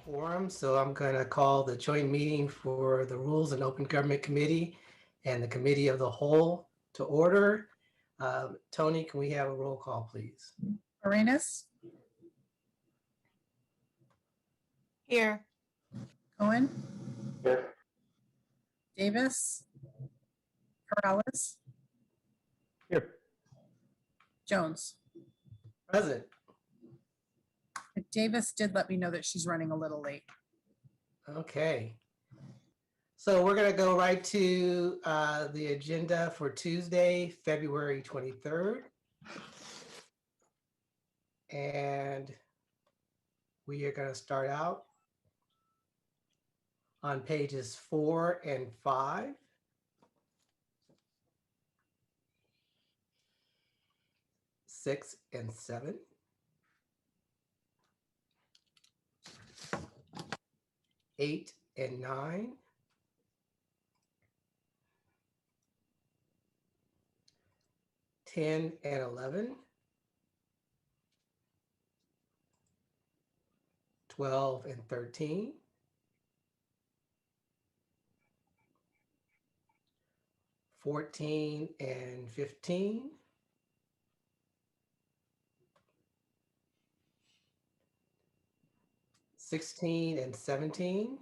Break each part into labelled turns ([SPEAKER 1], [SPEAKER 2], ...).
[SPEAKER 1] quorum, so I'm going to call the joint meeting for the Rules and Open Government Committee and the Committee of the Whole to order. Tony, can we have a roll call, please?
[SPEAKER 2] Arenas,
[SPEAKER 3] Here.
[SPEAKER 2] Cohen,
[SPEAKER 4] Here.
[SPEAKER 2] Davis, Corrales,
[SPEAKER 4] Here.
[SPEAKER 2] Jones.
[SPEAKER 1] Present.
[SPEAKER 2] Davis did let me know that she's running a little late.
[SPEAKER 1] Okay. So we're going to go right to the agenda for Tuesday, February 23rd. And we are going to start out on pages 4 and 5. Six and 7. 8 and 9. 10 and 11. 12 and 13. 14 and 15. 16 and 17.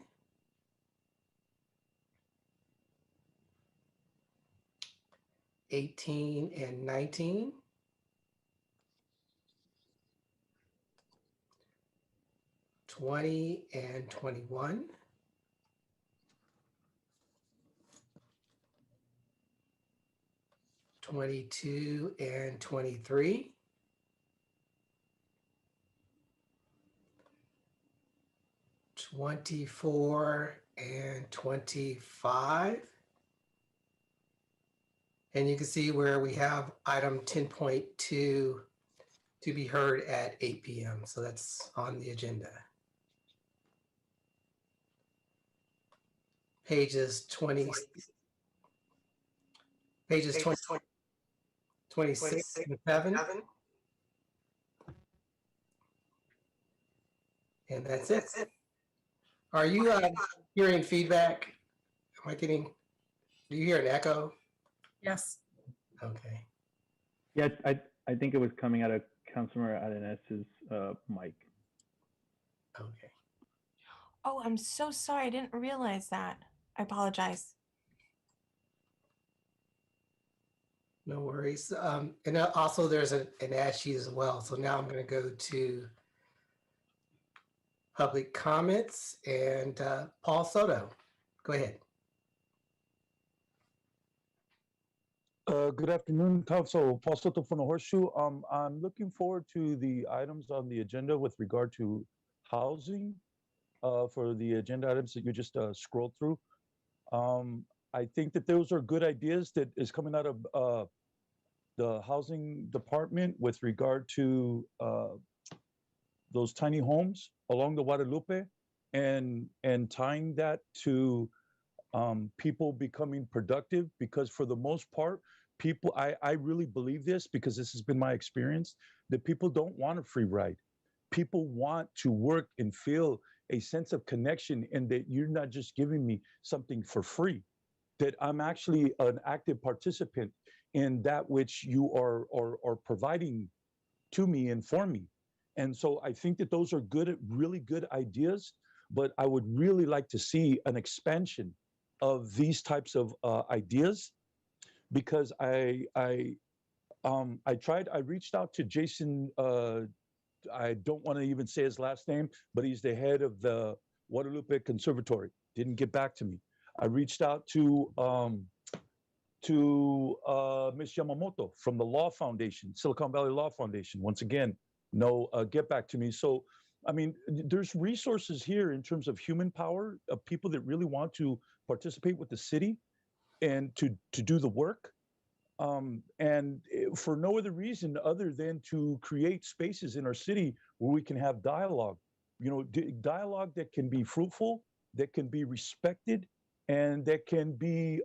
[SPEAKER 1] 18 and 19. 20 and 21. 22 and 23. 24 and 25. And you can see where we have item 10.2 to be heard at 8 p.m. So that's on the agenda. Pages 20, 26 and 7. And that's it. Are you hearing feedback? Am I getting, do you hear an echo?
[SPEAKER 2] Yes.
[SPEAKER 1] Okay.
[SPEAKER 4] Yeah, I think it was coming out of Councilmember Arenas' mic.
[SPEAKER 1] Okay.
[SPEAKER 3] Oh, I'm so sorry. I didn't realize that. I apologize.
[SPEAKER 1] No worries. And also there's an ad sheet as well. So now I'm going to go to public comments and Paul Soto, go ahead.
[SPEAKER 5] Good afternoon, Council. Paul Soto from the Horseshoe. I'm looking forward to the items on the agenda with regard to housing for the agenda items that you just scrolled through. I think that those are good ideas that is coming out of the housing department with regard to those tiny homes along the Guadalupe and tying that to people becoming productive, because for the most part, people, I really believe this because this has been my experience, that people don't want a free ride. People want to work and feel a sense of connection, and that you're not just giving me something for free, that I'm actually an active participant in that which you are providing to me and for me. And so I think that those are good, really good ideas, but I would really like to see an expansion of these types of ideas, because I reached out to Jason, I don't want to even say his last name, but he's the head of the Guadalupe Conservatory. Didn't get back to me. I reached out to Ms. Yamamoto from the Law Foundation, Silicon Valley Law Foundation. Once again, no get back to me. So, I mean, there's resources here in terms of human power, of people that really want to participate with the city and to do the work. And for no other reason other than to create spaces in our city where we can have dialogue, you know, dialogue that can be fruitful, that can be respected, and that can be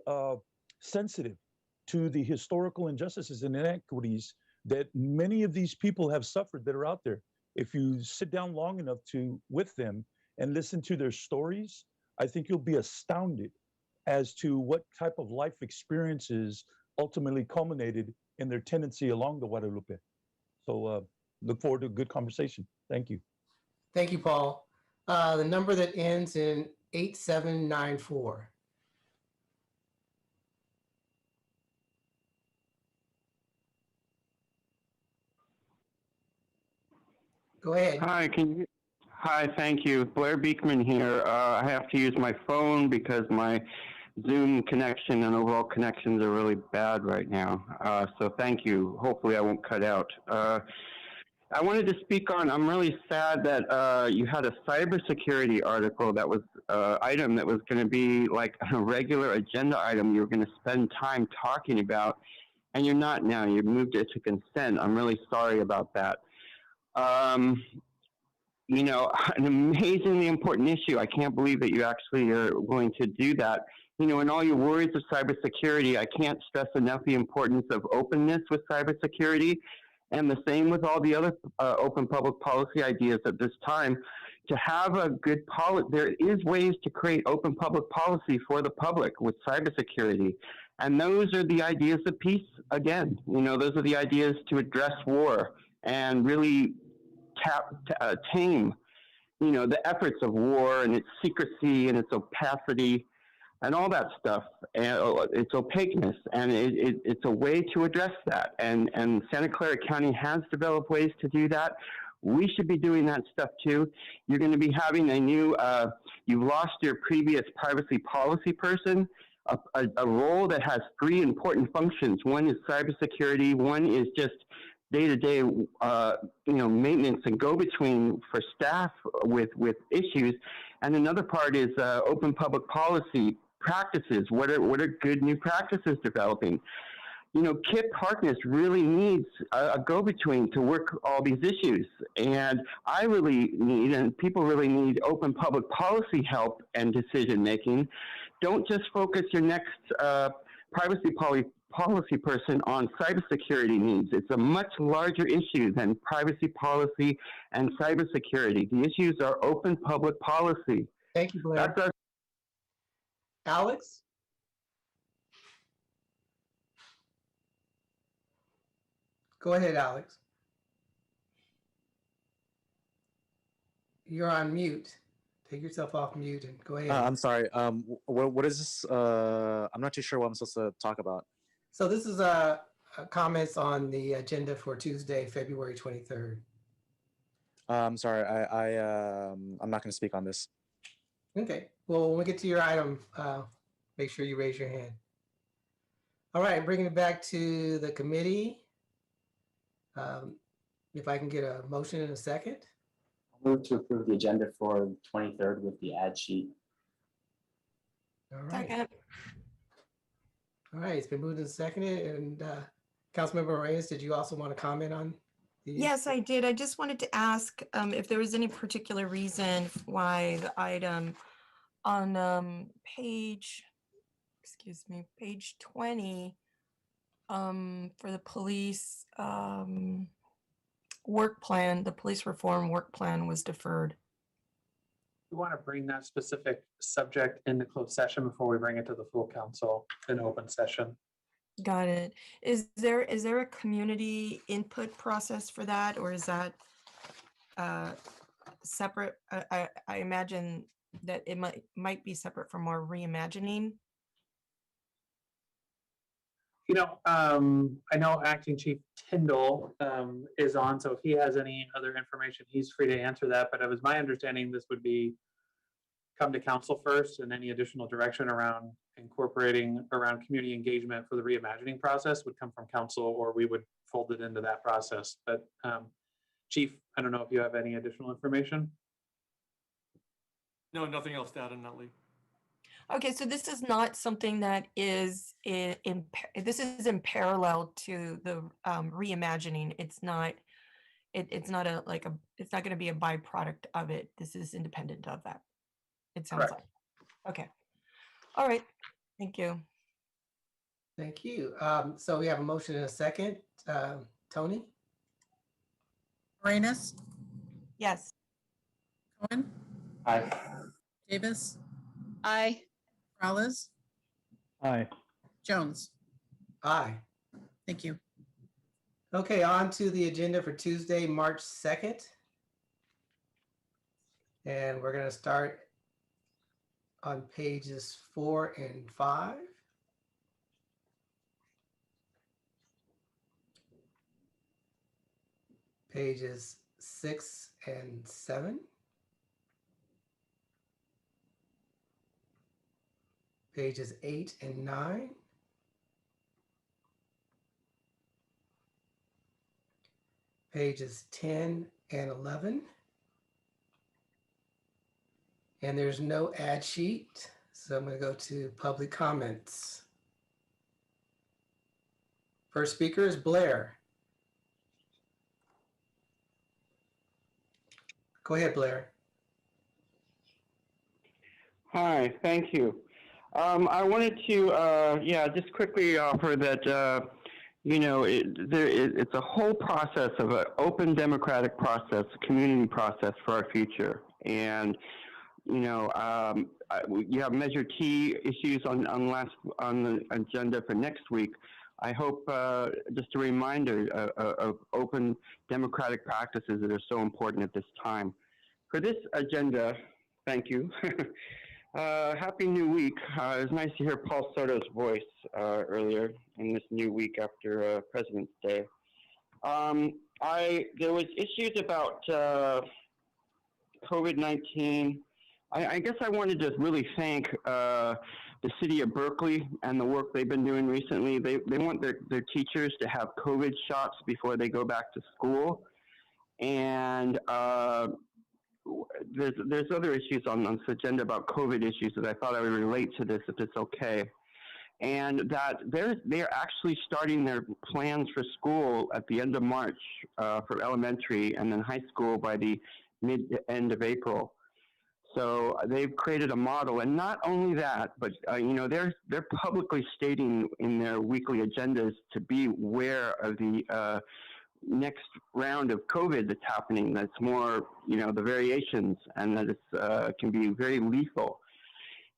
[SPEAKER 5] sensitive to the historical injustices and inequities that many of these people have suffered that are out there. If you sit down long enough with them and listen to their stories, I think you'll be astounded as to what type of life experiences ultimately culminated in their tenancy along the Guadalupe. So look forward to a good conversation. Thank you.
[SPEAKER 1] Thank you, Paul. The number that ends in 8794. Go ahead.
[SPEAKER 6] Hi, Hi, thank you. Blair Beekman here. I have to use my phone because my Zoom connection and overall connections are really bad right now. So thank you. Hopefully I won't cut out. I wanted to speak on, I'm really sad that you had a cybersecurity article that was item that was going to be like a regular agenda item you were going to spend time talking about, and you're not now. You moved it to consent. I'm really sorry about that. You know, an amazingly important issue. I can't believe that you actually are going to do that. You know, in all your worries of cybersecurity, I can't stress enough the importance of openness with cybersecurity, and the same with all the other open public policy ideas at this time. To have a good policy, there is ways to create open public policy for the public with cybersecurity. And those are the ideas of peace again. You know, those are the ideas to address war and really tame, you know, the efforts of war and its secrecy and its opacity and all that stuff, and its opaqueness, and it's a way to address that. And Santa Clara County has developed ways to do that. We should be doing that stuff too. You're going to be having a new, you've lost your previous privacy policy person, a role that has three important functions. One is cybersecurity, one is just day-to-day, you know, maintenance and go-between for staff with issues, and another part is open public policy practices. What are good new practices developing? You know, Kip Harkness really needs a go-between to work all these issues, and I really need, and people really need, open public policy help and decision-making. Don't just focus your next privacy policy person on cybersecurity needs. It's a much larger issue than privacy policy and cybersecurity. The issues are open public policy.
[SPEAKER 1] Thank you, Blair.
[SPEAKER 6] That's
[SPEAKER 1] Alex? Go ahead, Alex. You're on mute. Take yourself off mute and go ahead.
[SPEAKER 7] I'm sorry. What is this? I'm not too sure what I'm supposed to talk about.
[SPEAKER 1] So this is comments on the agenda for Tuesday, February 23rd.
[SPEAKER 7] I'm sorry. I'm not going to speak on this.
[SPEAKER 1] Okay. Well, when we get to your item, make sure you raise your hand. All right. Bringing it back to the committee. If I can get a motion in a second.
[SPEAKER 8] I'll move to approve the agenda for the 23rd with the ad sheet.
[SPEAKER 1] All right.
[SPEAKER 3] Second.
[SPEAKER 1] All right. It's been moved and seconded. And Councilmember Reyes, did you also want to comment on these?
[SPEAKER 3] Yes, I did. I just wanted to ask if there was any particular reason why the item on page 20 for the police work plan, the police reform work plan was deferred.
[SPEAKER 9] We want to bring that specific subject into closed session before we bring it to the full council in open session.
[SPEAKER 3] Got it. Is there a community input process for that, or is that separate? I imagine that it might be separate from our reimagining.
[SPEAKER 9] You know, I know Acting Chief Tyndall is on, so if he has any other information, he's free to answer that. But it was my understanding this would be come to council first, and any additional direction around incorporating around community engagement for the reimagining process would come from council, or we would fold it into that process. But Chief, I don't know if you have any additional information.
[SPEAKER 10] No, nothing else to add on that, Lee.
[SPEAKER 3] Okay, so this is not something that is this is in parallel to the reimagining. It's not. It's not it's not going to be a byproduct of it. This is independent of that. It sounds
[SPEAKER 9] Correct.
[SPEAKER 3] like. Okay. All right. Thank you.
[SPEAKER 1] Thank you. So we have a motion in a second. Tony?
[SPEAKER 2] Morenas,
[SPEAKER 3] Yes.
[SPEAKER 2] Cohen,
[SPEAKER 8] Aye.
[SPEAKER 2] Davis,
[SPEAKER 10] Aye.
[SPEAKER 2] Peralez,
[SPEAKER 4] Aye.
[SPEAKER 2] Jones.
[SPEAKER 1] Aye.
[SPEAKER 2] Thank you.
[SPEAKER 1] Okay, on to the agenda for Tuesday, March 2nd. And we're going to start on pages 4 and 5. Pages 6 and 7. Pages 8 and 9. Pages 10 and 11. And there's no ad sheet, so I'm going to go to public comments. First speaker is Blair. Go ahead, Blair.
[SPEAKER 6] Hi, thank you. I wanted to, just quickly offer that, it's a whole process of an open democratic process, community process for our future. And, you have Measure T issues on the agenda for next week. I hope just a reminder of open democratic practices that are so important at this time. For this agenda, thank you. Happy New Week. It was nice to hear Paul Soto's voice earlier in this new week after President's Day. There was issues about COVID-19. I guess I wanted to really thank the city of Berkeley and the work they've been doing recently. They want their teachers to have COVID shots before they go back to school. And there's other issues on this agenda about COVID issues that I thought I would relate to this, if it's okay. And that they're actually starting their plans for school at the end of March for elementary, and then high school by the mid to end of April. So they've created a model, and not only that, but they're publicly stating in their weekly agendas to be aware of the next round of COVID that's happening. That's more, the variations, and that it can be very lethal.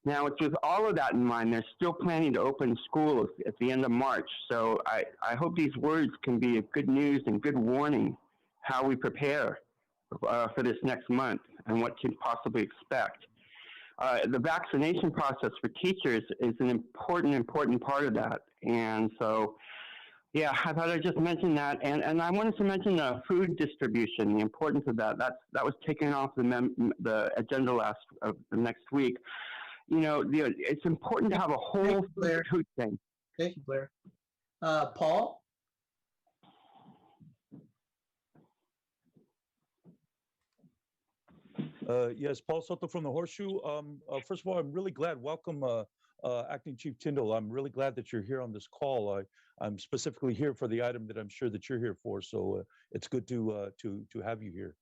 [SPEAKER 6] Now, it's with all of that in mind, they're still planning to open schools at the end of March. So I hope these words can be a good news and good warning how we prepare for this next month and what to possibly expect. The vaccination process for teachers is an important part of that. And so, yeah, I thought I'd just mention that. And I wanted to mention food distribution, the importance of that. That was taken off the agenda of the next week. It's important to have a whole food chain.
[SPEAKER 1] Thank you, Blair. Paul?
[SPEAKER 5] Yes, Paul Soto from the Horseshoe. First of all, I'm really glad. Welcome, Acting Chief Tyndall. I'm really glad that you're here on this call. I'm specifically here for the item that I'm sure that you're here for. So it's good to have you here.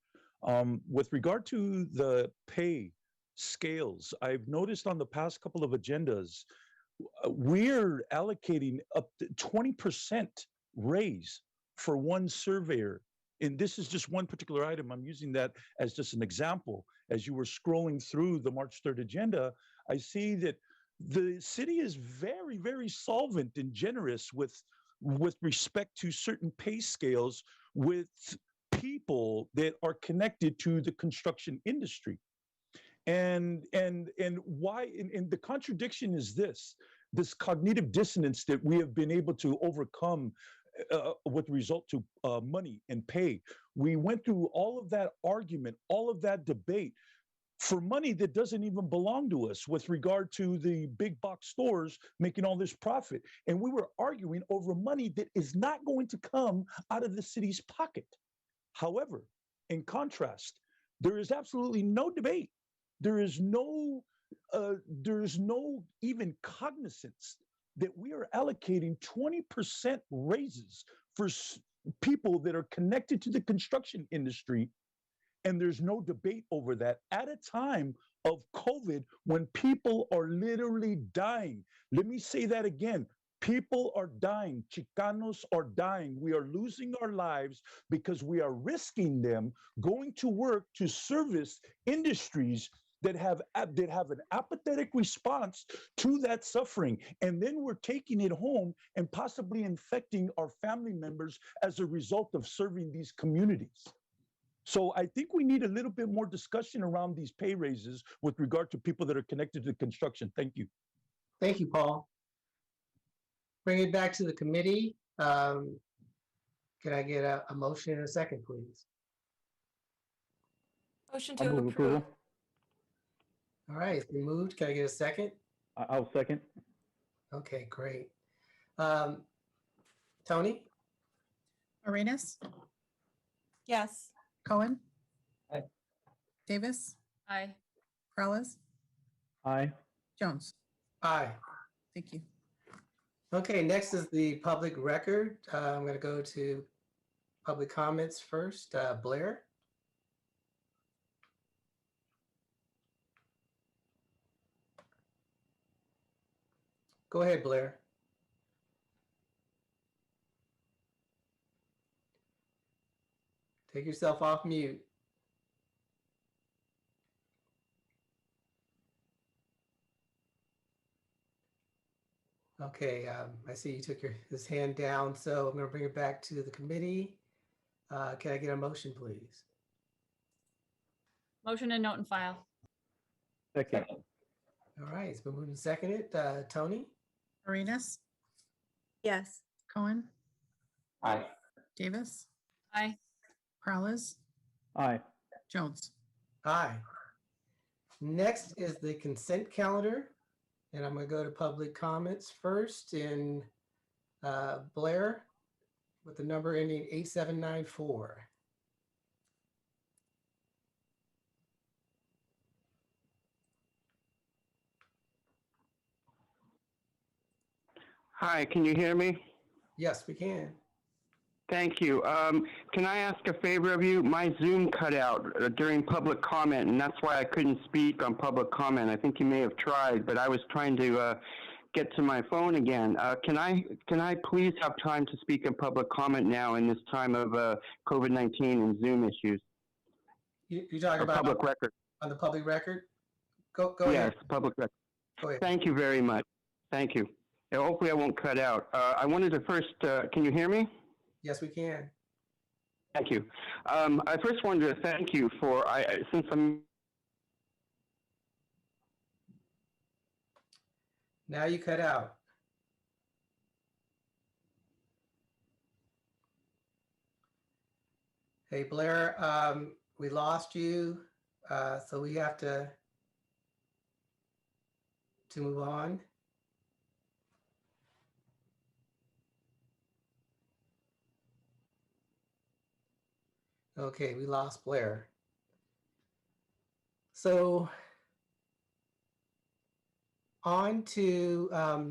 [SPEAKER 5] With regard to the pay scales, I've noticed on the past couple of agendas, we're allocating up to 20% raise for one surveyor. And this is just one particular item. I'm using that as just an example. As you were scrolling through the March 3rd agenda, I see that the city is very, very solvent and generous with respect to certain pay scales with people that are connected to the construction industry. And why, and the contradiction is this cognitive dissonance that we have been able to overcome with result to money and pay. We went through all of that argument, all of that debate for money that doesn't even belong to us with regard to the big box stores making all this profit. And we were arguing over money that is not going to come out of the city's pocket. However, in contrast, there is absolutely no debate. There is no even cognizance that we are allocating 20% raises for people that are connected to the construction industry. And there's no debate over that at a time of COVID when people are literally dying. Let me say that again. People are dying. Chicanos are dying. We are losing our lives because we are risking them going to work to service industries that have an apathetic response to that suffering, and then we're taking it home and possibly infecting our family members as a result of serving these communities. So I think we need a little bit more discussion around these pay raises with regard to people that are connected to construction. Thank you.
[SPEAKER 1] Thank you, Paul. Bring it back to the committee. Can I get a motion and a second, please?
[SPEAKER 3] Motion
[SPEAKER 4] I'll
[SPEAKER 3] to
[SPEAKER 4] move
[SPEAKER 3] approve.
[SPEAKER 4] approval.
[SPEAKER 1] All right, it's been moved. Can I get a second?
[SPEAKER 4] I'll second.
[SPEAKER 1] Okay, great. Tony?
[SPEAKER 2] Arenas,
[SPEAKER 3] Yes.
[SPEAKER 2] Cohen.
[SPEAKER 8] Aye.
[SPEAKER 2] Davis,
[SPEAKER 3] Aye.
[SPEAKER 2] Peralez,
[SPEAKER 4] Aye.
[SPEAKER 2] Jones.
[SPEAKER 1] Aye.
[SPEAKER 2] Thank you.
[SPEAKER 1] Okay, next is the public record. I'm going to go to public comments first. Blair? Go ahead, Blair. Take yourself off mute. Okay, I see you took his hand down, so I'm going to bring it back to the committee. Can I get a motion, please?
[SPEAKER 10] Motion and note and file.
[SPEAKER 4] Second.
[SPEAKER 1] All right, it's been moved and seconded. Tony?
[SPEAKER 2] Arenas,
[SPEAKER 3] Yes.
[SPEAKER 2] Cohen,
[SPEAKER 8] Aye.
[SPEAKER 2] Davis,
[SPEAKER 10] Aye.
[SPEAKER 2] Peralez,
[SPEAKER 4] Aye.
[SPEAKER 2] Jones.
[SPEAKER 1] Aye. Next is the consent calendar, and I'm going to go to public comments first in Blair with the number ending 8794.
[SPEAKER 6] Hi, can you hear me?
[SPEAKER 1] Yes, we can.
[SPEAKER 6] Thank you. Can I ask a favor of you? My Zoom cut out during public comment, and that's why I couldn't speak on public comment. I think you may have tried, but I was trying to get to my phone again. Can I please have time to speak in public comment now in this time of COVID-19 and Zoom issues?
[SPEAKER 1] You're talking about
[SPEAKER 6] public record?
[SPEAKER 1] on the public record? Go
[SPEAKER 6] Yes,
[SPEAKER 1] ahead.
[SPEAKER 6] public record.
[SPEAKER 1] Go ahead.
[SPEAKER 6] Thank you very much. Thank you. Hopefully I won't cut out. I wanted to first, can you hear me?
[SPEAKER 1] Yes, we can.
[SPEAKER 6] Thank you. I first wanted to thank you for, since I'm...
[SPEAKER 1] Now you cut out. Hey, Blair, we lost you, so we have to move on. Okay, we lost Blair. So on to, I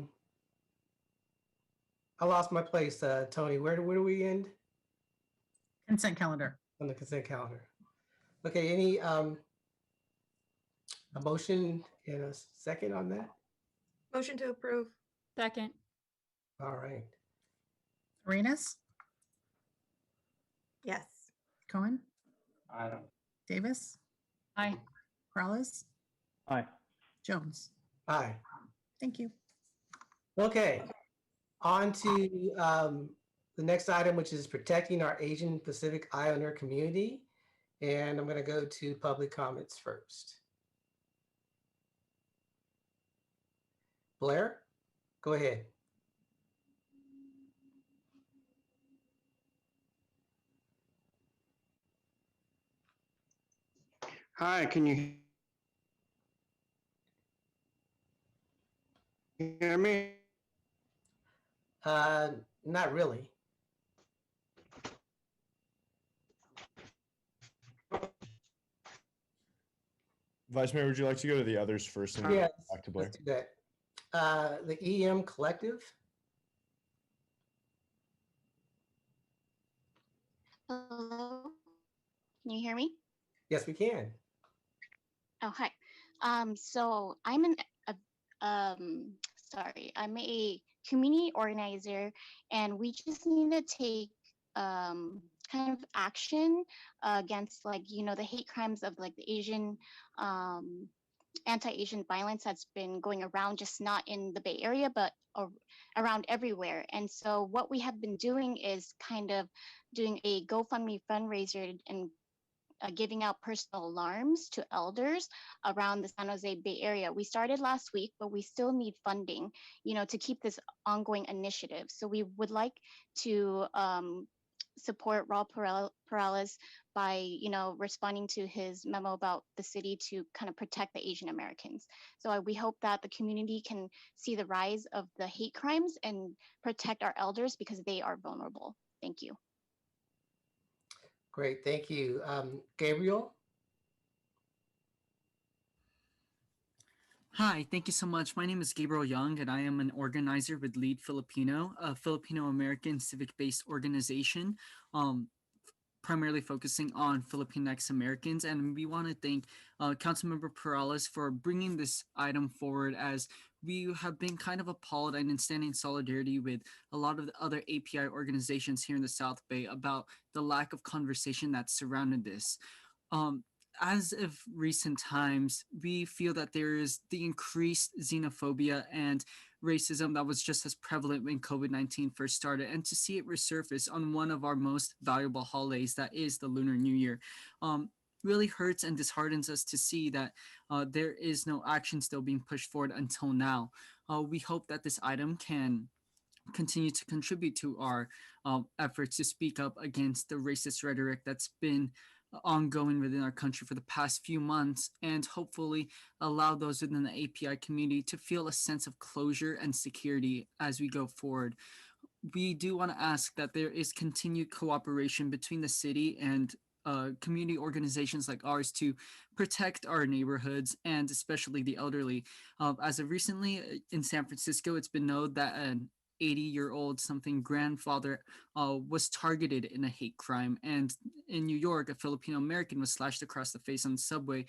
[SPEAKER 1] lost my place, Tony. Where do we end?
[SPEAKER 2] Consent calendar.
[SPEAKER 1] On the consent calendar. Okay, any a motion in a second on that?
[SPEAKER 3] Motion to approve.
[SPEAKER 10] Second.
[SPEAKER 1] All right.
[SPEAKER 2] Arenas,
[SPEAKER 3] Yes.
[SPEAKER 2] Cohen,
[SPEAKER 8] Aye.
[SPEAKER 2] Davis,
[SPEAKER 10] Aye.
[SPEAKER 2] Peralez,
[SPEAKER 4] Aye.
[SPEAKER 2] Jones.
[SPEAKER 1] Aye.
[SPEAKER 2] Thank you.
[SPEAKER 1] Okay, on to the next item, which is protecting our Asian Pacific Islander community. And I'm going to go to public comments first. Blair, go ahead.
[SPEAKER 6] Hi, can you hear me?
[SPEAKER 1] Not really.
[SPEAKER 11] Vice Mayor, would you like to go to the others first and then
[SPEAKER 1] Yes,
[SPEAKER 11] back to Blair?
[SPEAKER 1] let's do that. The EM Collective.
[SPEAKER 12] Hello, can you hear me?
[SPEAKER 1] Yes, we can.
[SPEAKER 12] Oh, hi. So I'm I'm a community organizer, and we just need to take kind of action against, like, the hate crimes of, like, the Asian anti-Asian violence that's been going around, just not in the Bay Area, but around everywhere. And so what we have been doing is kind of doing a GoFundMe fundraiser and giving out personal alarms to elders around the San Jose Bay Area. We started last week, but we still need funding, to keep this ongoing initiative. So we would like to support Raul Perales by, responding to his memo about the city to kind of protect the Asian Americans. So we hope that the community can see the rise of the hate crimes and protect our elders because they are vulnerable. Thank you.
[SPEAKER 1] Great, thank you. Gabriel?
[SPEAKER 13] Hi, thank you so much. My name is Gabriel Young, and I am an organizer with Lead Filipino, a Filipino-American civic-based organization, primarily focusing on Filipinx Americans. And we want to thank Councilmember Perales for bringing this item forward, as we have been kind of appalled and stand in solidarity with a lot of the other API organizations here in the South Bay about the lack of conversation that surrounded this. As of recent times, we feel that there is the increased xenophobia and racism that was just as prevalent when COVID-19 first started, and to see it resurface on one of our most valuable holidays, that is the Lunar New Year, really hurts and disheartens us to see that there is no action still being pushed forward until now. We hope that this item can continue to contribute to our efforts to speak up against the racist rhetoric that's been ongoing within our country for the past few months, and hopefully allow those within the API community to feel a sense of closure and security as we go forward. We do want to ask that there is continued cooperation between the city and community organizations like ours to protect our neighborhoods and especially the elderly. As of recently in San Francisco, it's been known that an 80-year-old grandfather was targeted in a hate crime. And in New York, a Filipino American was slashed across the face on the subway,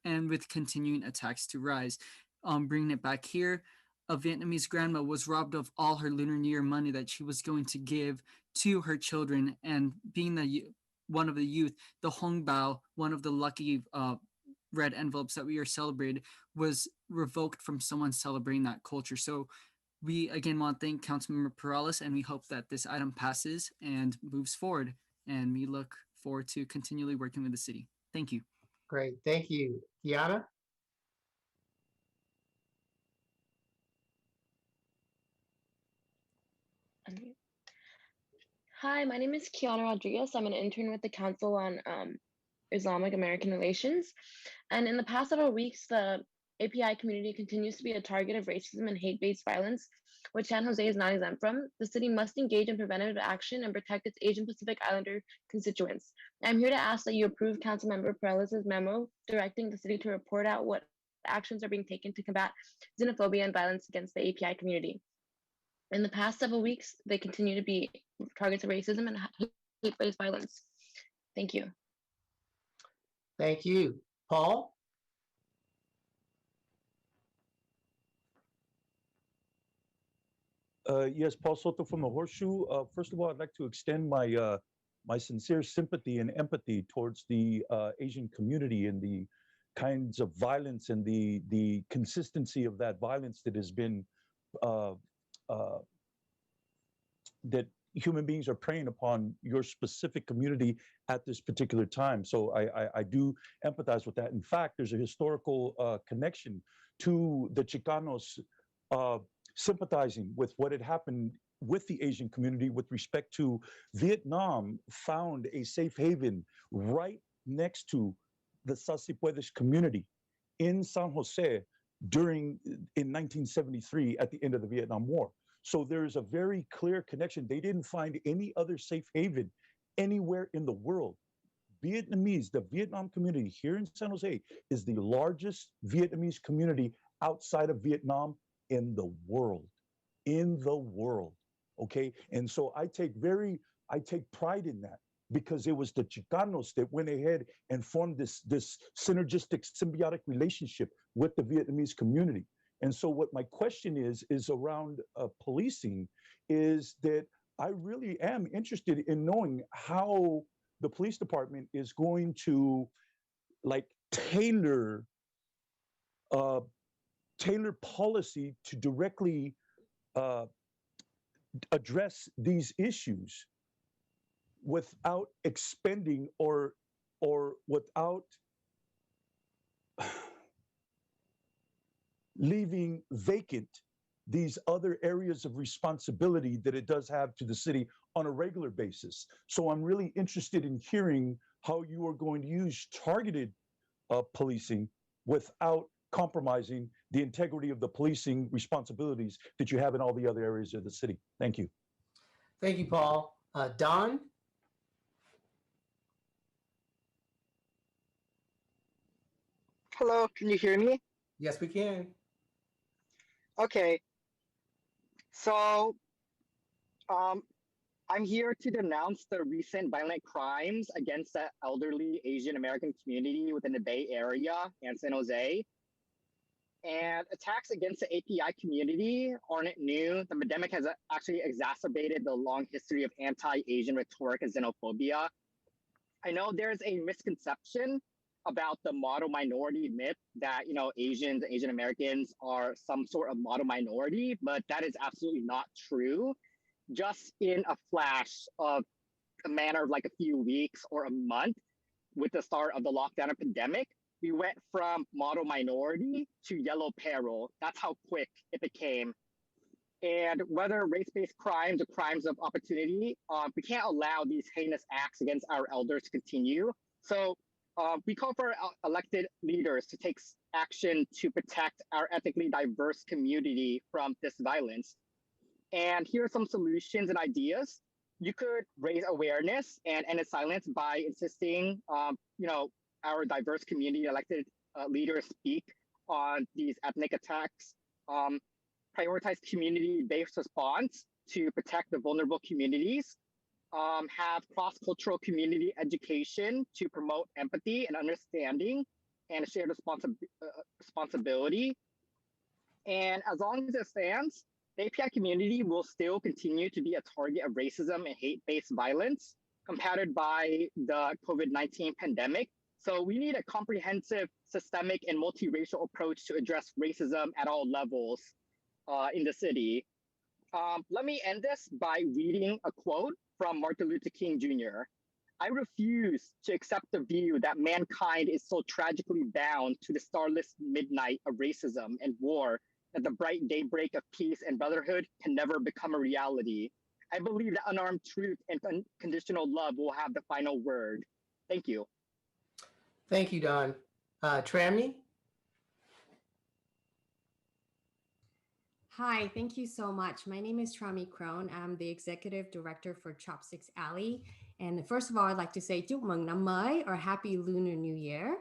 [SPEAKER 13] and with continuing attacks to rise. Bringing it back here, a Vietnamese grandma was robbed of all her Lunar New Year money that she was going to give to her children, and being one of the youth, the Hong Bao, one of the lucky red envelopes that we are celebrated, was revoked from someone celebrating that culture. So we again want to thank Councilmember Perales, and we hope that this item passes and moves forward. And we look forward to continually working with the city. Thank you.
[SPEAKER 1] Great, thank you. Kiana?
[SPEAKER 14] Hi, my name is Kiana Rodriguez. I'm an intern with the Council on Islamic American Relations. And in the past several weeks, the API community continues to be a target of racism and hate-based violence, which San Jose is not exempt from. The city must engage in preventative action and protect its Asian Pacific Islander constituents. I'm here to ask that you approve Councilmember Perales' memo directing the city to report out what actions are being taken to combat xenophobia and violence against the API community. In the past several weeks, they continue to be targets of racism and hate-based violence. Thank you.
[SPEAKER 1] Thank you. Paul?
[SPEAKER 5] Yes, Paul Soto from the Horseshoe. First of all, I'd like to extend my my sincere sympathy and empathy towards the Asian community and the kinds of violence and the consistency of that violence that has been that human beings are preying upon your specific community at this particular time. So I do empathize with that. In fact, there's a historical connection to the Chicanos sympathizing with what had happened with the Asian community with respect to Vietnam found a safe haven right next to the Sasipuedes community in San Jose in 1973 at the end of the Vietnam War. So there's a very clear connection. They didn't find any other safe haven anywhere in the world. Vietnamese, the Vietnam community here in San Jose is the largest Vietnamese community outside of Vietnam in the world, okay? And so I take pride in that, because it was the Chicanos that went ahead and formed this synergistic, symbiotic relationship with the Vietnamese community. And so what my question is around policing, is that I really am interested in knowing how the police department is going to tailor tailor policy to directly address these issues without expending or without leaving vacant these other areas of responsibility that it does have to the city on a regular basis. So I'm really interested in hearing how you are going to use targeted policing without compromising the integrity of the policing responsibilities that you have in all the other areas of the city. Thank you.
[SPEAKER 1] Thank you, Paul. Don?
[SPEAKER 15] Hello, can you hear me?
[SPEAKER 1] Yes, we can.
[SPEAKER 15] Okay. So, I'm here to denounce the recent violent crimes against the elderly Asian American community within the Bay Area and San Jose. And attacks against the API community aren't new. The pandemic has actually exacerbated the long history of anti-Asian rhetoric and xenophobia. I know there's a misconception about the model minority myth that, you know, Asians, Asian Americans are some sort of model minority, but that is absolutely not true. Just in a flash of a matter of like a few weeks or a month with the start of the lockdown and pandemic, we went from model minority to yellow peril. That's how quick it became. And whether race-based crimes or crimes of opportunity, we can't allow these heinous acts against our elders to continue. So we call for elected leaders to take action to protect our ethnically diverse community from this violence. And here are some solutions and ideas. You could raise awareness and end silence by insisting, you know, our diverse community elected leaders speak on these ethnic attacks. Prioritize community-based response to protect the vulnerable communities. Have cross-cultural community education to promote empathy and understanding and a shared responsibility. And as long as it stands, the API community will still continue to be a target of racism and hate-based violence compounded by the COVID-19 pandemic. So we need a comprehensive, systemic, and multiracial approach to address racism at all levels in the city. Let me end this by reading a quote from Martin Luther King Jr. I refuse to accept the view that mankind is so tragically bound to the starless midnight of racism and war that the bright daybreak of peace and brotherhood can never become a reality. I believe that unarmed truth and unconditional love will have the final word. Thank you.
[SPEAKER 1] Thank you, Don. Trammy?
[SPEAKER 16] Hi, thank you so much. My name is Trami Crone. I'm the Executive Director for Chopsticks Alley. And first of all, I'd like to say Chúc mừng năm mới or Happy Lunar New Year.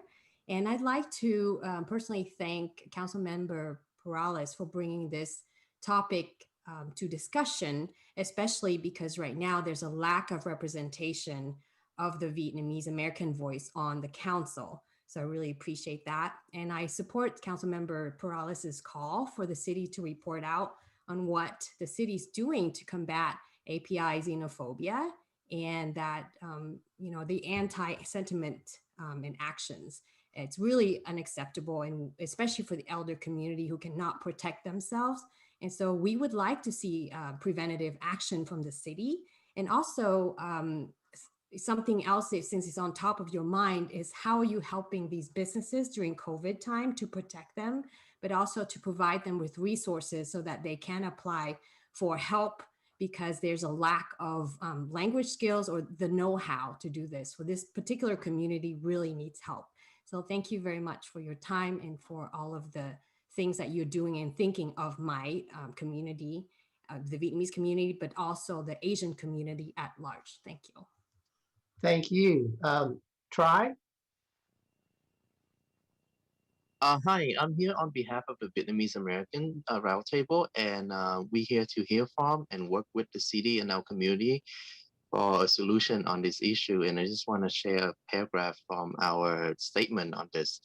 [SPEAKER 16] And I'd like to personally thank Councilmember Perales for bringing this topic to discussion, especially because right now there's a lack of representation of the Vietnamese American voice on the council. So I really appreciate that. And I support Councilmember Perales's call for the city to report out on what the city's doing to combat API xenophobia and that, you know, the anti-sentiment and actions. It's really unacceptable, and especially for the elder community who cannot protect themselves. And so we would like to see preventative action from the city. And also something else, since it's on top of your mind, is how are you helping these businesses during COVID time to protect them, but also to provide them with resources so that they can apply for help, because there's a lack of language skills or the know-how to do this. So this particular community really needs help. So thank you very much for your time and for all of the things that you're doing and thinking of my community, the Vietnamese community, but also the Asian community at large. Thank you.
[SPEAKER 1] Thank you. Try?
[SPEAKER 17] Hi, I'm here on behalf of the Vietnamese American Roundtable, and we're here to hear from and work with the city and our community for a solution on this issue. And I just want to share a paragraph from our statement on this.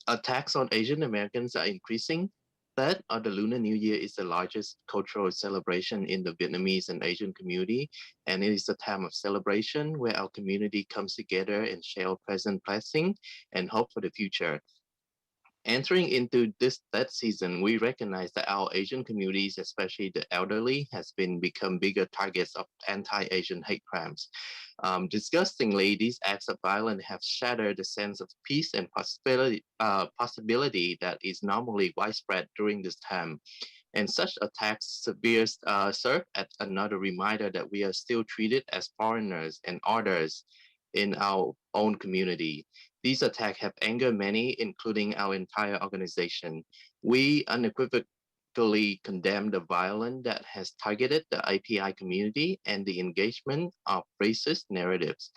[SPEAKER 17] Attacks on Asian Americans are increasing. That of the Lunar New Year is the largest cultural celebration in the Vietnamese and Asian community, and it is a time of celebration where our community comes together and share present blessing and hope for the future. Entering into that season, we recognize that our Asian communities, especially the elderly, has become bigger targets of anti-Asian hate crimes. Disgustingly, these acts of violence have shattered the sense of peace and possibility that is normally widespread during this time. And such attacks serve as another reminder that we are still treated as foreigners and others in our own community. These attacks have angered many, including our entire organization. We unequivocally condemn the violence that has targeted the API community and the engagement of racist narratives.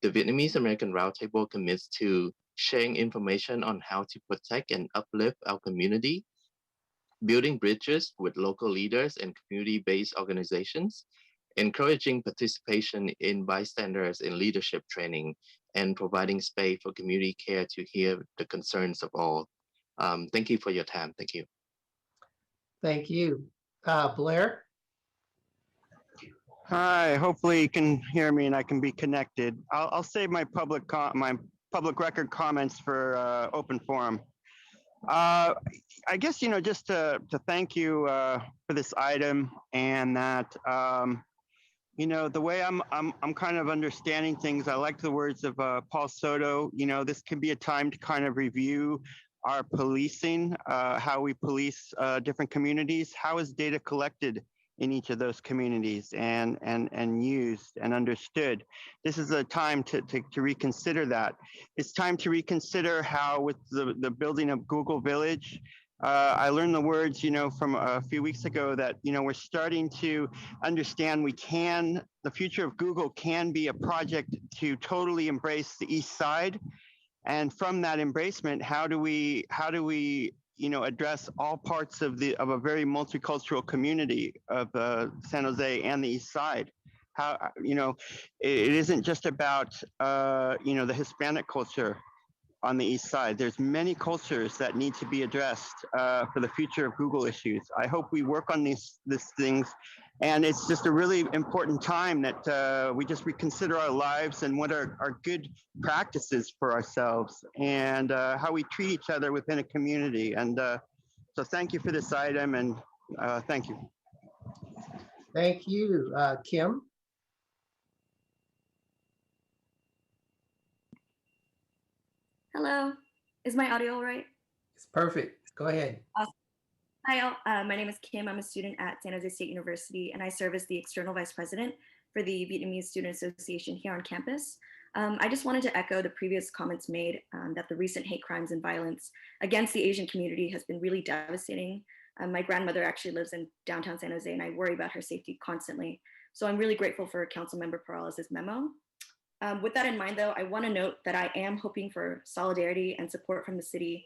[SPEAKER 17] The Vietnamese American Roundtable commits to sharing information on how to protect and uplift our community, building bridges with local leaders and community-based organizations, encouraging participation in bystanders in leadership training, and providing space for community care to hear the concerns of all. Thank you for your time. Thank you.
[SPEAKER 1] Thank you. Blair?
[SPEAKER 18] Hi, hopefully you can hear me and I can be connected. I'll save my public record comments for open forum. I guess, just to thank you for this item, and that, the way I'm kind of understanding things, I like the words of Paul Soto. This can be a time to kind of review our policing, how we police different communities. How is data collected in each of those communities and used and understood? This is a time to reconsider that. It's time to reconsider how, with the building of Google Village, I learned the words, from a few weeks ago, that, we're starting to understand the future of Google can be a project to totally embrace the East Side. And from that embracement, how do we address all parts of a very multicultural community of San Jose and the East Side? How, it isn't just about, the Hispanic culture on the East Side. There's many cultures that need to be addressed for the future of Google issues. I hope we work on these things. And it's just a really important time that we just reconsider our lives and what are good practices for ourselves, and how we treat each other within a community. And so thank you for this item, and thank you.
[SPEAKER 1] Thank you. Kim?
[SPEAKER 19] Hello, is my audio all right?
[SPEAKER 1] It's perfect. Go ahead.
[SPEAKER 19] Awesome. Hi, all. My name is Kim. I'm a student at San Jose State University, and I serve as the External Vice President for the Vietnamese Student Association here on campus. I just wanted to echo the previous comments made that the recent hate crimes and violence against the Asian community has been really devastating. My grandmother actually lives in downtown San Jose, and I worry about her safety constantly. So I'm really grateful for Councilmember Perales' memo. With that in mind, though, I want to note that I am hoping for solidarity and support from the city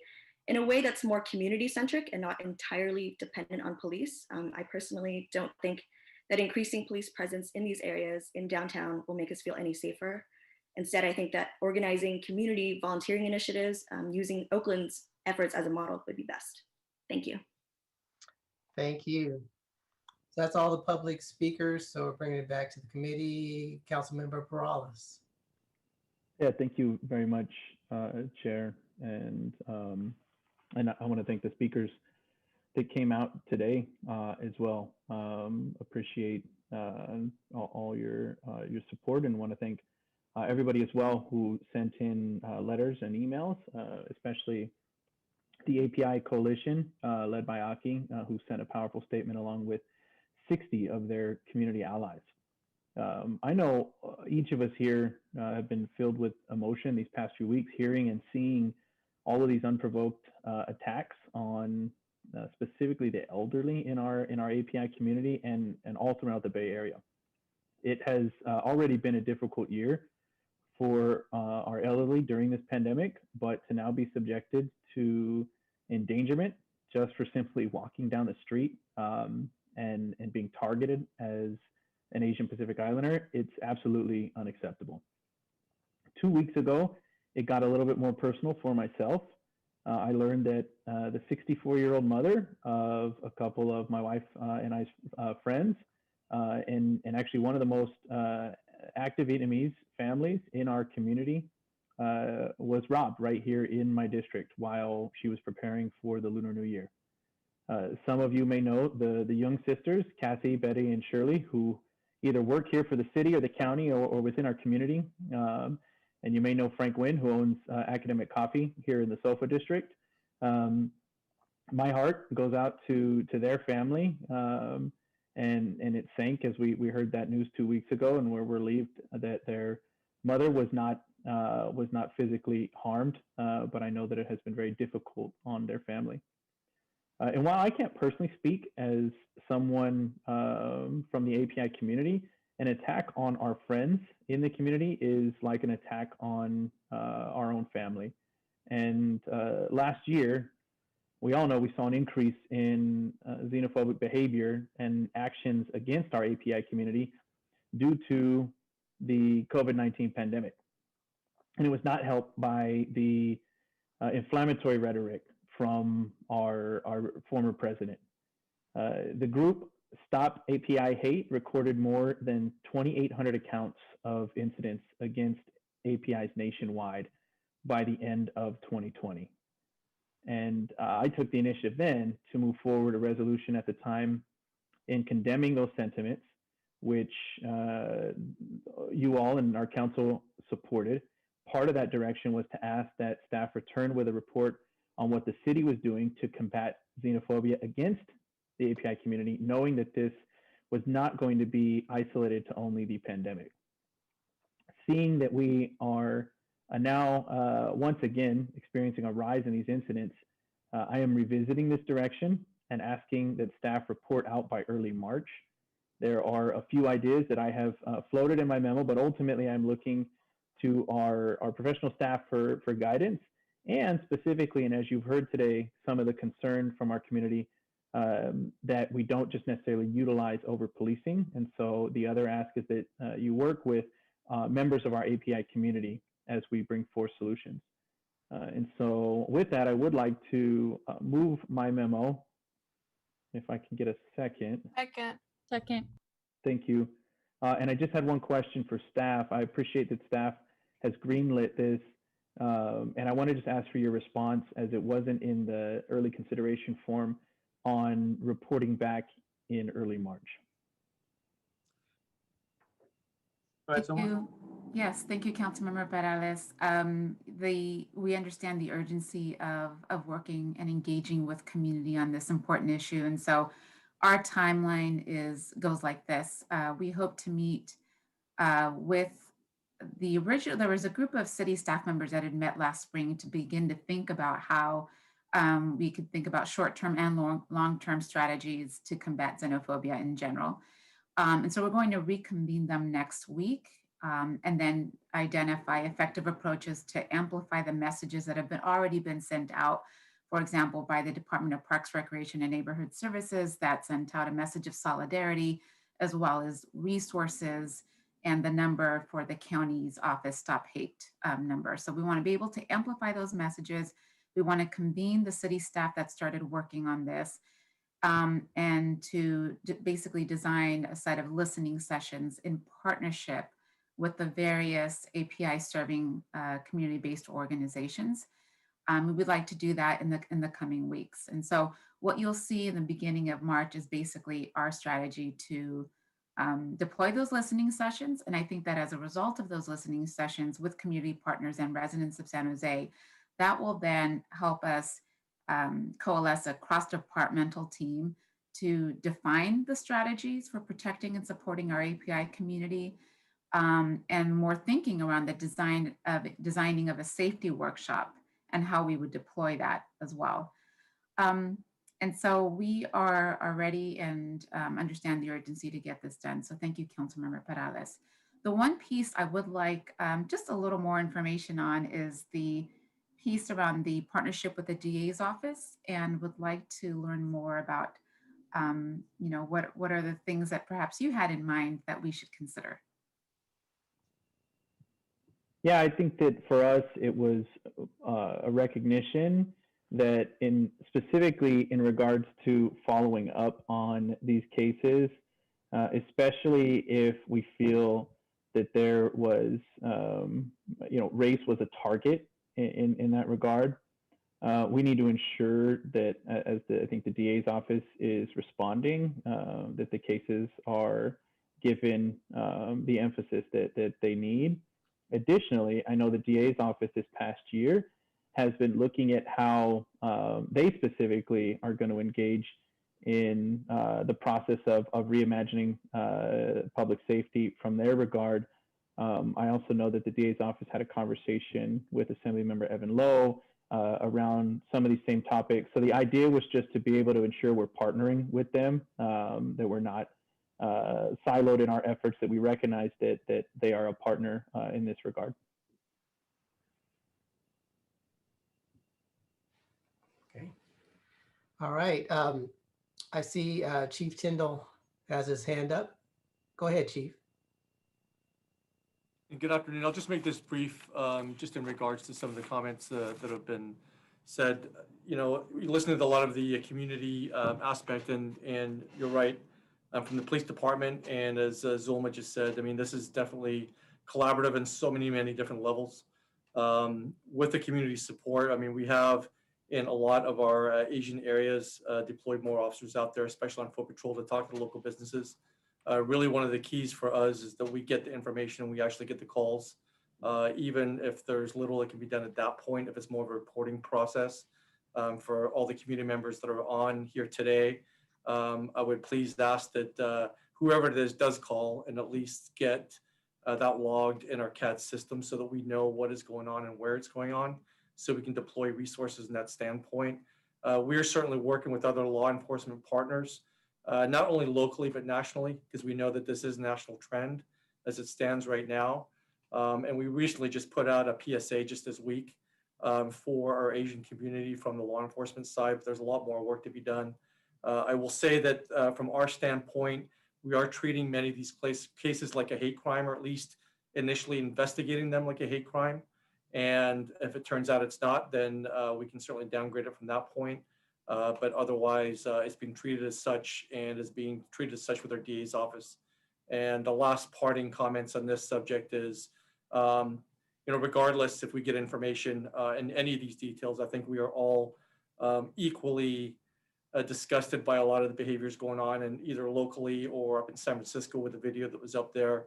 [SPEAKER 19] in a way that's more community-centric and not entirely dependent on police. I personally don't think that increasing police presence in these areas in downtown will make us feel any safer. Instead, I think that organizing community volunteering initiatives using Oakland's efforts as a model would be best. Thank you.
[SPEAKER 1] Thank you. So that's all the public speakers. So we're bringing it back to the committee. Councilmember Perales.
[SPEAKER 4] Yeah, thank you very much, Chair. And I want to thank the speakers that came out today as well. Appreciate all your support, and want to thank everybody as well who sent in letters and emails, especially the API Coalition led by Aki, who sent a powerful statement along with 60 of their community allies. I know each of us here have been filled with emotion these past few weeks, hearing and seeing all of these unprovoked attacks on specifically the elderly in our API community and all throughout the Bay Area. It has already been a difficult year for our elderly during this pandemic, but to now be subjected to endangerment just for simply walking down the street and being targeted as an Asian Pacific Islander, it's absolutely unacceptable. 2 weeks ago, it got a little bit more personal for myself. I learned that the 64-year-old mother of a couple of my wife and I's friends, and actually one of the most active Vietnamese families in our community, was robbed right here in my district while she was preparing for the Lunar New Year. Some of you may know the Young sisters, Cassie, Betty, and Shirley, who either work here for the city or the county or within our community. And you may know Frank Wynn, who owns Academic Coffee here in the SOFA district. My heart goes out to their family, and it sank as we heard that news 2 weeks ago, and we're relieved that their mother was not physically harmed, but I know that it has been very difficult on their family. And while I can't personally speak as someone from the API community, an attack on our friends in the community is like an attack on our own family. And last year, we all know we saw an increase in xenophobic behavior and actions against our API community due to the COVID-19 pandemic. And it was not helped by the inflammatory rhetoric from our former president. The group Stop API Hate recorded more than 2,800 accounts of incidents against APIs nationwide by the end of 2020. And I took the initiative then to move forward a resolution at the time in condemning those sentiments, which you all and our council supported. Part of that direction was to ask that staff return with a report on what the city was doing to combat xenophobia against the API community, knowing that this was not going to be isolated to only the pandemic. Seeing that we are now once again experiencing a rise in these incidents, I am revisiting this direction and asking that staff report out by early March. There are a few ideas that I have floated in my memo, but ultimately I'm looking to our professional staff for guidance, and specifically, and as you've heard today, some of the concern from our community that we don't just necessarily utilize over policing. And so the other ask is that you work with members of our API community as we bring forth solutions. And so with that, I would like to move my memo, if I can get a second.
[SPEAKER 10] Second.
[SPEAKER 4] Thank you. And I just had one question for staff. I appreciate that staff has greenlit this. And I want to just ask for your response, as it wasn't in the early consideration form, on reporting back in early March.
[SPEAKER 9] Thank
[SPEAKER 20] you. Yes, thank you, Councilmember Perales. We understand the urgency of working and engaging with community on this important issue. And so our timeline goes like this. We hope to meet with there was a group of city staff members that had met last spring to begin to think about how we could think about short-term and long-term strategies to combat xenophobia in general. And so we're going to reconvene them next week and then identify effective approaches to amplify the messages that have already been sent out, for example, by the Department of Parks, Recreation, and Neighborhood Services that sent out a message of solidarity, as well as resources and the number for the county's office Stop Hate number. So we want to be able to amplify those messages. We want to convene the city staff that started working on this and to basically design a set of listening sessions in partnership with the various API serving community-based organizations. We would like to do that in the coming weeks. And so what you'll see in the beginning of March is basically our strategy to deploy those listening sessions. And I think that as a result of those listening sessions with community partners and residents of San Jose, that will then help us coalesce a cross-departmental team to define the strategies for protecting and supporting our API community, and more thinking around the designing of a safety workshop and how we would deploy that as well. And so we are ready and understand the urgency to get this done. So thank you, Councilmember Perales. The one piece I would like just a little more information on is the piece around the partnership with the DA's office, and would like to learn more about, what are the things that perhaps you had in mind that we should consider?
[SPEAKER 4] Yeah, I think that for us, it was a recognition that specifically in regards to following up on these cases, especially if we feel that there was, race was a target in that regard. We need to ensure that, as I think the DA's office is responding, that the cases are given the emphasis that they need. Additionally, I know the DA's office this past year has been looking at how they specifically are going to engage in the process of reimagining public safety from their regard. I also know that the DA's office had a conversation with Assemblymember Evan Lowe around some of these same topics. So the idea was just to be able to ensure we're partnering with them, that we're not siloed in our efforts, that we recognize that they are a partner in this regard.
[SPEAKER 1] Okay. All right. I see Chief Tyndall has his hand up. Go ahead, Chief.
[SPEAKER 21] Good afternoon. I'll just make this brief, just in regards to some of the comments that have been said. You know, we listened to a lot of the community aspect, and you're right, from the police department, and as Zulma just said, I mean, this is definitely collaborative in so many different levels. With the community support, I mean, we have in a lot of our Asian areas deployed more officers out there, especially on foot patrol, to talk to the local businesses. Really, one of the keys for us is that we get the information and we actually get the calls. Even if there's little that can be done at that point, if it's more of a reporting process. For all the community members that are on here today, I would please ask that whoever it is does call and at least get that logged in our CAD system so that we know what is going on and where it's going on, so we can deploy resources in that standpoint. We're certainly working with other law enforcement partners, not only locally, but nationally, because we know that this is a national trend as it stands right now. And we recently just put out a PSA just this week for our Asian community from the law enforcement side, but there's a lot more work to be done. I will say that from our standpoint, we are treating many of these cases like a hate crime, or at least initially investigating them like a hate crime. And if it turns out it's not, then we can certainly downgrade it from that point. But otherwise, it's being treated as such and is being treated as such with our DA's office. And the last parting comments on this subject is, regardless if we get information in any of these details, I think we are all equally disgusted by a lot of the behaviors going on, and either locally or up in San Francisco with the video that was up there.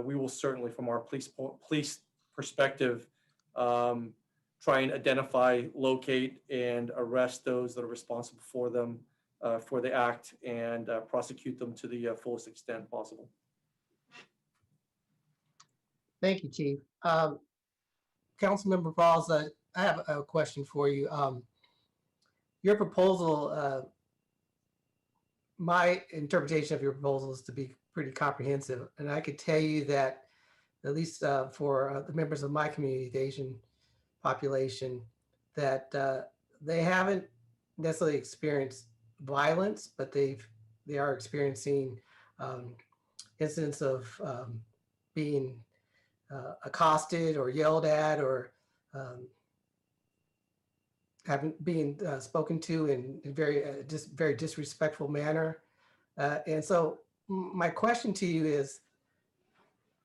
[SPEAKER 21] We will certainly, from our police perspective, try and identify, locate, and arrest those that are responsible for them, for the act, and prosecute them to the fullest extent possible.
[SPEAKER 1] Thank you, Chief. Councilmember Falls, I have a question for you. Your proposal, my interpretation of your proposal is to be pretty comprehensive. And I could tell you that, at least for the members of my community, the Asian population, that they haven't necessarily experienced violence, but they are experiencing incidents of being accosted or yelled at, or being spoken to in a very disrespectful manner. And so my question to you is,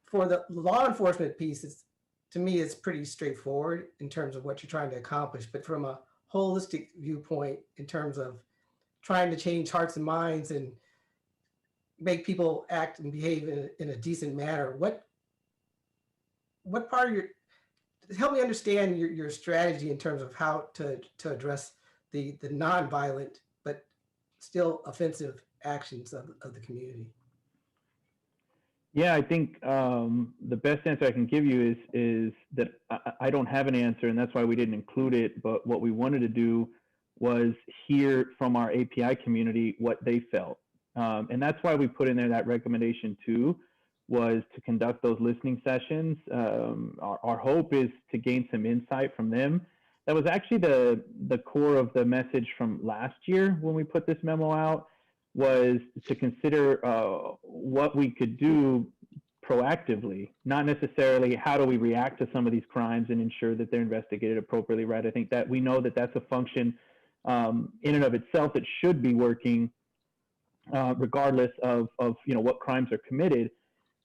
[SPEAKER 1] for the law enforcement pieces, to me, it's pretty straightforward in terms of what you're trying to accomplish. But from a holistic viewpoint, in terms of trying to change hearts and minds and make people act and behave in a decent manner, what part of your, help me understand your strategy in terms of how to address the non-violent but still offensive actions of the community.
[SPEAKER 4] Yeah, I think the best answer I can give you is that I don't have an answer, and that's why we didn't include it. But what we wanted to do was hear from our API community what they felt. And that's why we put in there that recommendation too, was to conduct those listening sessions. Our hope is to gain some insight from them. That was actually the core of the message from last year when we put this memo out, was to consider what we could do proactively, not necessarily how do we react to some of these crimes and ensure that they're investigated appropriately, right? I think that we know that that's a function in and of itself that should be working regardless of what crimes are committed.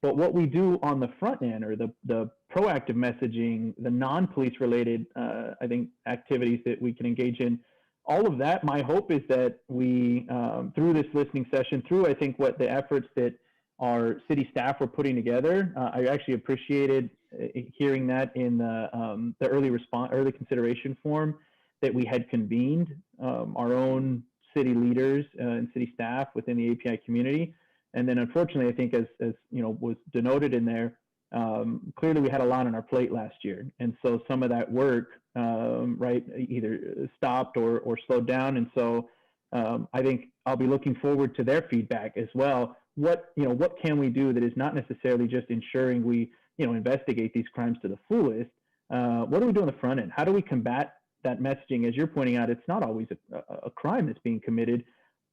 [SPEAKER 4] But what we do on the front end, or the proactive messaging, the non-police related, I think, activities that we can engage in, all of that, my hope is that we, through this listening session, through, I think, what the efforts that our city staff were putting together, I actually appreciated hearing that in the early consideration form that we had convened our own city leaders and city staff within the API community. And then, unfortunately, I think as you know, was denoted in there, clearly we had a lot on our plate last year, and so some of that work, right, either stopped or slowed down. And so I think I'll be looking forward to their feedback as well. What can we do that is not necessarily just ensuring we investigate these crimes to the fullest? What do we do on the front end? How do we combat that messaging? As you're pointing out, it's not always a crime that's being committed.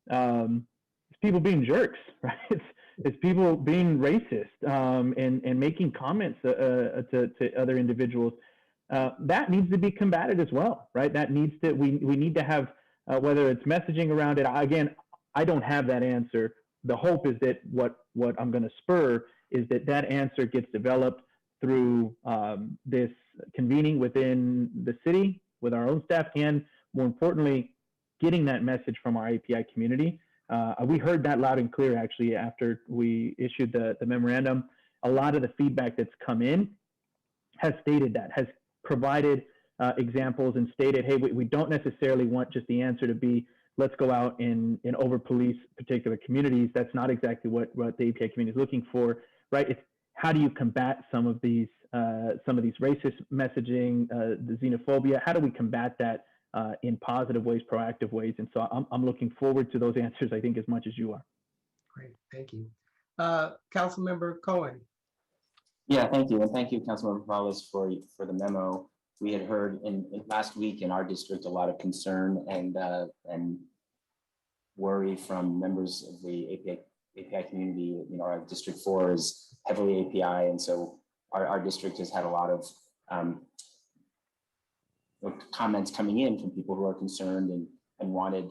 [SPEAKER 4] It's people being jerks, right? It's people being racist and making comments to other individuals. That needs to be combated as well, right? That needs to, we need to have, whether it's messaging around it. Again, I don't have that answer. The hope is that what I'm going to spur is that answer gets developed through this convening within the city with our own staff, and more importantly, getting that message from our API community. We heard that loud and clear, actually, after we issued the memorandum. A lot of the feedback that's come in has stated that, has provided examples and stated, hey, we don't necessarily want just the answer to be, let's go out and over-police particular communities. That's not exactly what the API community is looking for, right? It's how do you combat some of these racist messaging, the xenophobia? How do we combat that in positive ways, proactive ways? And so I'm looking forward to those answers, I think, as much as you are.
[SPEAKER 1] Great, thank you. Councilmember Cohen.
[SPEAKER 8] Yeah, thank you. And thank you, Councilmember Morales, for the memo. We had heard in last week in our district a lot of concern and worry from members of the API community. Our District 4 is heavily API, and so our district has had a lot of comments coming in from people who are concerned and wanted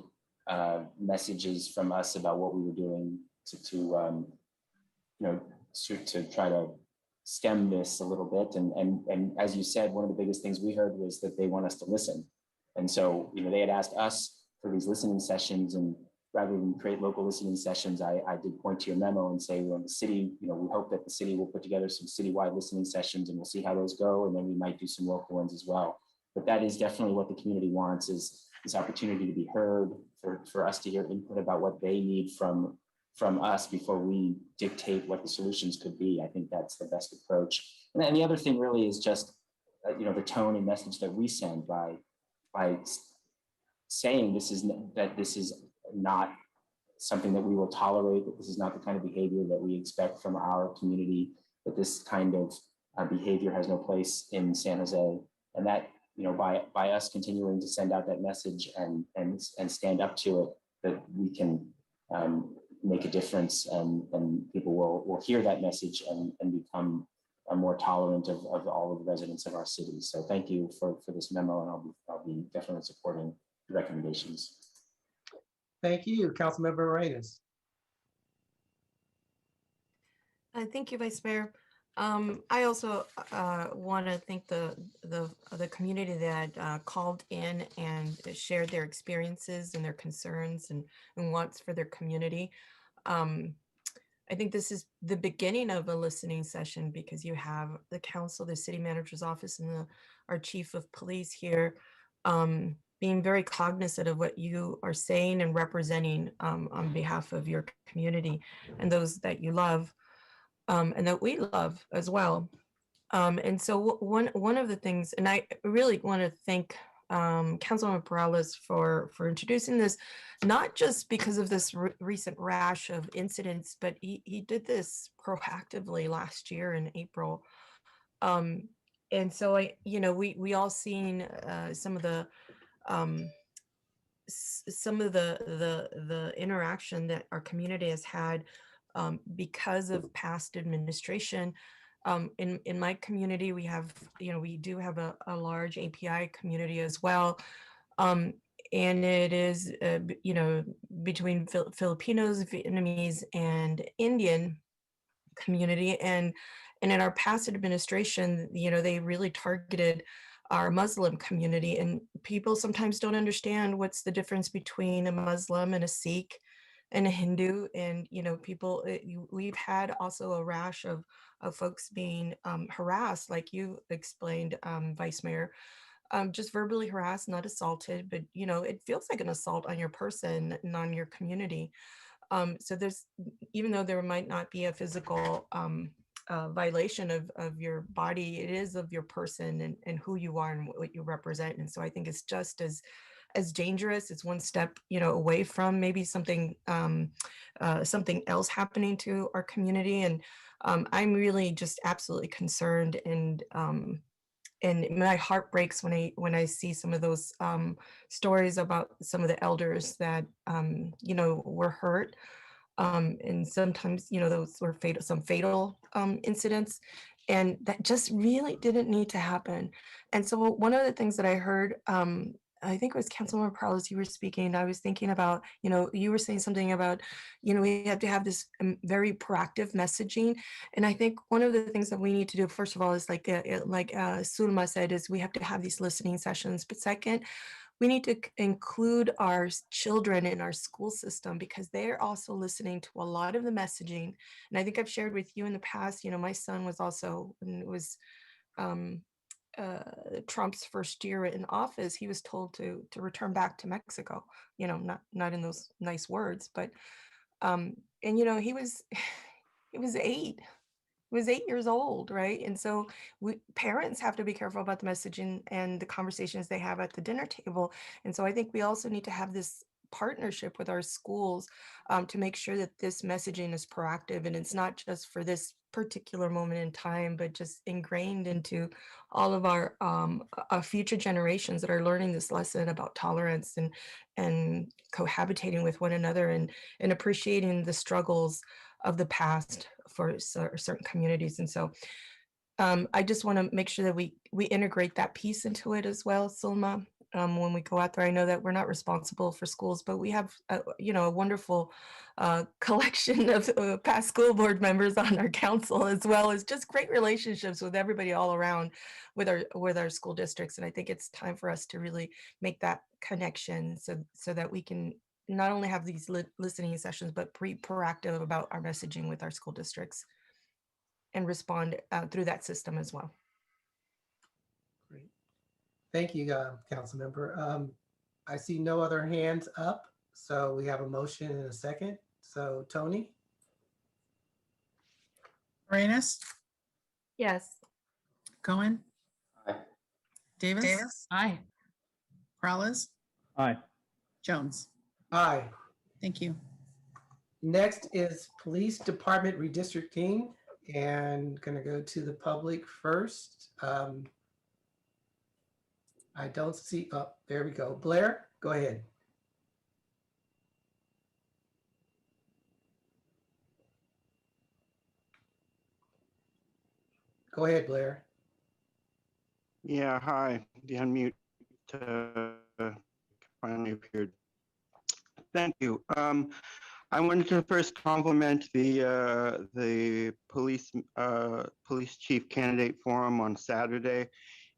[SPEAKER 8] messages from us about what we were doing to try to stem this a little bit. And as you said, one of the biggest things we heard was that they want us to listen. And so, they had asked us for these listening sessions, and rather than create local listening sessions, I did point to your memo and say, well, the city, we hope that the city will put together some citywide listening sessions, and we'll see how those go. And then we might do some local ones as well. But that is definitely what the community wants, is this opportunity to be heard, for us to hear input about what they need from us before we dictate what the solutions could be. I think that's the best approach. And then the other thing really is just, the tone and message that we send by saying this is not something that we will tolerate, that this is not the kind of behavior that we expect from our community, that this kind of behavior has no place in San Jose. And that, by us continuing to send out that message and stand up to it, that we can make a difference, and people will hear that message and become more tolerant of all of the residents of our city. So thank you for this memo, and I'll be definitely supporting the recommendations.
[SPEAKER 1] Thank you, Councilmember Reyes.
[SPEAKER 3] Thank you, Vice Mayor. I also want to thank the community that called in and shared their experiences and their concerns and wants for their community. I think this is the beginning of a listening session, because you have the council, the city manager's office, and our chief of police here being very cognizant of what you are saying and representing on behalf of your community and those that you love. And that we love as well. And so one of the things, and I really want to thank Councilman Morales for introducing this, not just because of this recent rash of incidents, but he did this proactively last year in April. And so we all seen some of the interaction that our community has had because of past administration. In my community, we have, we do have a large API community as well. And it is, between Filipinos, Vietnamese, and Indian. community. And in our past administration, they really targeted our Muslim community, and people sometimes don't understand what's the difference between a Muslim and a Sikh and a Hindu. And we've had also a rash of folks being harassed, like you explained, Vice Mayor, just verbally harassed, not assaulted, but it feels like an assault on your person and on your community. So there's, even though there might not be a physical violation of your body, it is of your person and who you are and what you represent. And so I think it's just as dangerous. It's one step, away from maybe something something else happening to our community. And I'm really just absolutely concerned, and my heart breaks when I see some of those stories about some of the elders that were hurt. And sometimes, those were some fatal incidents, and that just really didn't need to happen. And so one of the things that I heard, I think it was Councilmember Perales, you were speaking, I was thinking about, you were saying something about, we have to have this very proactive messaging. And I think one of the things that we need to do, first of all, is like Sulma said, is we have to have these listening sessions. But second, we need to include our children in our school system, because they're also listening to a lot of the messaging. And I think I've shared with you in the past, my son was also, when it was Trump's first year in office, he was told to return back to Mexico, not in those nice words, but, and he was, he was 8. He was 8 years old, right? And so parents have to be careful about the messaging and the conversations they have at the dinner table. And so I think we also need to have this partnership with our schools to make sure that this messaging is proactive, and it's not just for this particular moment in time, but just ingrained into all of our future generations that are learning this lesson about tolerance and cohabitating with one another, and appreciating the struggles of the past for certain communities. And so I just want to make sure that we integrate that piece into it as well, Sulma. When we go out there, I know that we're not responsible for schools, but we have a wonderful collection of past school board members on our council, as well as just great relationships with everybody all around with our school districts. And I think it's time for us to really make that connection, so that we can not only have these listening sessions, but be proactive about our messaging with our school districts and respond through that system as well.
[SPEAKER 1] Great. Thank you, Council Member. I see no other hands up, so we have a motion and a second. So Tony?
[SPEAKER 2] Arenas,
[SPEAKER 3] Yes.
[SPEAKER 2] Cohen,
[SPEAKER 8] Aye.
[SPEAKER 2] Davis,
[SPEAKER 10] Aye.
[SPEAKER 2] Perales,
[SPEAKER 4] Aye.
[SPEAKER 2] Jones.
[SPEAKER 1] Aye.
[SPEAKER 2] Thank you.
[SPEAKER 1] Next is Police Department redistricting, and gonna go to the public first. I don't see, oh, there we go. Blair, go ahead. Go ahead, Blair.
[SPEAKER 18] Yeah, hi. The unmute finally appeared. Thank you. I wanted to first compliment the police chief candidate forum on Saturday.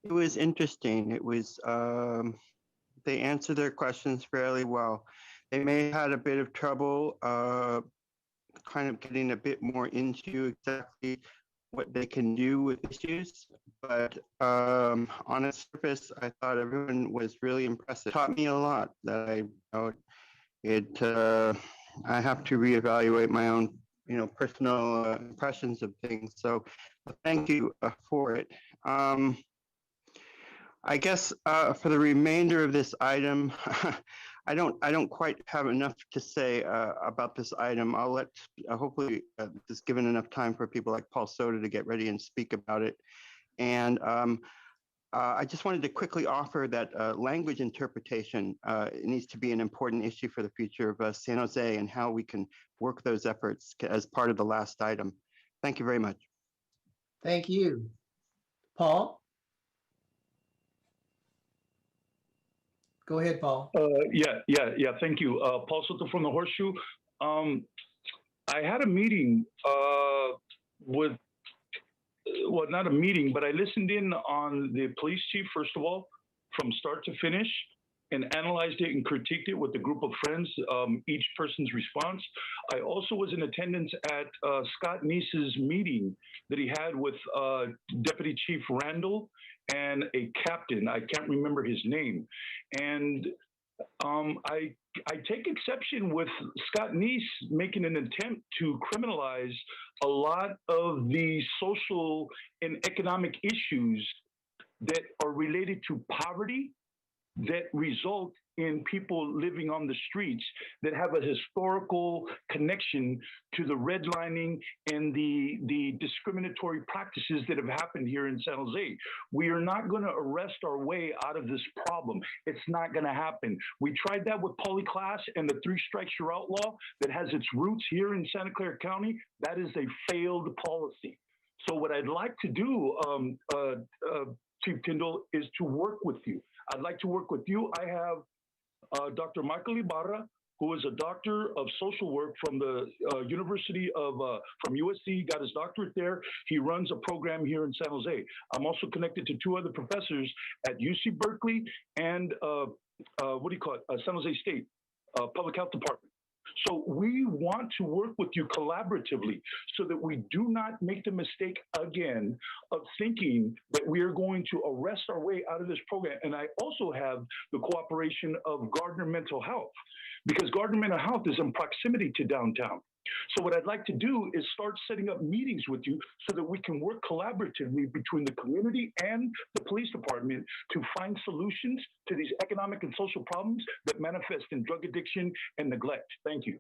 [SPEAKER 18] It was interesting. It was they answered their questions fairly well. They may have had a bit of trouble kind of getting a bit more into exactly what they can do with issues, but on its surface, I thought everyone was really impressive. It taught me a lot that I have to reevaluate my own, personal impressions of things. So thank you for it. I guess for the remainder of this item, I don't quite have enough to say about this item. I'll let hopefully just given enough time for people like Paul Soto to get ready and speak about it. And I just wanted to quickly offer that language interpretation needs to be an important issue for the future of San Jose, and how we can work those efforts as part of the last item. Thank you very much.
[SPEAKER 1] Thank you. Paul? Go ahead, Paul.
[SPEAKER 7] Yeah. Thank you. Paul Soto from the Horseshoe. I had a meeting with, well, not a meeting, but I listened in on the police chief, first of all, from start to finish, and analyzed it and critiqued it with a group of friends, each person's response. I also was in attendance at Scott Neese's meeting that he had with Deputy Chief Randall and a captain. I can't remember his name. And I take exception with Scott Neese making an attempt to criminalize a lot of the social and economic issues that are related to poverty that result in people living on the streets that have a historical connection to the redlining and the discriminatory practices that have happened here in San Jose. We are not going to arrest our way out of this problem. It's not going to happen. We tried that with polyclass and the 3 strikes you're outlaw that has its roots here in Santa Clara County. That is a failed policy. So what I'd like to do, Chief Tyndall, is to work with you. I'd like to work with you. I have Dr. Michael Ibarra, who is a doctor of social work from the University of, from USC, got his doctorate there. He runs a program here in San Jose. I'm also connected to 2 other professors at UC Berkeley and what do you call it? San Jose State Public Health Department. So we want to work with you collaboratively so that we do not make the mistake again of thinking that we are going to arrest our way out of this program. And I also have the cooperation of Gardner Mental Health, because Gardner Mental Health is in proximity to downtown. So what I'd like to do is start setting up meetings with you so that we can work collaboratively between the community and the police department to find solutions to these economic and social problems that manifest in drug addiction and neglect. Thank you.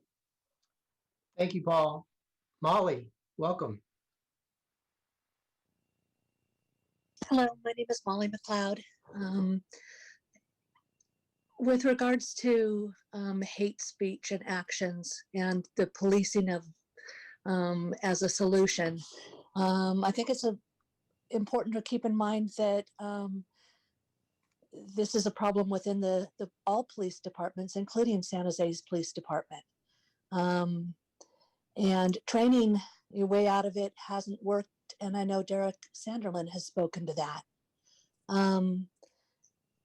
[SPEAKER 1] Thank you, Paul. Molly, welcome.
[SPEAKER 6] Hello, my name is Molly McLeod. With regards to hate speech and actions and the policing of as a solution, I think it's important to keep in mind that this is a problem within the all police departments, including San Jose's police department. And training your way out of it hasn't worked, and I know Derek Sanderlin has spoken to that.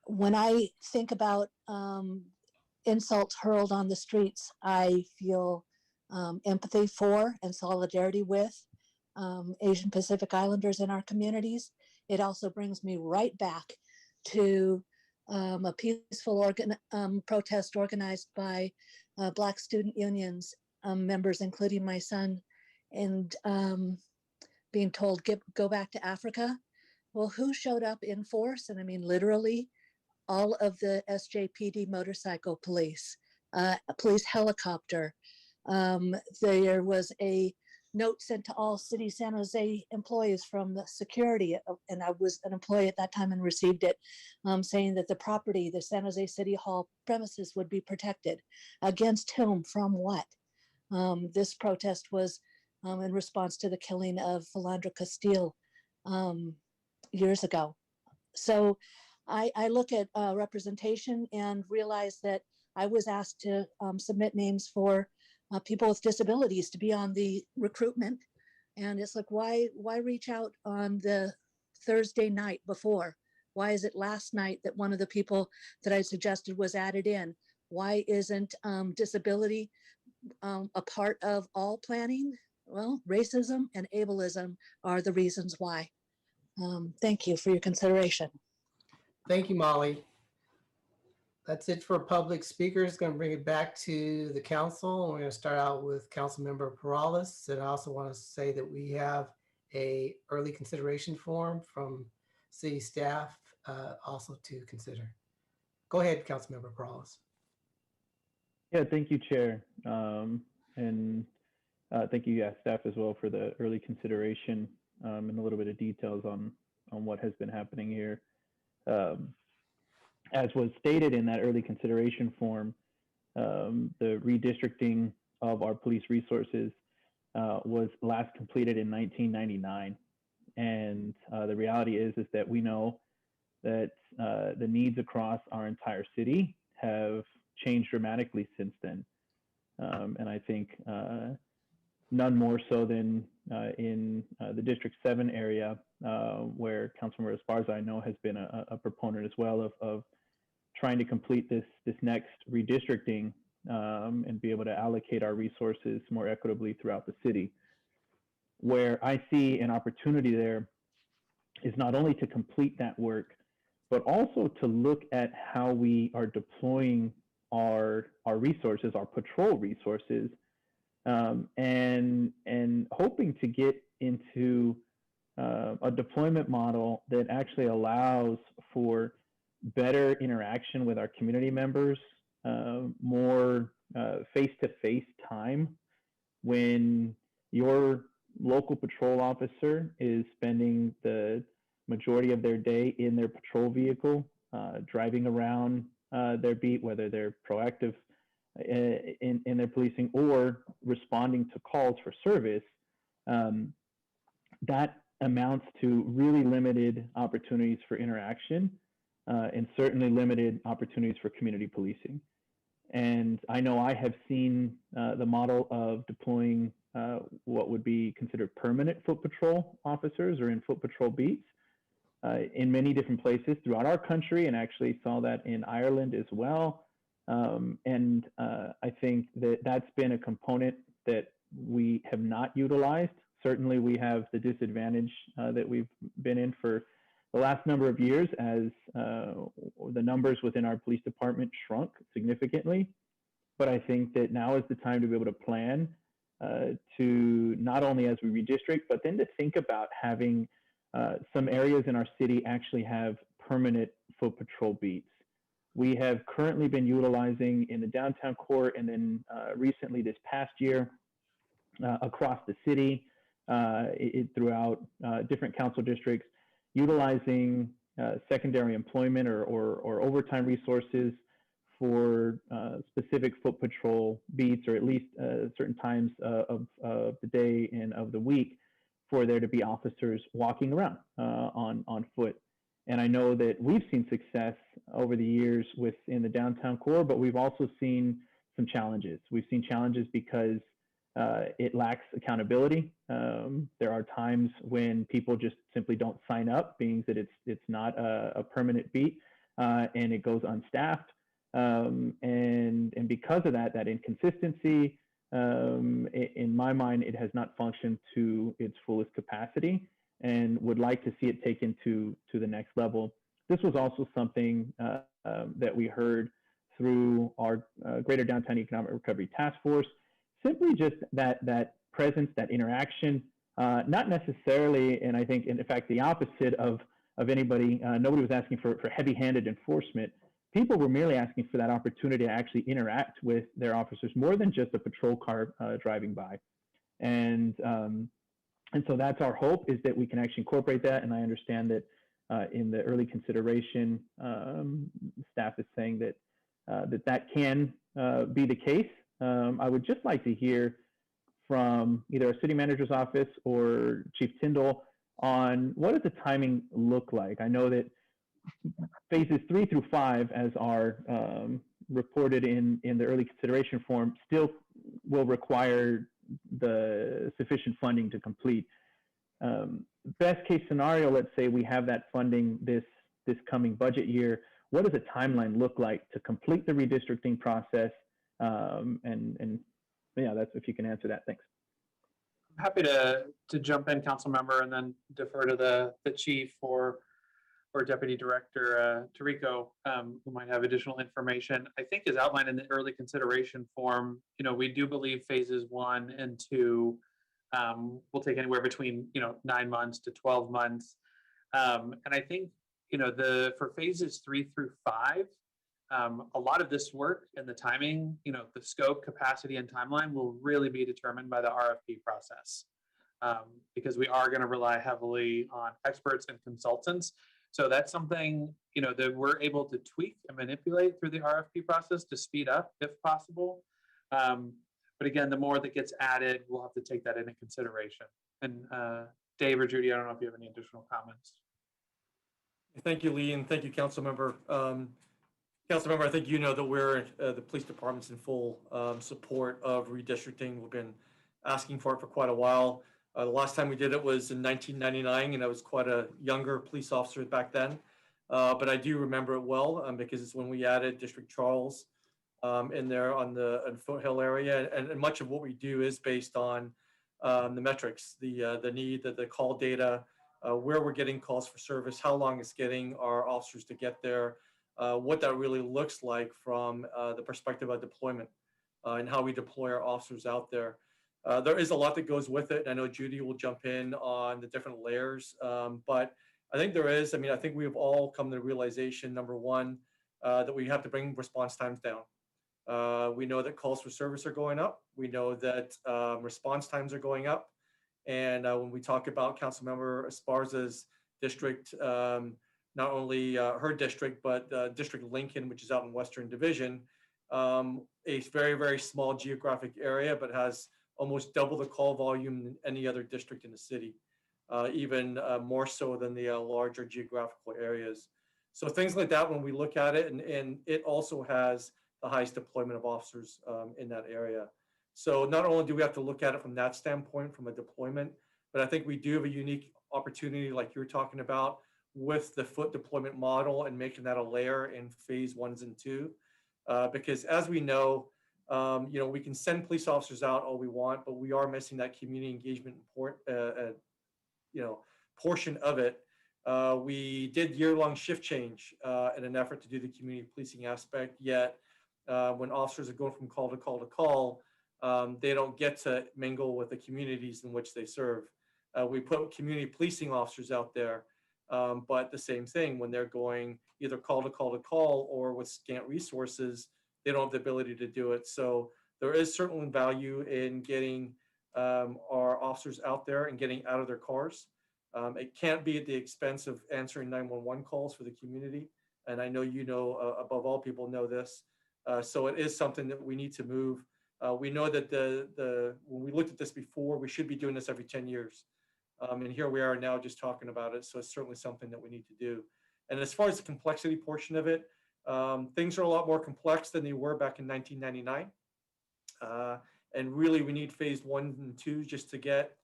[SPEAKER 6] When I think about insults hurled on the streets, I feel empathy for and solidarity with Asian Pacific Islanders in our communities. It also brings me right back to a peaceful protest organized by Black student unions members, including my son, and being told, go back to Africa. Well, who showed up in force? And I mean, literally, all of the SJPD motorcycle police, a police helicopter. There was a note sent to all City San Jose employees from the security, and I was an employee at that time and received it, saying that the property, the San Jose City Hall premises would be protected. Against whom, from what? This protest was in response to the killing of Philandro Castile years ago. So I look at representation and realize that I was asked to submit names for people with disabilities to be on the recruitment. And it's like, why reach out on the Thursday night before? Why is it last night that one of the people that I suggested was added in? Why isn't disability a part of all planning? Well, racism and ableism are the reasons why. Thank you for your consideration.
[SPEAKER 1] Thank you, Molly. That's it for public speakers. Going to bring it back to the council. We're going to start out with Councilmember Perales. And I also want to say that we have a early consideration form from city staff also to consider. Go ahead, Councilmember Perales.
[SPEAKER 4] Yeah, thank you, Chair. And thank you, staff as well, for the early consideration and a little bit of details on what has been happening here. As was stated in that early consideration form, the redistricting of our police resources was last completed in 1999. And the reality is that we know that the needs across our entire city have changed dramatically since then. And I think none more so than in the District 7 area, where Councilmember Esparza, I know, has been a proponent as well of trying to complete this next redistricting and be able to allocate our resources more equitably throughout the city. Where I see an opportunity there is not only to complete that work, but also to look at how we are deploying our resources, our patrol resources, and hoping to get into a deployment model that actually allows for better interaction with our community members, more face-to-face time when your local patrol officer is spending the majority of their day in their patrol vehicle, driving around their beat, whether they're proactive in their policing or responding to calls for service. That amounts to really limited opportunities for interaction and certainly limited opportunities for community policing. And I know I have seen the model of deploying what would be considered permanent foot patrol officers or in foot patrol beats in many different places throughout our country, and actually saw that in Ireland as well. I think that that's been a component that we have not utilized. Certainly we have the disadvantage that we've been in for the last number of years as the numbers within our police department shrunk significantly. But I think that now is the time to be able to plan to not only as we redistrict, but then to think about having some areas in our city actually have permanent foot patrol beats. We have currently been utilizing in the downtown core, and then recently this past year across the city throughout different council districts, utilizing secondary employment or overtime resources for specific foot patrol beats, or at least certain times of the day and of the week, for there to be officers walking around on foot. And I know that we've seen success over the years within the downtown core, but we've also seen some challenges. We've seen challenges because it lacks accountability. There are times when people just simply don't sign up, being that it's not a permanent beat, and it goes unstaffed. And because of that inconsistency, in my mind, it has not functioned to its fullest capacity, and would like to see it taken to the next level. This was also something that we heard through our Greater Downtown Economic Recovery Task Force. Simply just that presence, that interaction, not necessarily, and I think in fact the opposite of anybody, nobody was asking for heavy-handed enforcement. People were merely asking for that opportunity to actually interact with their officers more than just a patrol car driving by. And so that's our hope, is that we can actually incorporate that. And I understand that in the early consideration, staff is saying that that can be the case. I would just like to hear from either a city manager's office or Chief Tyndall on what does the timing look like. I know that phases 3 through 5, as are reported in the early consideration form, still will require the sufficient funding to complete. Best case scenario, let's say we have that funding this coming budget year. What does a timeline look like to complete the redistricting process? And yeah, that's, if you can answer that, thanks.
[SPEAKER 9] I'm happy to jump in, council member, and then defer to the chief or Deputy Director Tarico, who might have additional information. I think, as outlined in the early consideration form, we do believe phases 1 and 2 will take anywhere between 9 months to 12 months, and I think for phases 3 through 5, a lot of this work and the timing, the scope, capacity, and timeline will really be determined by the RFP process, because we are going to rely heavily on experts and consultants. So that's something, that we're able to tweak and manipulate through the RFP process to speed up if possible. But again, the more that gets added, we'll have to take that into consideration. And Dave or Judy, I don't know if you have any additional comments.
[SPEAKER 21] Thank you, Lee, and thank you, Councilmember. Councilmember, I think you know that we're the police department's in full support of redistricting. We've been asking for it for quite a while. The last time we did it was in 1999, and I was quite a younger police officer back then. But I do remember it well because it's when we added District Charles in there on the foothill area, and much of what we do is based on the metrics, the need, the call data, where we're getting calls for service, how long it's getting our officers to get there, what that really looks like from the perspective of deployment and how we deploy our officers out there. There is a lot that goes with it. I know Judy will jump in on the different layers, but I think there is. I mean, I think we have all come to the realization, number one, that we have to bring response times down. We know that calls for service are going up. We know that response times are going up. And when we talk about Councilmember Esparza's district, not only her district, but District Lincoln, which is out in Western Division, a very, very small geographic area, but has almost double the call volume than any other district in the city, even more so than the larger geographical areas. So things like that, when we look at it, and it also has the highest deployment of officers in that area. So not only do we have to look at it from that standpoint, from a deployment, but I think we do have a unique opportunity, like you're talking about, with the foot deployment model and making that a layer in phase 1s and 2. Because as we know, we can send police officers out all we want, but we are missing that community engagement portion of it. We did year-long shift change in an effort to do the community policing aspect, yet when officers are going from call to call to call, they don't get to mingle with the communities in which they serve. We put community policing officers out there, but the same thing, when they're going either call to call to call or with scant resources, they don't have the ability to do it. So there is certainly value in getting our officers out there and getting out of their cars. It can't be at the expense of answering 911 calls for the community. And I know above all people know this. So it is something that we need to move. We know that when we looked at this before, we should be doing this every 10 years. And here we are now just talking about it. So it's certainly something that we need to do. And as far as the complexity portion of it, things are a lot more complex than they were back in 1999. And really, we need phase 1 and 2 just to get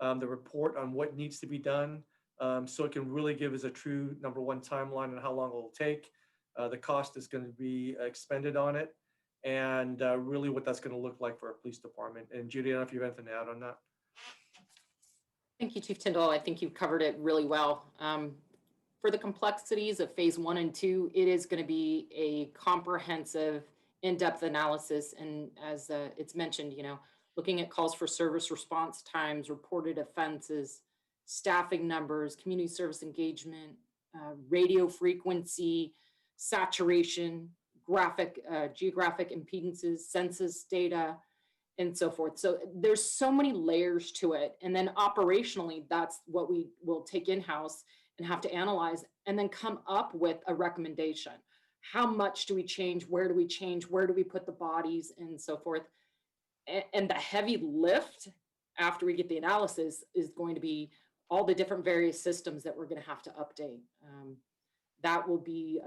[SPEAKER 21] the report on what needs to be done, so it can really give us a true, number one, timeline on how long it will take, the cost is going to be expended on it, and really what that's going to look like for our police department. And Judy, I don't know if you have anything to add on that.
[SPEAKER 11] Thank you, Chief Tyndall. I think you've covered it really well. For the complexities of phase 1 and 2, it is going to be a comprehensive, in-depth analysis. And as it's mentioned, looking at calls for service response times, reported offenses, staffing numbers, community service engagement, radio frequency, saturation, geographic impedances, census data, and so forth. So there's so many layers to it. And then operationally, that's what we will take in-house and have to analyze and then come up with a recommendation. How much do we change? Where do we change? Where do we put the bodies and so forth? And the heavy lift after we get the analysis is going to be all the different various systems that we're going to have to update. That will be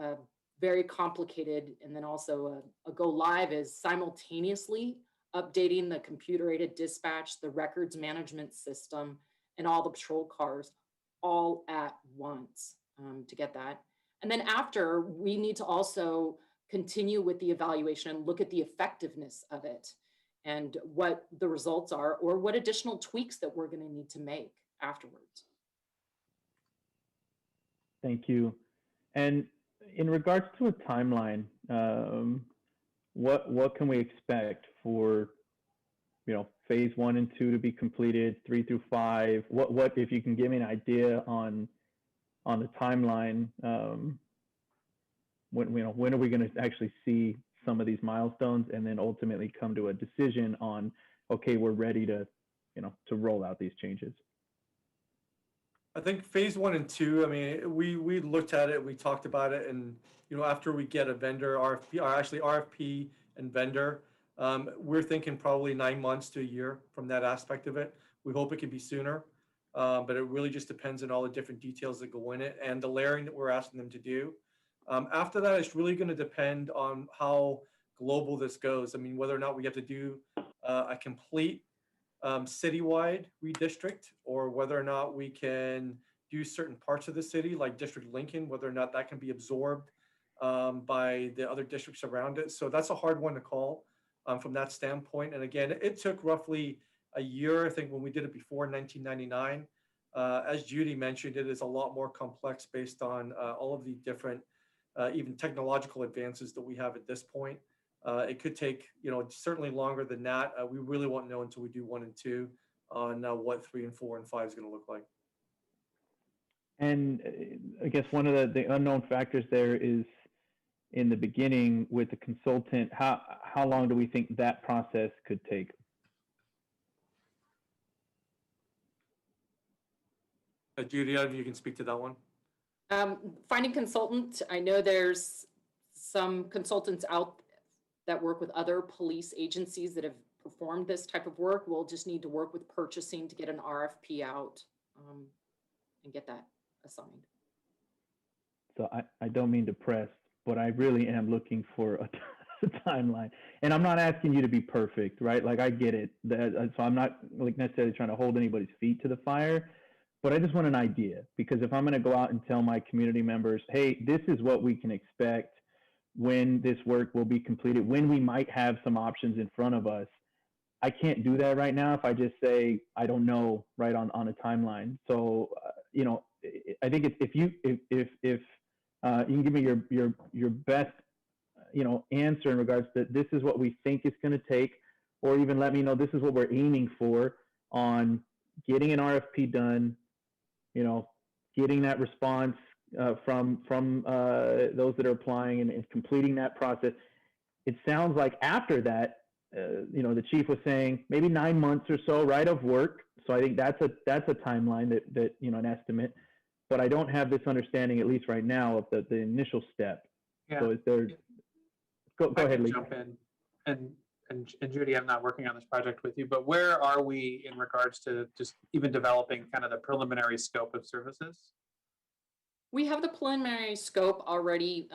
[SPEAKER 11] very complicated. And then also a go live is simultaneously updating the computer-aided dispatch, the records management system, and all the patrol cars all at once to get that. And then after, we need to also continue with the evaluation and look at the effectiveness of it and what the results are, or what additional tweaks that we're going to need to make afterwards.
[SPEAKER 4] Thank you. And in regards to a timeline, what can we expect for phase 1 and 2 to be completed, 3 through 5? What if you can give me an idea on the timeline? When are we going to actually see some of these milestones, and then ultimately come to a decision on, okay, we're ready to roll out these changes?
[SPEAKER 21] I think phase 1 and 2, I mean, we looked at it, we talked about it, and after we get a vendor RFP and vendor, we're thinking probably 9 months to a year from that aspect of it. We hope it can be sooner, but it really just depends on all the different details that go in it and the layering that we're asking them to do. After that, it's really going to depend on how global this goes. I mean, whether or not we have to do a complete citywide redistrict, or whether or not we can do certain parts of the city, like District Lincoln, whether or not that can be absorbed by the other districts around it. So that's a hard one to call from that standpoint. And again, it took roughly a year, I think, when we did it before in 1999. As Judy mentioned, it is a lot more complex based on all of the different, even technological advances that we have at this point. It could take, certainly longer than that. We really won't know until we do 1 and 2 on what 3 and 4 and 5 is going to look like.
[SPEAKER 4] And I guess one of the unknown factors there is in the beginning with the consultant, how long do we think that process could take?
[SPEAKER 21] Judy, I don't know if you can speak to that one.
[SPEAKER 11] Finding consultant, I know there's some consultants out that work with other police agencies that have performed this type of work. We'll just need to work with purchasing to get an RFP out and get that assigned.
[SPEAKER 4] So I don't mean to press, but I really am looking for a timeline. And I'm not asking you to be perfect, right? Like, I get it. So I'm not like necessarily trying to hold anybody's feet to the fire, but I just want an idea, because if I'm going to go out and tell my community members, hey, this is what we can expect when this work will be completed, when we might have some options in front of us, I can't do that right now if I just say, I don't know, right, on a timeline. So, I think if you can give me your best, answer in regards to this is what we think it's going to take, or even let me know this is what we're aiming for on getting an RFP done, getting that response from those that are applying and completing that process. It sounds like after that, the chief was saying maybe 9 months or so, right, of work. So I think that's a timeline that an estimate. But I don't have this understanding, at least right now, of the initial step.
[SPEAKER 9] Yeah.
[SPEAKER 4] So is there? Go ahead, Lee.
[SPEAKER 9] Jump in. And Judy, I'm not working on this project with you, but where are we in regards to just even developing kind of the preliminary scope of services?
[SPEAKER 11] We have the preliminary scope already,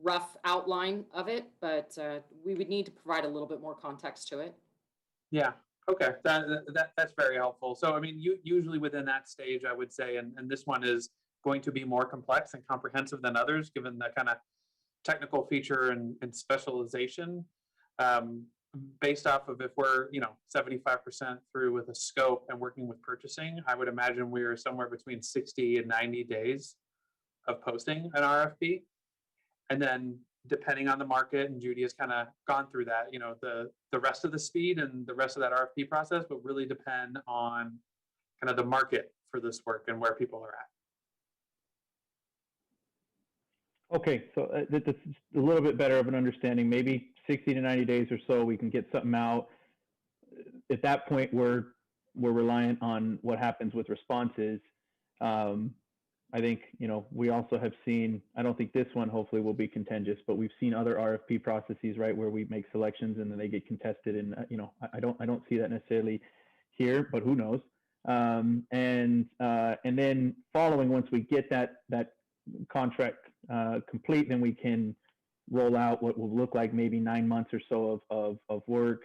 [SPEAKER 11] rough outline of it, but we would need to provide a little bit more context to it.
[SPEAKER 9] Yeah. Okay. That's very helpful. So, I mean, usually within that stage, I would say, and this one is going to be more complex and comprehensive than others, given the kind of technical feature and specialization. Based off of if we're 75% through with a scope and working with purchasing, I would imagine we are somewhere between 60 and 90 days of posting an RFP. And then depending on the market, and Judy has kind of gone through that, the rest of the speed and the rest of that RFP process will really depend on kind of the market for this work and where people are at.
[SPEAKER 4] Okay, so that's a little bit better of an understanding. Maybe 60 to 90 days or so, we can get something out. At that point, we're reliant on what happens with responses. I think, we also have seen, I don't think this one hopefully will be contentious, but we've seen other RFP processes, right, where we make selections and then they get contested. And, I don't see that necessarily here, but who knows? And then following, once we get that contract complete, then we can roll out what will look like maybe 9 months or so of work,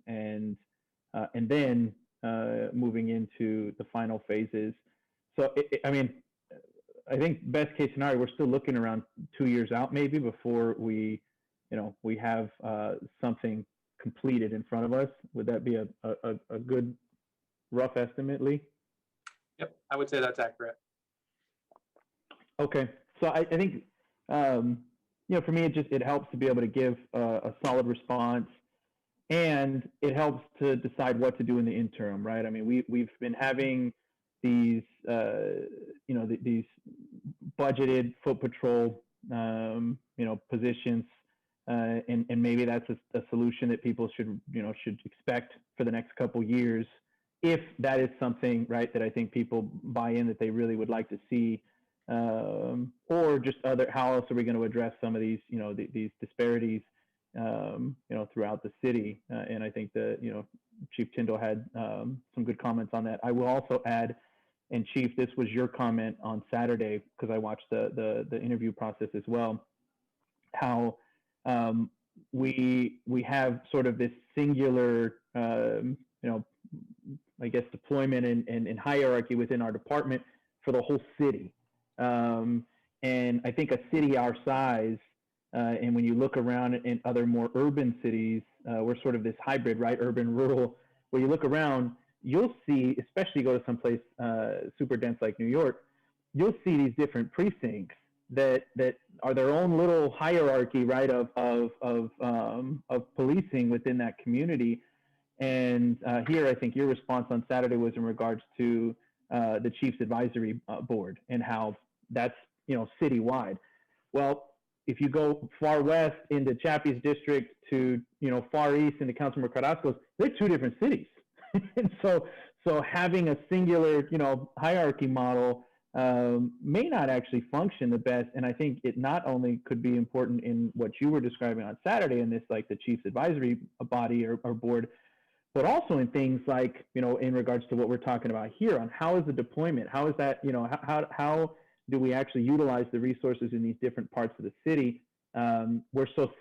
[SPEAKER 4] and then moving into the final phases. So, I think best case scenario, we're still looking around 2 years out maybe before we have something completed in front of us. Would that be a good rough estimate, Lee?
[SPEAKER 9] Yep, I would say that's accurate.
[SPEAKER 4] Okay, so I think, for me, it helps to be able to give a solid response, and it helps to decide what to do in the interim, right? I mean, we've been having these, these budgeted foot patrol, positions, and maybe that's a solution that people should expect for the next couple years, if that is something, right, that I think people buy in, that they really would like to see. Or just how else are we going to address some of these, these disparities, throughout the city? And I think that, Chief Tyndall had some good comments on that. I will also add, and Chief, this was your comment on Saturday, because I watched the interview process as well, how we have sort of this singular, I guess, deployment and hierarchy within our department for the whole city. And I think a city our size, and when you look around in other more urban cities, we're sort of this hybrid, right? Urban, rural. Where you look around, you'll see, especially go to someplace super dense like New York, you'll see these different precincts that are their own little hierarchy, right, of policing within that community. And here, I think your response on Saturday was in regards to the Chiefs Advisory Board and how that's, citywide. Well, if you go far west into Chappie's district to, far east into Councilmember Carrasco's, they're two different cities. And so having a singular, hierarchy model may not actually function the best. And I think it not only could be important in what you were describing on Saturday in this, like the Chiefs Advisory Body or board, but also in things like, in regards to what we're talking about here on how is the deployment, how is that, how do we actually utilize the resources in these different parts of the city? We're so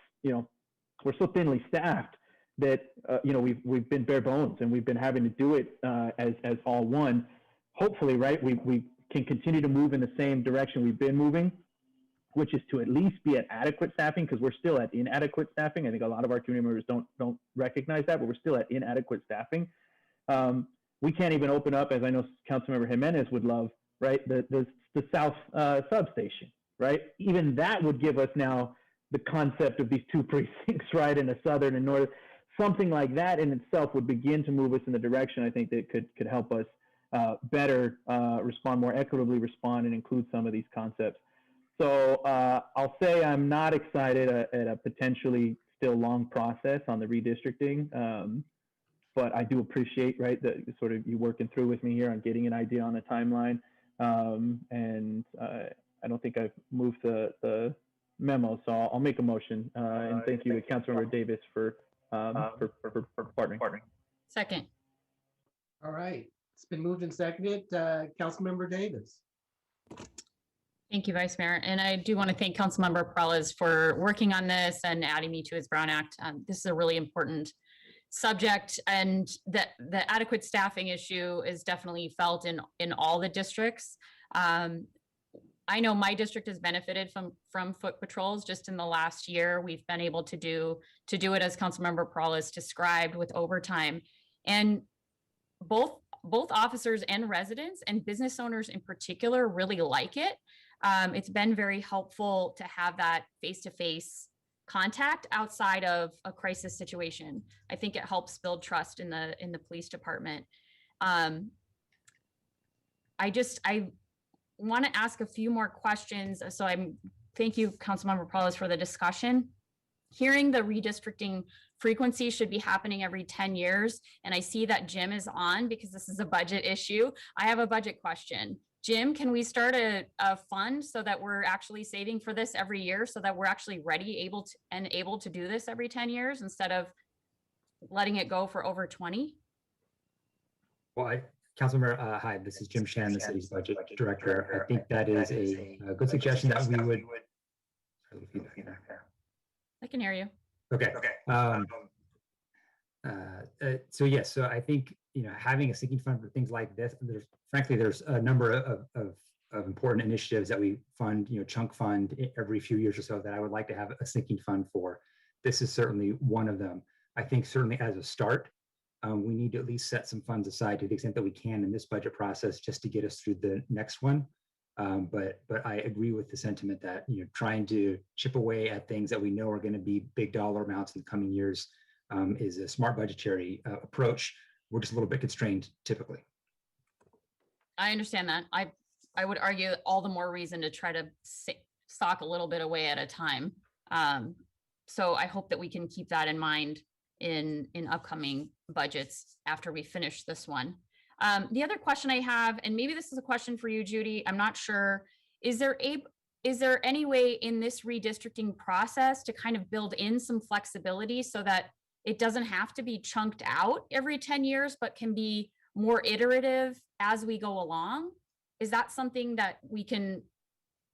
[SPEAKER 4] thinly staffed that, we've been bare bones and we've been having to do it as all one. Hopefully, right, we can continue to move in the same direction we've been moving, which is to at least be at adequate staffing, because we're still at inadequate staffing. I think a lot of our community members don't recognize that, but we're still at inadequate staffing. We can't even open up, as I know Councilmember Jimenez would love, right, the South substation, right? Even that would give us now the concept of these two precincts, right, in the southern and northern. Something like that in itself would begin to move us in the direction I think that could help us better respond, more equitably respond, and include some of these concepts. So I'll say I'm not excited at a potentially still long process on the redistricting, but I do appreciate, right, that sort of you working through with me here on getting an idea on the timeline. And I don't think I've moved the memo, so I'll make a motion. And thank you to Councilmember Davis for partnering.
[SPEAKER 10] Second.
[SPEAKER 1] All right, it's been moved and seconded. Councilmember Davis.
[SPEAKER 10] Thank you, Vice Mayor. And I do want to thank Councilmember Perales for working on this and adding me to his Brown Act. This is a really important subject, and the adequate staffing issue is definitely felt in all the districts. I know my district has benefited from foot patrols. Just in the last year, we've been able to do it as Councilmember Perales described, with overtime. And both officers and residents and business owners in particular really like it. It's been very helpful to have that face-to-face contact outside of a crisis situation. I think it helps build trust in the police department. I want to ask a few more questions. So thank you, Councilmember Perales, for the discussion. Hearing the redistricting frequency should be happening every 10 years. And I see that Jim is on because this is a budget issue. I have a budget question. Jim, can we start a fund so that we're actually saving for this every year, so that we're actually ready, able to do this every 10 years instead of letting it go for over 20?
[SPEAKER 12] Well, Councilmember, hi, this is Jim Shan, the city's budget director. I think that is a good suggestion that we would.
[SPEAKER 10] I can hear you.
[SPEAKER 12] Okay. So yes, so I think, having a sinking fund for things like this, there's a number of important initiatives that we fund, chunk fund every few years or so that I would like to have a sinking fund for. This is certainly one of them. I think certainly as a start, we need to at least set some funds aside to the extent that we can in this budget process just to get us through the next one. But I agree with the sentiment that, trying to chip away at things that we know are going to be big dollar amounts in the coming years is a smart budgetary approach. We're just a little bit constrained typically.
[SPEAKER 10] I understand that. I would argue all the more reason to try to sock a little bit away at a time. So I hope that we can keep that in mind in upcoming budgets after we finish this one. The other question I have, and maybe this is a question for you, Judy, I'm not sure, is there any way in this redistricting process to kind of build in some flexibility so that it doesn't have to be chunked out every 10 years, but can be more iterative as we go along? Is that something that we can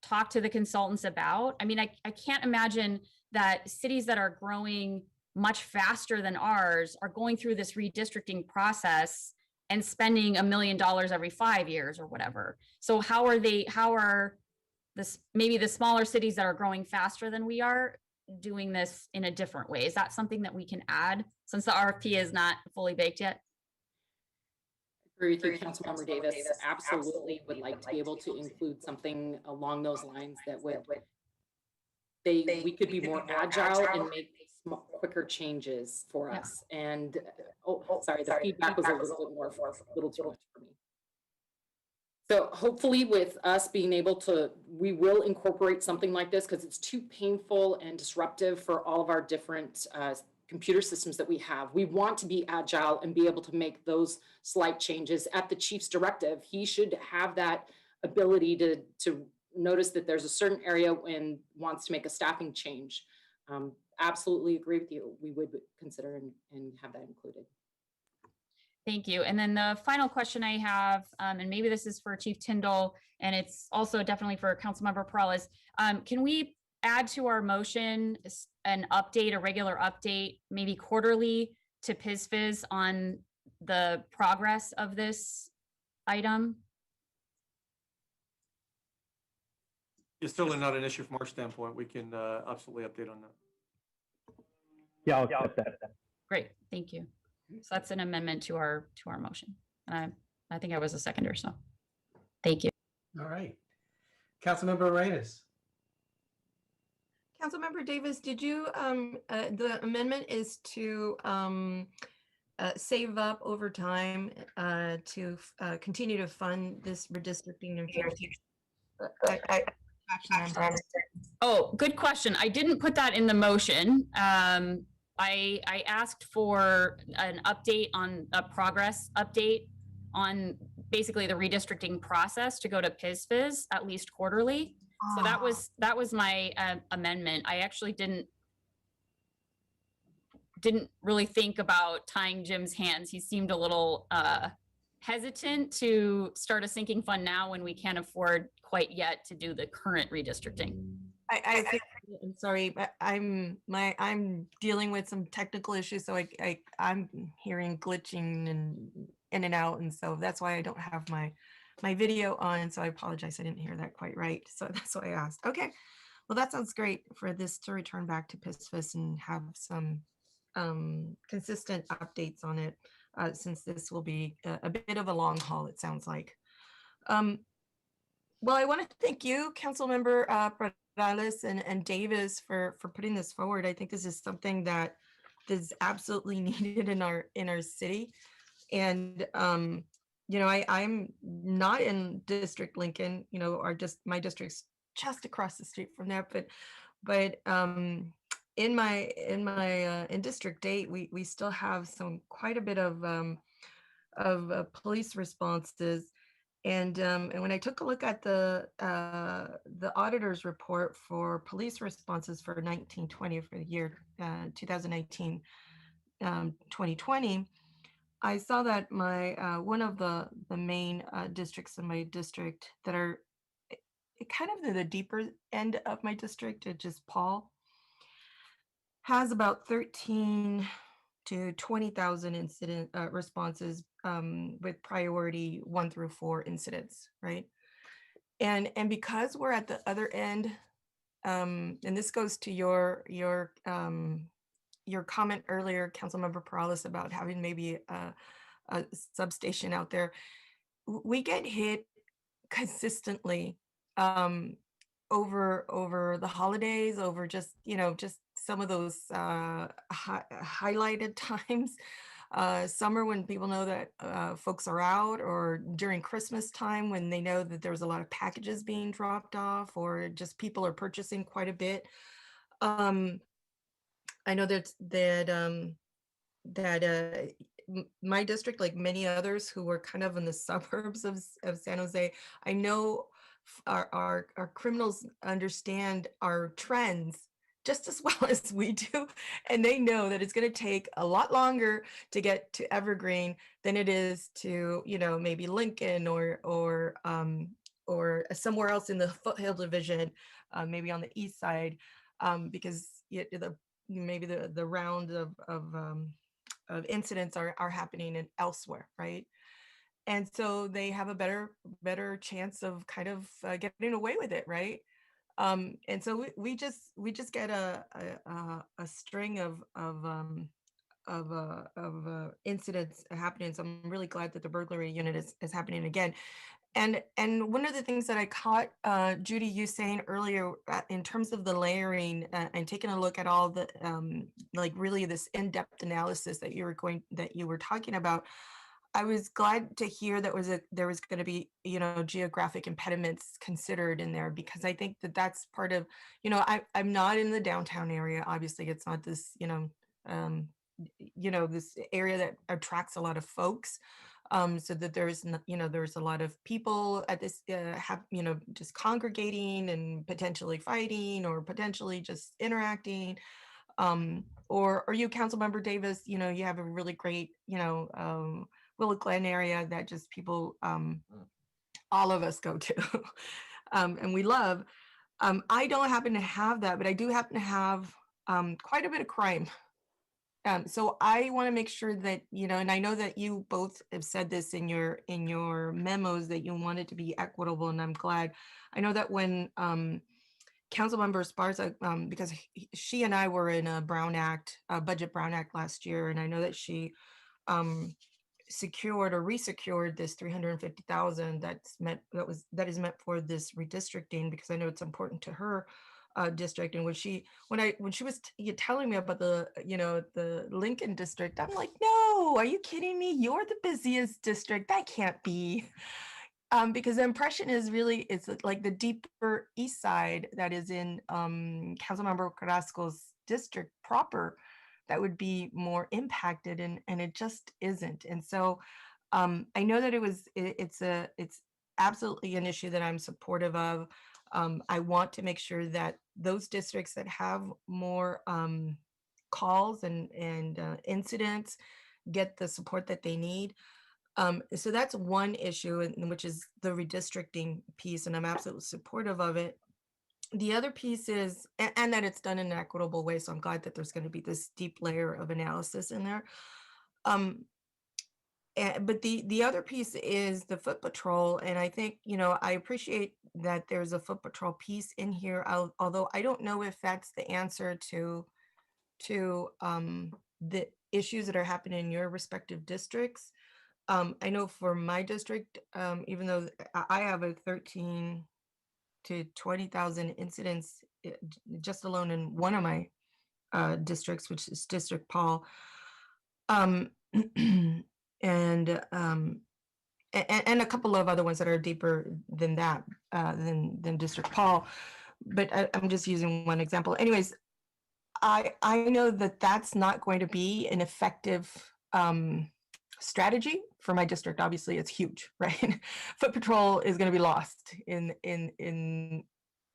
[SPEAKER 10] talk to the consultants about? I mean, I can't imagine that cities that are growing much faster than ours are going through this redistricting process and spending $1 million every 5 years or whatever. So how are maybe the smaller cities that are growing faster than we are doing this in a different way? Is that something that we can add since the RFP is not fully baked yet?
[SPEAKER 11] Agree with you, Councilmember Davis. Absolutely would like to be able to include something along those lines that we could be more agile and make quicker changes for us. And sorry, the feedback was a little too much for me. So hopefully with us being able to, we will incorporate something like this because it's too painful and disruptive for all of our different computer systems that we have. We want to be agile and be able to make those slight changes at the chief's directive. He should have that ability to notice that there's a certain area and wants to make a staffing change. Absolutely agree with you. We would consider and have that included.
[SPEAKER 10] Thank you. And then the final question I have, and maybe this is for Chief Tyndall, and it's also definitely for Councilmember Perales. Can we add to our motion an update, a regular update, maybe quarterly to PISFIS on the progress of this item?
[SPEAKER 21] It's certainly not an issue from our standpoint. We can absolutely update on that.
[SPEAKER 4] Yeah, I'll accept that.
[SPEAKER 10] Great, thank you. So that's an amendment to our motion. And I think I was a seconder, so thank you.
[SPEAKER 1] All right. Councilmember Reyes.
[SPEAKER 3] Councilmember Davis, did you, the amendment is to save up over time to continue to fund this redistricting and
[SPEAKER 10] Oh, good question. I didn't put that in the motion. I asked for an update on a progress update on basically the redistricting process to go to PISFIS at least quarterly. So that was my amendment. I actually didn't really think about tying Jim's hands. He seemed a little hesitant to start a sinking fund now when we can't afford quite yet to do the current redistricting.
[SPEAKER 3] I'm sorry, but I'm dealing with some technical issues, so I'm hearing glitching and in and out, and so that's why I don't have my video on. So I apologize, I didn't hear that quite right. So that's why I asked. Okay, well that sounds great for this to return back to PISFIS and have some consistent updates on it, since this will be a bit of a long haul, it sounds like. Well, I want to thank you, Councilmember Perales and Davis for putting this forward. I think this is something that is absolutely needed in our city. And you know, I'm not in District Lincoln, you know, my district's just across the street from that, but in District 8, we still have quite a bit of police responses. And when I took a look at the auditor's report for police responses for 1920 for the year 2019, 2020, I saw that my one of the main districts in my district that are kind of the deeper end of my district, just Paul, has about 13 to 20,000 incident responses with priority 1 through 4 incidents, right? And because we're at the other end, and this goes to your comment earlier, Councilmember Perales, about having maybe a substation out there. We get hit consistently over the holidays, over just some of those highlighted times. Summer, when people know that folks are out, or during Christmas time when they know that there's a lot of packages being dropped off, or just people are purchasing quite a bit. I know that my district, like many others who were kind of in the suburbs of San Jose, I know our criminals understand our trends just as well as we do. And they know that it's going to take a lot longer to get to Evergreen than it is to, maybe Lincoln or somewhere else in the Foothill Division, maybe on the east side. because maybe the round of incidents are happening elsewhere, right? And so they have a better chance of kind of getting away with it, right? And so we just get a string of incidents happening. So I'm really glad that the burglary unit is happening again. And one of the things that I caught Judy, you saying earlier in terms of the layering and taking a look at all the like really this in-depth analysis that you were talking about. I was glad to hear that there was going to be, geographic impediments considered in there, because I think that that's part of, I'm not in the downtown area. Obviously, it's not this, um, this area that attracts a lot of folks. So that there's a lot of people at this, just congregating and potentially fighting or potentially just interacting. Or you, Councilmember Davis, you have a really great, Willow Glen area that just people, all of us go to, and we love. I don't happen to have that, but I do happen to have quite a bit of crime. So I want to make sure that, and I know that you both have said this in your memos that you want it to be equitable, and I'm glad. I know that when Councilmember Esparza, because she and I were in a budget Brown Act last year, and I know that she secured or resecured this 350,000 that is meant for this redistricting, because I know it's important to her district. And when she was telling me about the Lincoln district, I'm like, no, are you kidding me? You're the busiest district. That can't be. Because the impression is really, it's like the deeper east side that is in Councilmember Carrasco's district proper that would be more impacted, and it just isn't. And so I know that it's absolutely an issue that I'm supportive of. I want to make sure that those districts that have more calls and incidents get the support that they need. So that's one issue, which is the redistricting piece, and I'm absolutely supportive of it. The other piece is, and that it's done in an equitable way. So I'm glad that there's going to be this deep layer of analysis in there. But the other piece is the foot patrol. And I think, I appreciate that there's a foot patrol piece in here, although I don't know if that's the answer to the issues that are happening in your respective districts. I know for my district, even though I have a 13 to 20,000 incidents just alone in one of my districts, which is District Paul, and a couple of other ones that are deeper than that, than District Paul. But I'm just using one example. Anyways, I know that that's not going to be an effective strategy for my district. Obviously, it's huge, right? Foot patrol is going to be lost in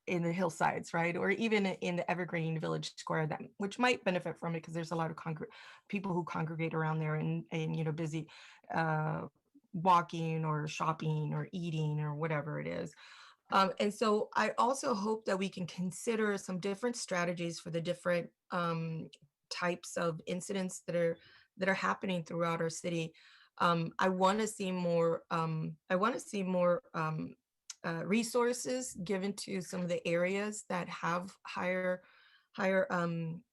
[SPEAKER 3] the hillsides, right? Or even in the Evergreen Village Square, which might benefit from it because there's a lot of people who congregate around there and busy walking or shopping or eating or whatever it is. And so I also hope that we can consider some different strategies for the different types of incidents that are happening throughout our city. I want to see more. Resources given to some of the areas that have higher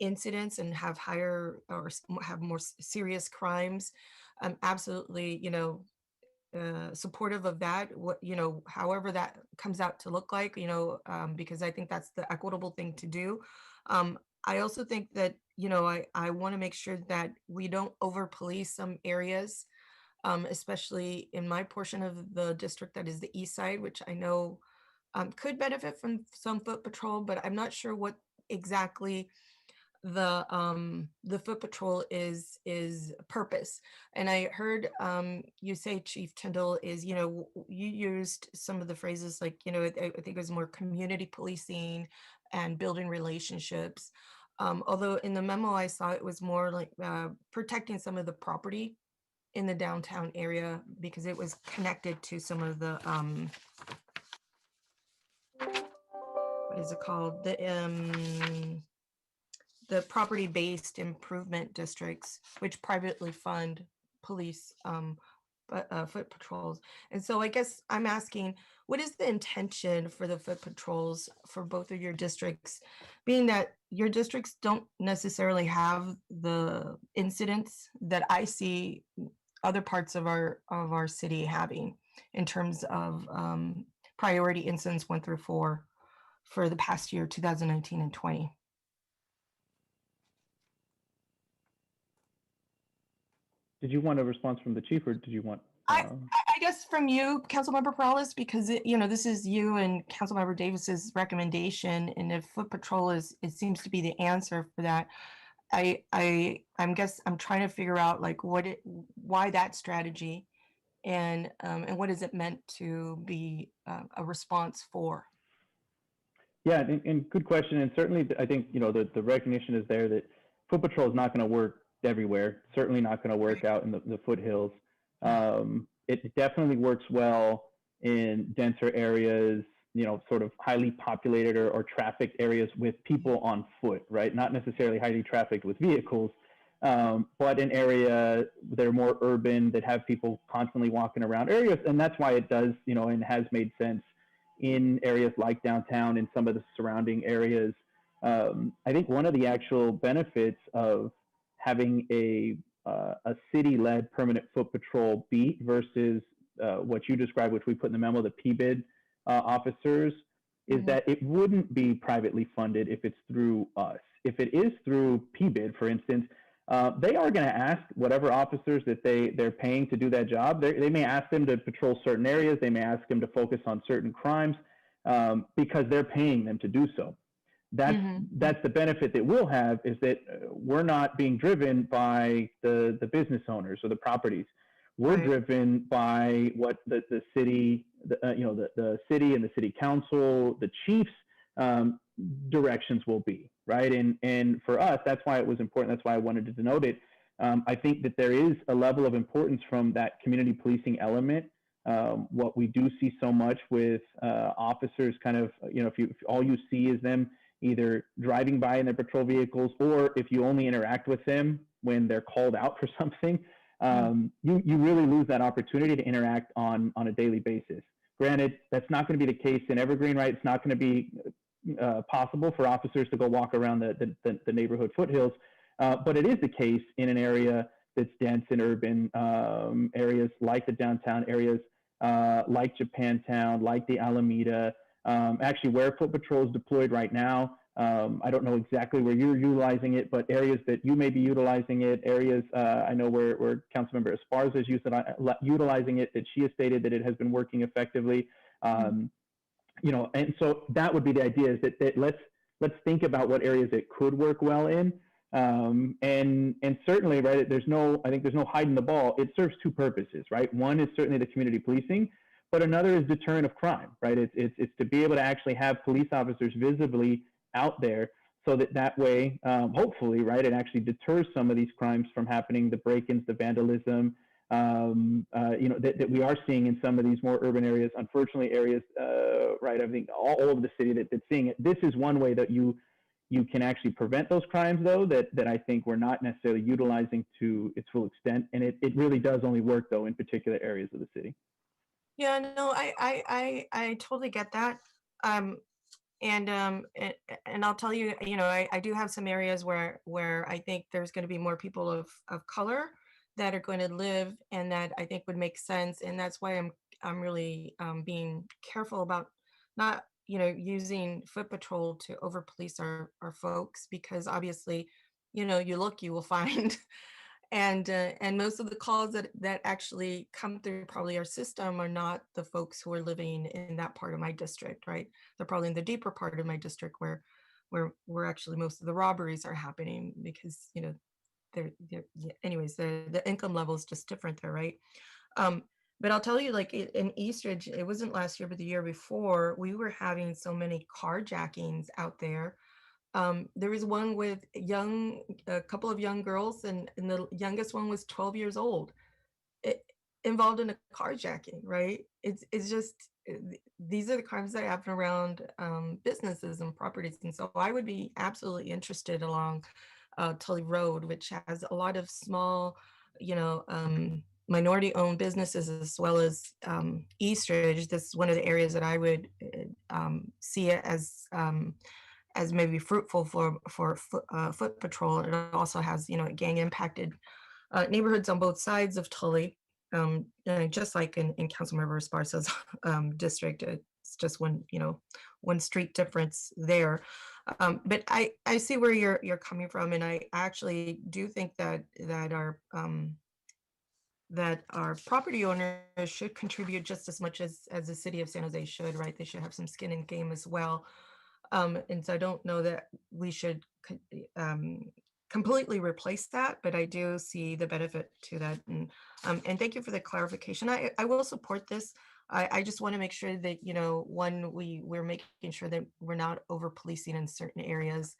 [SPEAKER 3] incidents and have higher or have more serious crimes. Absolutely, supportive of that. However that comes out to look like, because I think that's the equitable thing to do. I also think that, I want to make sure that we don't over police some areas, especially in my portion of the district that is the east side, which I know could benefit from some foot patrol, but I'm not sure what exactly the foot patrol is purpose. And I heard you say, Chief Tyndall, is you used some of the phrases like I think it was more community policing and building relationships. Although in the memo I saw it was more like protecting some of the property in the downtown area because it was connected to some of the what is it called? The property-based improvement districts, which privately fund police foot patrols. And so I guess I'm asking, what is the intention for the foot patrols for both of your districts, being that your districts don't necessarily have the incidents that I see other parts of our city having in terms of priority incidents 1 through 4 for the past year, 2019 and 20.
[SPEAKER 4] Did you want a response from the chief, or did you want?
[SPEAKER 3] I guess from you, Councilmember Perales, because this is you and Councilmember Davis's recommendation, and if foot patrol it seems to be the answer for that. I'm trying to figure out like why that strategy, and what is it meant to be a response for?
[SPEAKER 4] Yeah, and good question. And certainly, I think the recognition is there that foot patrol is not going to work everywhere. Certainly not going to work out in the foothills. It definitely works well in denser areas, sort of highly populated or trafficked areas with people on foot, right? Not necessarily highly trafficked with vehicles, but in areas that are more urban, that have people constantly walking around areas. And that's why it does, and has made sense in areas like downtown and some of the surrounding areas. I think one of the actual benefits of having a city-led permanent foot patrol beat versus what you described, which we put in the memo, the PBID officers, is that it wouldn't be privately funded if it's through us. If it is through PBID, for instance, they are going to ask whatever officers that they're paying to do that job. They may ask them to patrol certain areas. They may ask them to focus on certain crimes because they're paying them to do so. That's the benefit that we'll have, is that we're not being driven by the business owners or the properties. We're driven by what the city, the city and the city council, the chiefs directions will be, right? And for us, that's why it was important. That's why I wanted to denote it. I think that there is a level of importance from that community policing element. What we do see so much with officers, kind of, if all you see is them either driving by in their patrol vehicles, or if you only interact with them when they're called out for something, you really lose that opportunity to interact on a daily basis. Granted, that's not going to be the case in Evergreen, right? It's not going to be possible for officers to go walk around the neighborhood foothills, but it is the case in an area that's dense and urban, areas like the downtown areas, like Japantown, like the Alameda. Actually, where foot patrol is deployed right now, I don't know exactly where you're utilizing it, but areas that you may be utilizing it, areas I know where Councilmember Esparza is utilizing it, that she has stated that it has been working effectively. And so that would be the idea, is that let's think about what areas it could work well in. And certainly, right, I think there's no hiding the ball. It serves two purposes, right? One is certainly the community policing, but another is deterrent of crime, right? It's to be able to actually have police officers visibly out there, so that way, hopefully, right, it actually deters some of these crimes from happening, the break-ins, the vandalism, that we are seeing in some of these more urban areas. Unfortunately, areas, right, I think all over the city that's seeing it. This is one way that you can actually prevent those crimes, though, that I think we're not necessarily utilizing to its full extent. And it really does only work, though, in particular areas of the city.
[SPEAKER 3] Yeah, no, I totally get that. And I'll tell you, I do have some areas where I think there's going to be more people of color that are going to live, and that I think would make sense. And that's why I'm really being careful about not, using foot patrol to over police our folks, because obviously, you look, you will find. And most of the calls that actually come through probably our system are not the folks who are living in that part of my district, right? They're probably in the deeper part of my district where actually most of the robberies are happening, because anyways, the income level is just different there, right? But I'll tell you, like in Eastridge, it wasn't last year, but the year before, we were having so many carjackings out there. There was one with a couple of young girls, and the youngest one was 12 years old, involved in a carjacking, right? It's just, these are the crimes that happen around businesses and properties. And so I would be absolutely interested along Tully Road, which has a lot of small, minority owned businesses, as well as Eastridge. This is one of the areas that I would see it as maybe fruitful for foot patrol. It also has, gang impacted neighborhoods on both sides of Tully. Just like in Councilmember Esparza's district, it's just one street difference there. But I see where you're coming from, and I actually do think that our property owners should contribute just as much as the city of San Jose should, right? They should have some skin in the game as well. And so I don't know that we should completely replace that, but I do see the benefit to that. And thank you for the clarification. I will support this. I just want to make sure that, one, we're making sure that we're not over policing in certain areas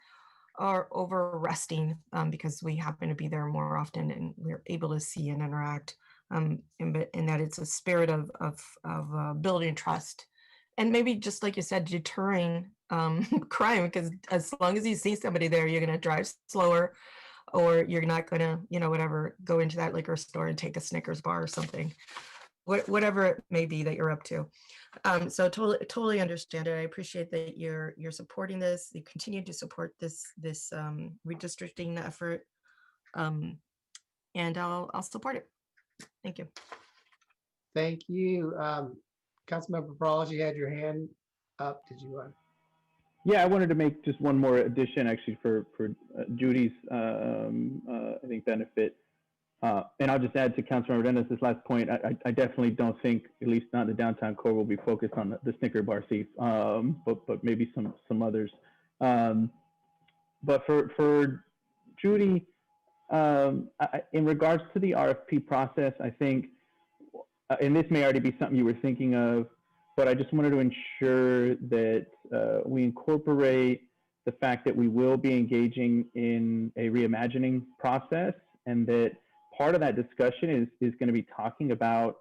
[SPEAKER 3] or over arresting because we happen to be there more often and we're able to see and interact. And that it's a spirit of building trust. And maybe just like you said, deterring crime, because as long as you see somebody there, you're going to drive slower, or you're not going to, whatever, go into that liquor store and take a Snickers bar or something, whatever it may be that you're up to. So totally understand it. I appreciate that you're supporting this. You continue to support this redistricting effort, and I'll support it. Thank you.
[SPEAKER 1] Thank you. Councilmember Brawls, you had your hand up. Did you want?
[SPEAKER 4] Yeah, I wanted to make just one more addition actually for Judy's, I think, benefit. And I'll just add to Councilmember Dennis's last point. I definitely don't think, at least not in the downtown core, will be focused on the Snicker bar thief, but maybe some others. But for Judy, in regards to the RFP process, I think, and this may already be something you were thinking of, but I just wanted to ensure that we incorporate the fact that we will be engaging in a reimagining process, and that part of that discussion is going to be talking about,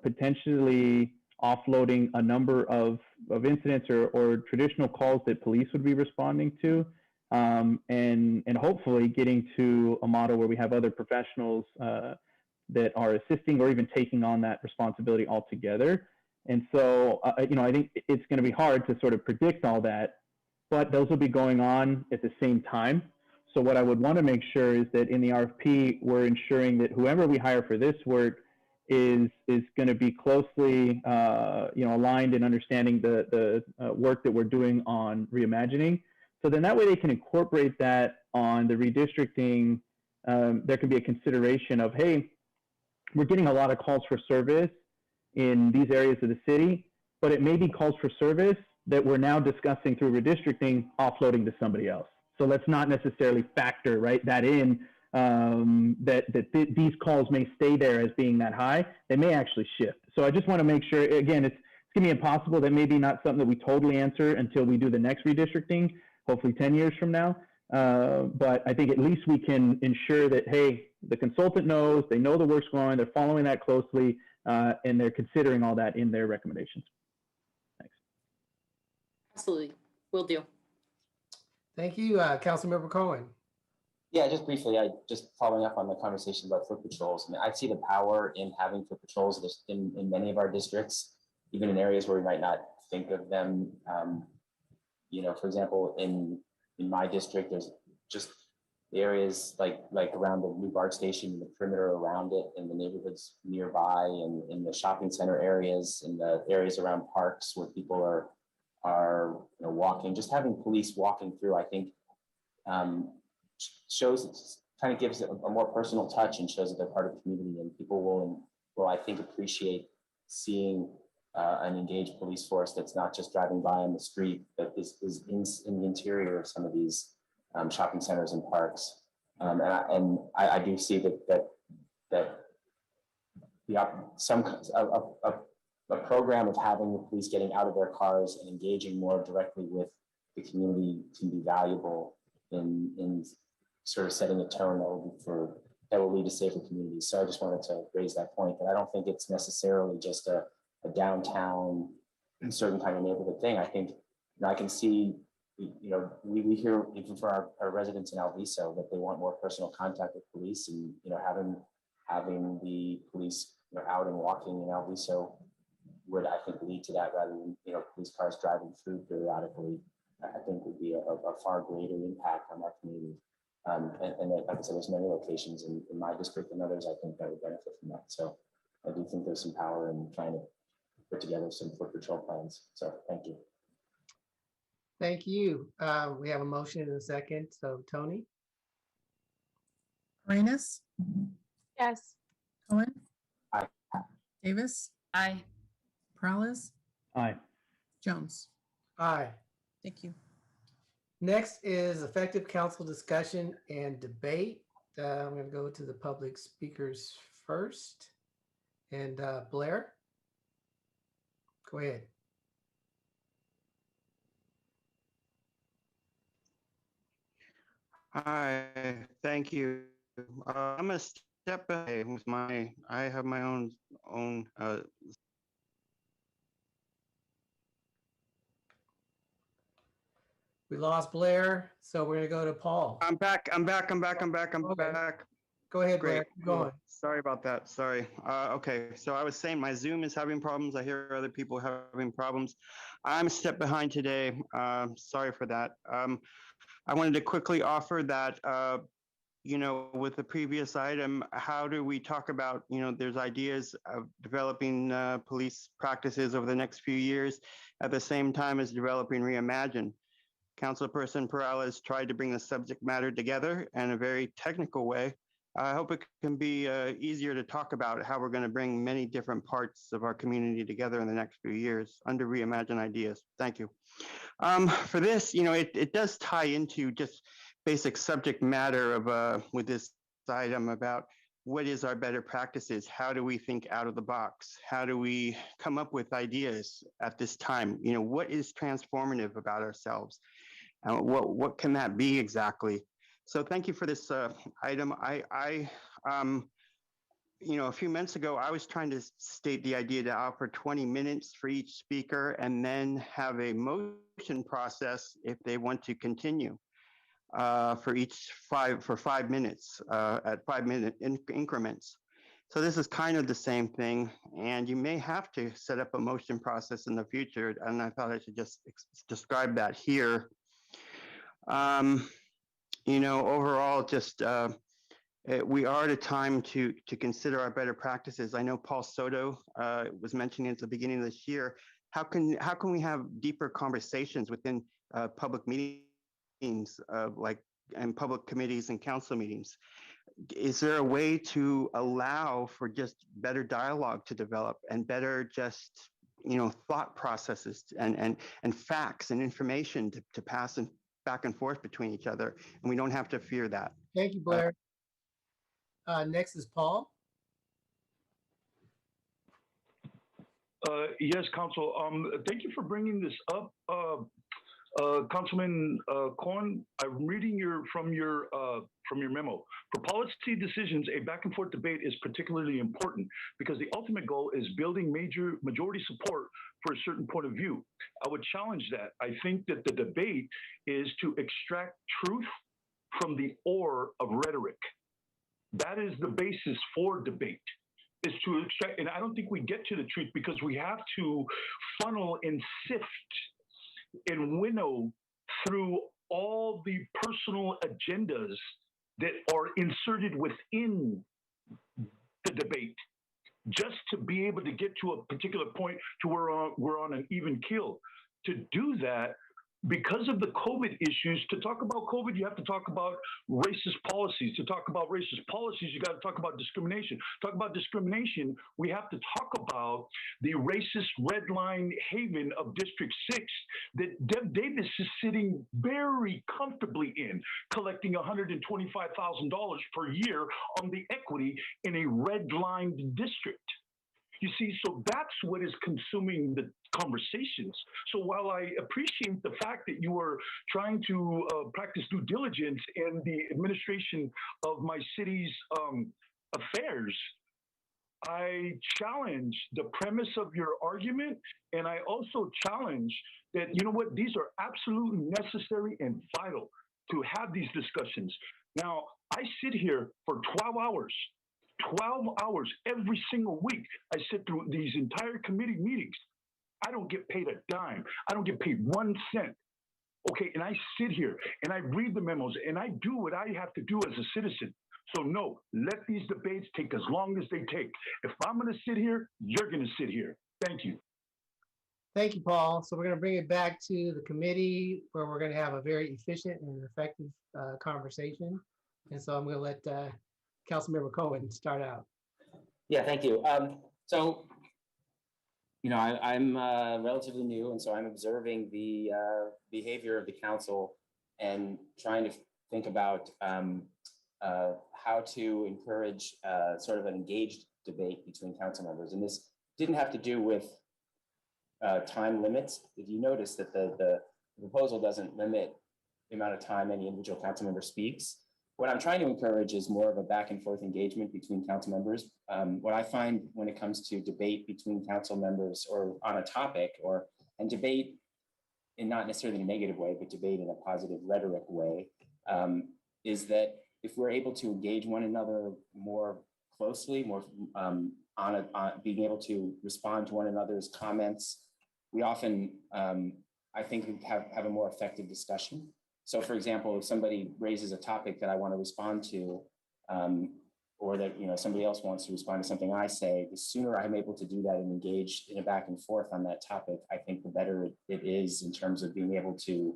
[SPEAKER 4] potentially offloading a number of incidents or traditional calls that police would be responding to, and hopefully getting to a model where we have other professionals that are assisting or even taking on that responsibility altogether. And so, I think it's going to be hard to sort of predict all that, but those will be going on at the same time. So what I would want to make sure is that in the RFP, we're ensuring that whoever we hire for this work is going to be closely, aligned in understanding the work that we're doing on reimagining. So then that way they can incorporate that on the redistricting. There can be a consideration of, hey, we're getting a lot of calls for service in these areas of the city, but it may be calls for service that we're now discussing through redistricting, offloading to somebody else. So let's not necessarily factor that in, that these calls may stay there as being that high. They may actually shift. So I just want to make sure, again, it's going to be impossible. That may be not something that we totally answer until we do the next redistricting, hopefully 10 years from now. But I think at least we can ensure that, hey, the consultant knows, they know the work's going on, they're following that closely, and they're considering all that in their recommendations. Thanks.
[SPEAKER 11] Absolutely, will do.
[SPEAKER 1] Thank you, Councilmember Cohen.
[SPEAKER 8] Yeah, just briefly, just following up on the conversation about foot patrols. I mean, I see the power in having foot patrols in many of our districts, even in areas where we might not think of them. For example, in my district, there's just the areas like around the new BART station, the perimeter around it, in the neighborhoods nearby, and in the shopping center areas, in the areas around parks where people are walking. Just having police walking through, I think, kind of gives it a more personal touch and shows that they're part of the community, and people will I think appreciate seeing an engaged police force that's not just driving by on the street, but is in the interior of some of these shopping centers and parks. And I do see that a program of having the police getting out of their cars and engaging more directly with the community can be valuable in sort of setting a tone that will lead to safer communities. So I just wanted to raise that point, that I don't think it's necessarily just a downtown certain kind of neighborhood thing. I think, I can see, we hear even for our residents in Alviso that they want more personal contact with police, and having the police out and walking in Alviso would, I think, lead to that rather than police cars driving through periodically. I think would be a far greater impact on our community. And like I said, there's many locations in my district and others I think that would benefit from that. So I do think there's some power in trying to put together some foot patrol plans. So thank you.
[SPEAKER 1] Thank you. We have a motion and a second. So Tony?
[SPEAKER 2] Arenas,
[SPEAKER 3] Yes.
[SPEAKER 2] Cohen,
[SPEAKER 8] Aye.
[SPEAKER 2] Davis,
[SPEAKER 10] Aye.
[SPEAKER 2] Peralez,
[SPEAKER 4] Aye.
[SPEAKER 2] Jones.
[SPEAKER 1] Aye.
[SPEAKER 2] Thank you.
[SPEAKER 1] Next is effective council discussion and debate. I'm going to go to the public speakers first. And Blair, go ahead.
[SPEAKER 18] Hi, thank you. I'm a step away with I have my own
[SPEAKER 1] We lost Blair, so we're gonna go to Paul.
[SPEAKER 18] I'm back.
[SPEAKER 1] Okay.
[SPEAKER 18] Back.
[SPEAKER 1] Go ahead, Blair.
[SPEAKER 18] Great.
[SPEAKER 1] Keep
[SPEAKER 18] Cool.
[SPEAKER 1] going.
[SPEAKER 18] Sorry about that. Sorry. Okay. So I was saying my Zoom is having problems. I hear other people having problems. I'm a step behind today. Sorry for that. I wanted to quickly offer that, with the previous item, how do we talk about, there's ideas of developing police practices over the next few years at the same time as developing Reimagine. Councilperson Peralez tried to bring the subject matter together in a very technical way. I hope it can be easier to talk about how we're going to bring many different parts of our community together in the next few years under Reimagine ideas. Thank you. For this, it does tie into just basic subject matter of with this item about what is our better practices? How do we think out of the box? How do we come up with ideas at this time? What is transformative about ourselves? What can that be exactly? So thank you for this item. A few minutes ago, I was trying to state the idea to offer 20 minutes for each speaker and then have a motion process if they want to continue for 5 minutes at 5-minute increments. So this is kind of the same thing, and you may have to set up a motion process in the future, and I thought I should just describe that here. Overall, just we are at a time to consider our better practices. I know Paul Soto was mentioning at the beginning of this year, how can we have deeper conversations within public meetings and public committees and council meetings? Is there a way to allow for just better dialogue to develop and better just thought processes and facts and information to pass and back and forth between each other, and we don't have to fear that.
[SPEAKER 1] Thank you, Blair. Next is Paul.
[SPEAKER 7] Yes, Council. Thank you for bringing this up, Councilman Cohen. I'm reading from your memo. For policy decisions, a back and forth debate is particularly important because the ultimate goal is building majority support for a certain point of view. I would challenge that. I think that the debate is to extract truth from the ore of rhetoric. That is the basis for debate, is to extract, and I don't think we get to the truth because we have to funnel and sift and winnow through all the personal agendas that are inserted within the debate, just to be able to get to a particular point to where we're on an even keel. To do that, because of the COVID issues, to talk about COVID, you have to talk about racist policies. To talk about racist policies, you got to talk about discrimination. Talk about discrimination, we have to talk about the racist red line haven of District 6 that Deb Davis is sitting very comfortably in, collecting $125,000 per year on the equity in a red-lined district. You see, so that's what is consuming the conversations. So while I appreciate the fact that you are trying to practice due diligence in the administration of my city's affairs, I challenge the premise of your argument, and I also challenge that, you know what, these are absolutely necessary and vital to have these discussions. Now, I sit here for 12 hours every single week. I sit through these entire committee meetings. I don't get paid a dime. I don't get paid 1 cent. Okay, and I sit here and I read the memos and I do what I have to do as a citizen. So no, let these debates take as long as they take. If I'm going to sit here, you're going to sit here. Thank you.
[SPEAKER 1] Thank you, Paul. So we're going to bring it back to the committee where we're going to have a very efficient and effective conversation. And so I'm going to let Councilmember Cohen start out.
[SPEAKER 8] Yeah, thank you. So, you know, I'm relatively new, and so I'm observing the behavior of the council and trying to think about how to encourage sort of an engaged debate between council members. And this didn't have to do with time limits. If you notice that the proposal doesn't limit the amount of time any individual council member speaks, what I'm trying to encourage is more of a back and forth engagement between council members. What I find when it comes to debate between council members or on a topic and debate in not necessarily a negative way, but debate in a positive rhetoric way, is that if we're able to engage one another more closely, more being able to respond to one another's comments, we often, I think, have a more effective discussion. So for example, if somebody raises a topic that I want to respond to, or that somebody else wants to respond to something I say, the sooner I'm able to do that and engage in a back and forth on that topic, I think the better it is in terms of being able to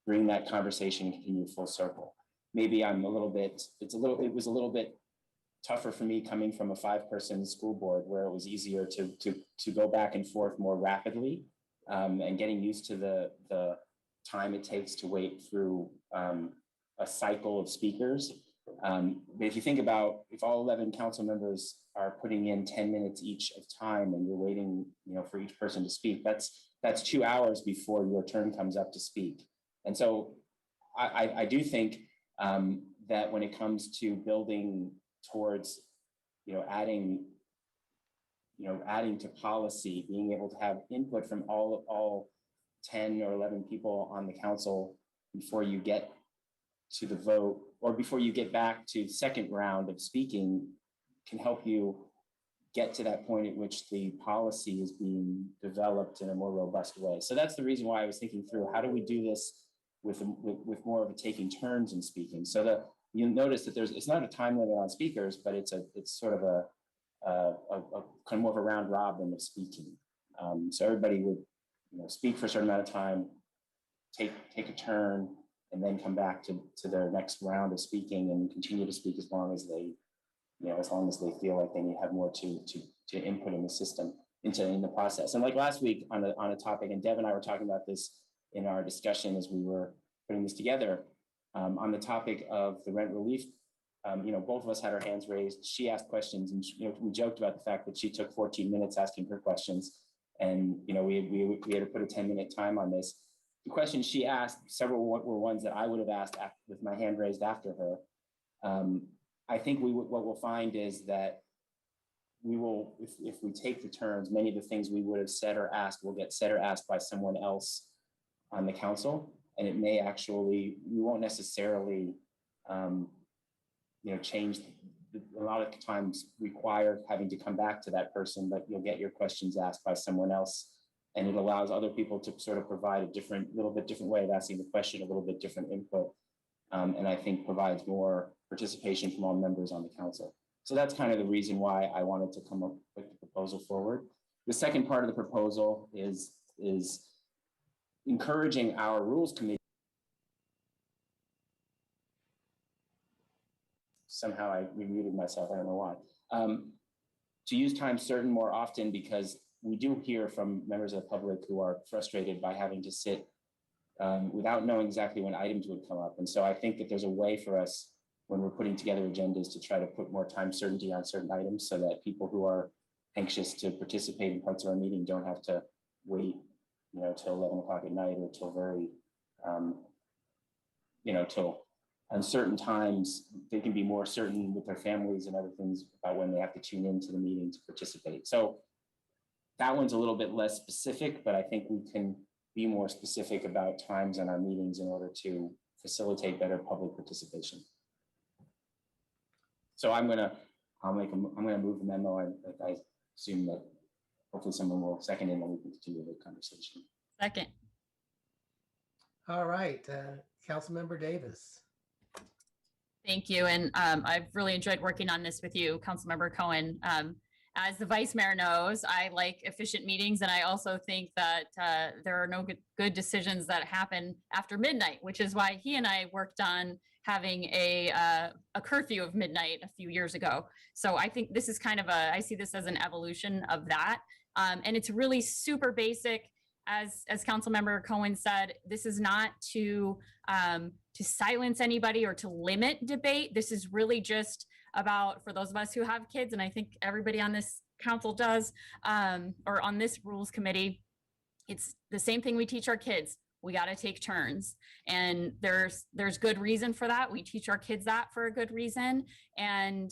[SPEAKER 8] bring that conversation and continue full circle. Maybe I'm it was a little bit tougher for me coming from a 5-person school board where it was easier to go back and forth more rapidly, and getting used to the time it takes to wait through a cycle of speakers. But if you think about, if all 11 council members are putting in 10 minutes each of time and you're waiting for each person to speak, that's 2 hours before your turn comes up to speak. And so I do think that when it comes to building towards adding to policy, being able to have input from all 10 or 11 people on the council before you get to the vote, or before you get back to the second round of speaking, can help you get to that point at which the policy is being developed in a more robust way. So that's the reason why I was thinking through, how do we do this with more of a taking turns in speaking? So that you'll notice that it's not a time limit on speakers, but it's sort of a kind of more of a round robin of speaking. So everybody would speak for a certain amount of time, take a turn, and then come back to their next round of speaking and continue to speak as long as they feel like they have more to input in the system, in the process. And like last week on a topic, and Deb and I were talking about this in our discussion as we were putting this together, on the topic of the rent relief. Both of us had our hands raised. She asked questions, and we joked about the fact that she took 14 minutes asking her questions, and we had to put a 10-minute time on this. The questions she asked, several were ones that I would have asked with my hand raised after her. I think what we'll find is that we will, if we take the turns, many of the things we would have said or asked will get said or asked by someone else on the council, and it may actually, we won't necessarily change, a lot of times require having to come back to that person, but you'll get your questions asked by someone else, and it allows other people to sort of provide a little bit different way of asking the question, a little bit different input, and I think provides more participation from all members on the council. So that's kind of the reason why I wanted to come up with the proposal forward. The second part of the proposal is encouraging our rules committee. Somehow I remuted myself, I don't know why. To use time certain more often, because we do hear from members of the public who are frustrated by having to sit without knowing exactly when items would come up. And so I think that there's a way for us when we're putting together agendas to try to put more time certainty on certain items so that people who are anxious to participate in parts of our meeting don't have to wait, till 11 o'clock at night or till very, till on certain times, they can be more certain with their families and other things about when they have to tune into the meeting to participate. So that one's a little bit less specific, but I think we can be more specific about times in our meetings in order to facilitate better public participation. So I'm gonna move the memo, and I assume that hopefully someone will second it and we can continue the conversation.
[SPEAKER 10] Second.
[SPEAKER 1] All right, Councilmember Davis.
[SPEAKER 10] Thank you. And I've really enjoyed working on this with you, Councilmember Cohen. As the vice mayor knows, I like efficient meetings, and I also think that there are no good decisions that happen after midnight, which is why he and I worked on having a curfew of midnight a few years ago. So I think this is kind of I see this as an evolution of that. And it's really super basic. As Councilmember Cohen said, this is not to silence anybody or to limit debate. This is really just about, for those of us who have kids, and I think everybody on this council does, or on this rules committee, it's the same thing we teach our kids. We got to take turns, and there's good reason for that. We teach our kids that for a good reason. And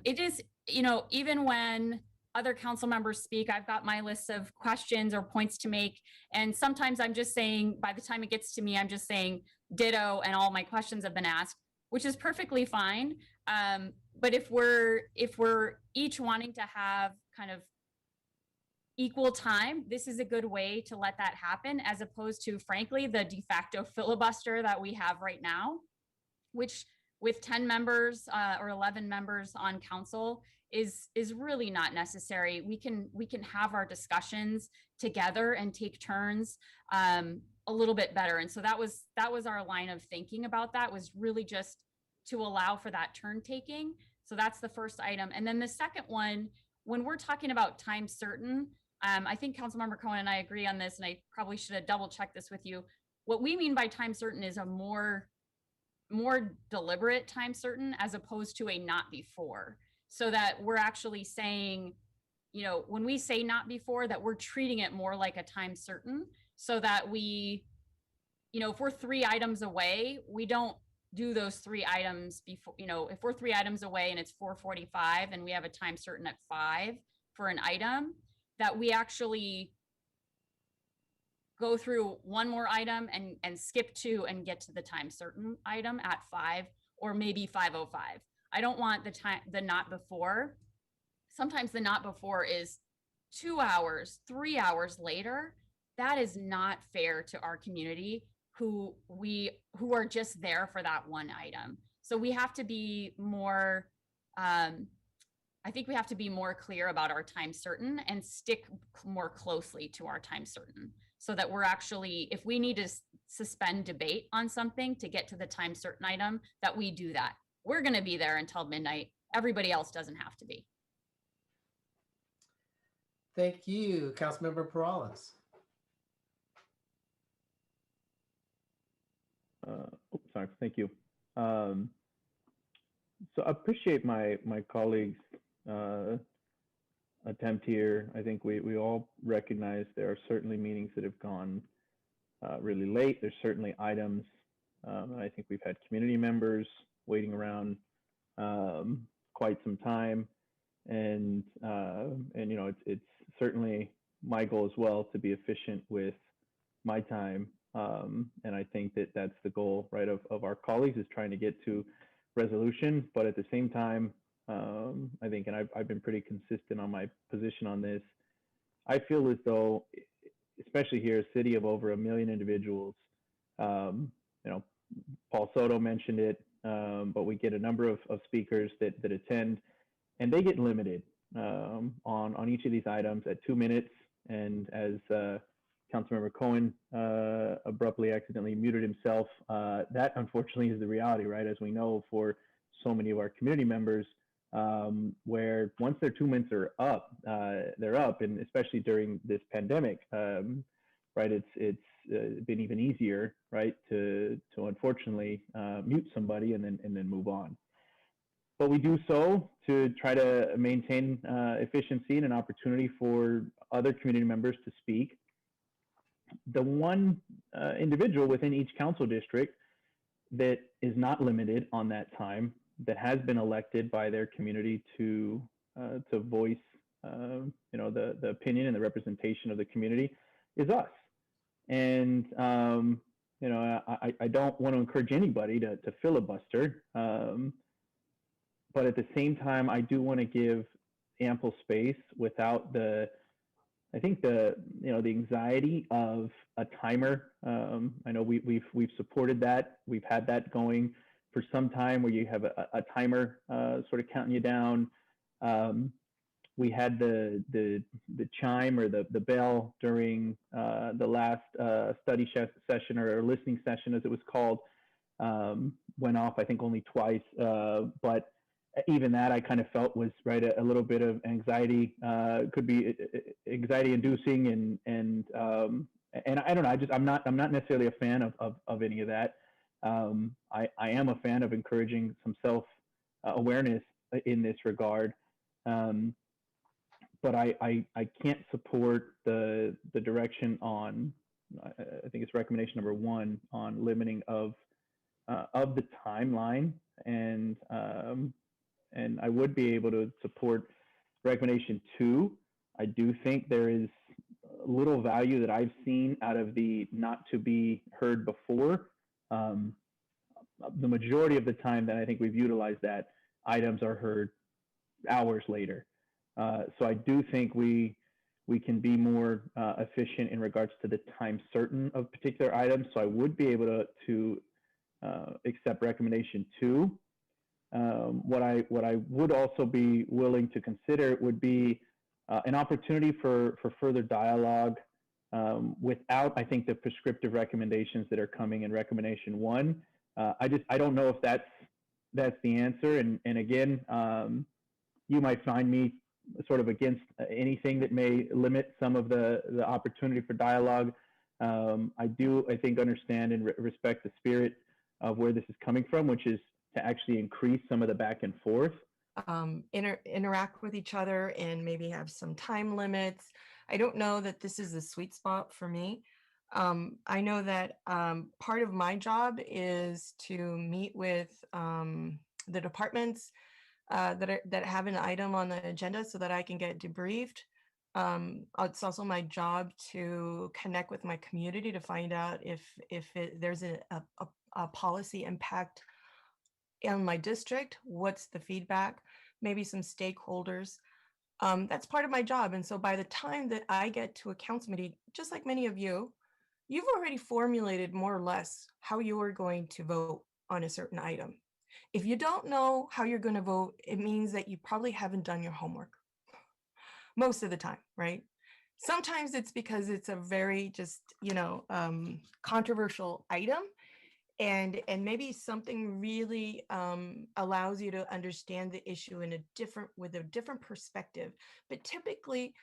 [SPEAKER 10] it is, even when other council members speak, I've got my list of questions or points to make. And sometimes I'm just saying, by the time it gets to me, I'm just saying ditto and all my questions have been asked, which is perfectly fine. But if we're each wanting to have kind of equal time, this is a good way to let that happen, as opposed to, frankly, the de facto filibuster that we have right now, which with 10 members or 11 members on council is really not necessary. We can have our discussions together and take turns a little bit better. And so that was our line of thinking about that, was really just to allow for that turn taking. So that's the first item. And then the second one, when we're talking about time certain, I think Councilmember Cohen and I agree on this, and I probably should have double checked this with you. What we mean by time certain is a more deliberate time certain, as opposed to a not before. So that we're actually saying, when we say not before, that we're treating it more like a time certain, so that we, if we're 3 items away, we don't do those 3 items before. If we're 3 items away and it's 4:45 and we have a time certain at 5 for an item, that we actually go through one more item and skip 2 and get to the time certain item at 5 or maybe 5:05. I don't want the not before. Sometimes the not before is 2 hours, 3 hours later. That is not fair to our community who are just there for that one item. So we have to be more, I think we have to be more clear about our time certain and stick more closely to our time certain, so that we're actually, if we need to suspend debate on something to get to the time certain item, that we do that. We're going to be there until midnight. Everybody else doesn't have to be.
[SPEAKER 1] Thank you, Councilmember Perales.
[SPEAKER 4] Sorry, thank you. So I appreciate my colleagues' attempt here. I think we all recognize there are certainly meetings that have gone really late. There's certainly items. I think we've had community members waiting around quite some time, and it's certainly my goal as well to be efficient with my time. And I think that that's the goal, right, of our colleagues, is trying to get to resolution. But at the same time, I think, and I've been pretty consistent on my position on this, I feel as though, especially here, a city of over 1 million individuals, Paul Soto mentioned it, but we get a number of speakers that attend, and they get limited on each of these items at 2 minutes. And as Councilmember Cohen abruptly accidentally muted himself, that unfortunately is the reality, right? As we know, for so many of our community members, where once their 2 minutes are up, they're up, and especially during this pandemic, right? It's been even easier, right, to unfortunately mute somebody and then move on. But we do so to try to maintain efficiency and an opportunity for other community members to speak. The one individual within each council district that is not limited on that time, that has been elected by their community to voice the opinion and the representation of the community, is us. And I don't want to encourage anybody to filibuster, but at the same time, I do want to give ample space without the anxiety of a timer. I know we've supported that. We've had that going for some time, where you have a timer sort of counting you down. We had the chime or the bell during the last study session, or listening session, as it was called, went off, I think, only twice. But even that, I kind of felt was a little bit of anxiety, could be anxiety inducing, and I don't know. I'm not necessarily a fan of any of that. I am a fan of encouraging some self awareness in this regard. But I can't support the direction on, I think it's recommendation number 1, on limiting of the timeline, and I would be able to support recommendation 2. I do think there is little value that I've seen out of the not to be heard before. The majority of the time that I think we've utilized that, items are heard hours later. So I do think we can be more efficient in regards to the time certain of particular items. So I would be able to accept recommendation 2. What I would also be willing to consider would be an opportunity for further dialogue without, I think, the prescriptive recommendations that are coming in recommendation 1. I don't know if that's the answer. And again, you might find me sort of against anything that may limit some of the opportunity for dialogue. I think, understand and respect the spirit of where this is coming from, which is to actually increase some of the back and forth.
[SPEAKER 3] Interact with each other and maybe have some time limits. I don't know that this is the sweet spot for me. I know that part of my job is to meet with the departments that have an item on the agenda so that I can get debriefed. It's also my job to connect with my community to find out if there's a policy impact in my district, what's the feedback, maybe some stakeholders. That's part of my job. And so by the time that I get to a council meeting, just like many of you, you've already formulated more or less how you are going to vote on a certain item. If you don't know how you're going to vote, it means that you probably haven't done your homework most of the time, right? Sometimes it's because it's a very just, controversial item, and maybe something really allows you to understand the issue with a different perspective. But typically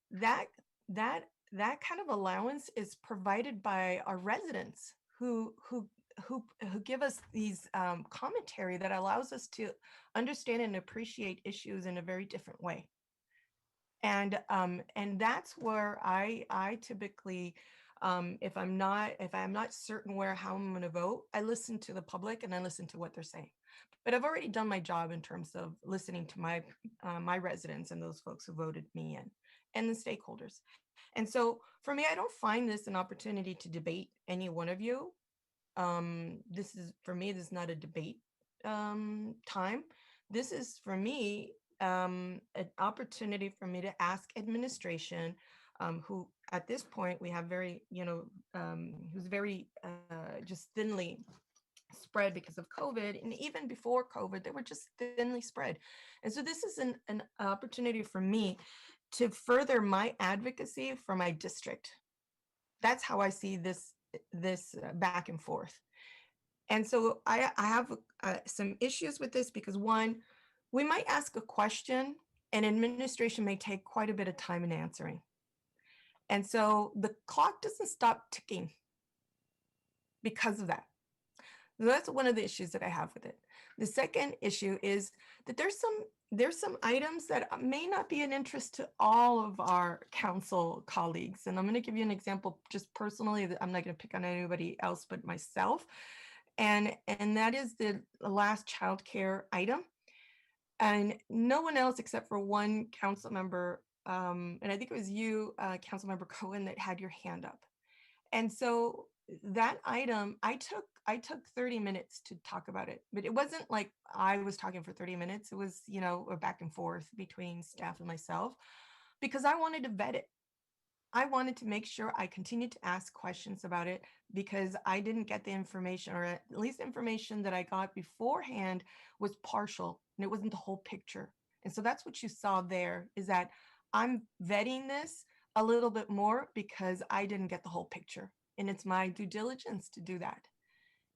[SPEAKER 3] that kind of allowance is provided by our residents who give us these commentary that allows us to understand and appreciate issues in a very different way. And that's where I typically, if I'm not certain how I'm going to vote, I listen to the public and I listen to what they're saying. But I've already done my job in terms of listening to my residents and those folks who voted me in, and the stakeholders. And so for me, I don't find this an opportunity to debate any one of you. This is not a debate time. This is, for me, an opportunity for me to ask administration, who at this point we have very, who's very just thinly spread because of COVID. And even before COVID, they were just thinly spread. And so this is an opportunity for me to further my advocacy for my district. That's how I see this back and forth. And so I have some issues with this because, one, we might ask a question and administration may take quite a bit of time in answering. And so the clock doesn't stop ticking because of that. So that's one of the issues that I have with it. The second issue is that there's some items that may not be an interest to all of our council colleagues. And I'm going to give you an example just personally. I'm not going to pick on anybody else but myself. and that is the last childcare item. And no one else except for one council member, and I think it was you, Council Member Cohen, that had your hand up. And so that item, I took 30 minutes to talk about it, but it wasn't like I was talking for 30 minutes. It was, you know, a back and forth between staff and myself, because I wanted to vet it. I wanted to make sure I continued to ask questions about it, because I didn't get the information, or at least the information that I got beforehand was partial and it wasn't the whole picture. And so that's what you saw there, is that I'm vetting this a little bit more because I didn't get the whole picture. And it's my due diligence to do that.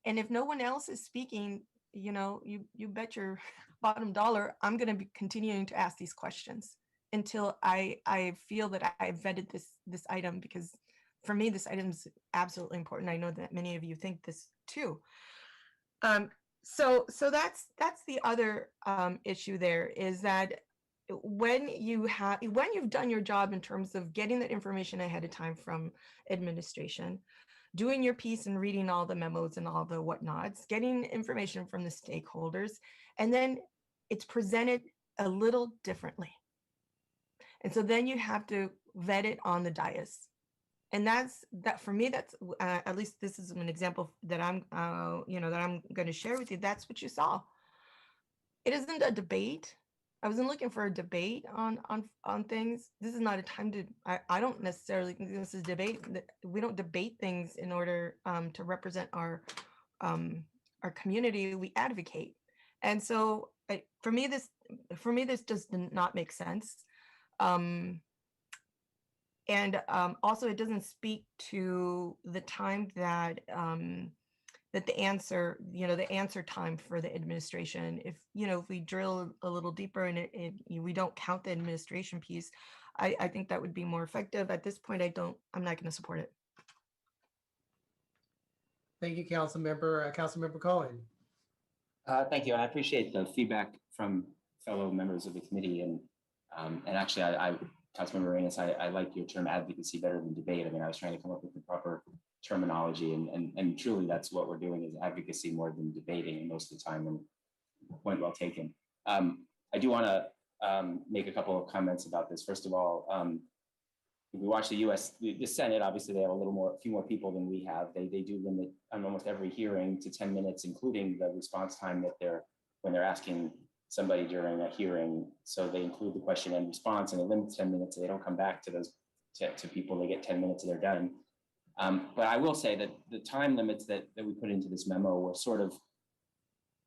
[SPEAKER 3] And if no one else is speaking, you know, you bet your bottom dollar, I'm going to be continuing to ask these questions until I feel that I've vetted this item, because for me, this item is absolutely important. I know that many of you think this too. So that's the other issue there, is that when you've done your job in terms of getting that information ahead of time from administration, doing your piece and reading all the memos and all the whatnots, getting information from the stakeholders, and then it's presented a little differently. And so then you have to vet it on the dais. And that for me, that's at least this is an example that I'm going to share with you. That's what you saw. It isn't a debate. I wasn't looking for a debate on things. This is not a time to, I don't necessarily think this is debate. We don't debate things in order to represent our community. We advocate. And so for me, this does not make sense. Also, it doesn't speak to the time that that the answer time for the administration. If we drill a little deeper and we don't count the administration piece, I think that would be more effective. At this point, I'm not going to support it.
[SPEAKER 1] Thank you, Councilmember Cohen.
[SPEAKER 8] Thank you. And I appreciate the feedback from fellow members of the committee. And actually, Councilmember Arenas, I like your term advocacy better than debate. I mean, I was trying to come up with the proper terminology, and truly that's what we're doing, is advocacy more than debating most of the time, and point well taken. I do want to make a couple of comments about this. First of all, if we watch the Senate, obviously they have a few more people than we have. They do limit on almost every hearing to 10 minutes, including the response time when they're asking somebody during a hearing. So they include the question and response, and they limit 10 minutes. So they don't come back to those to people. They get 10 minutes and they're done. But I will say that the time limits that we put into this memo were sort of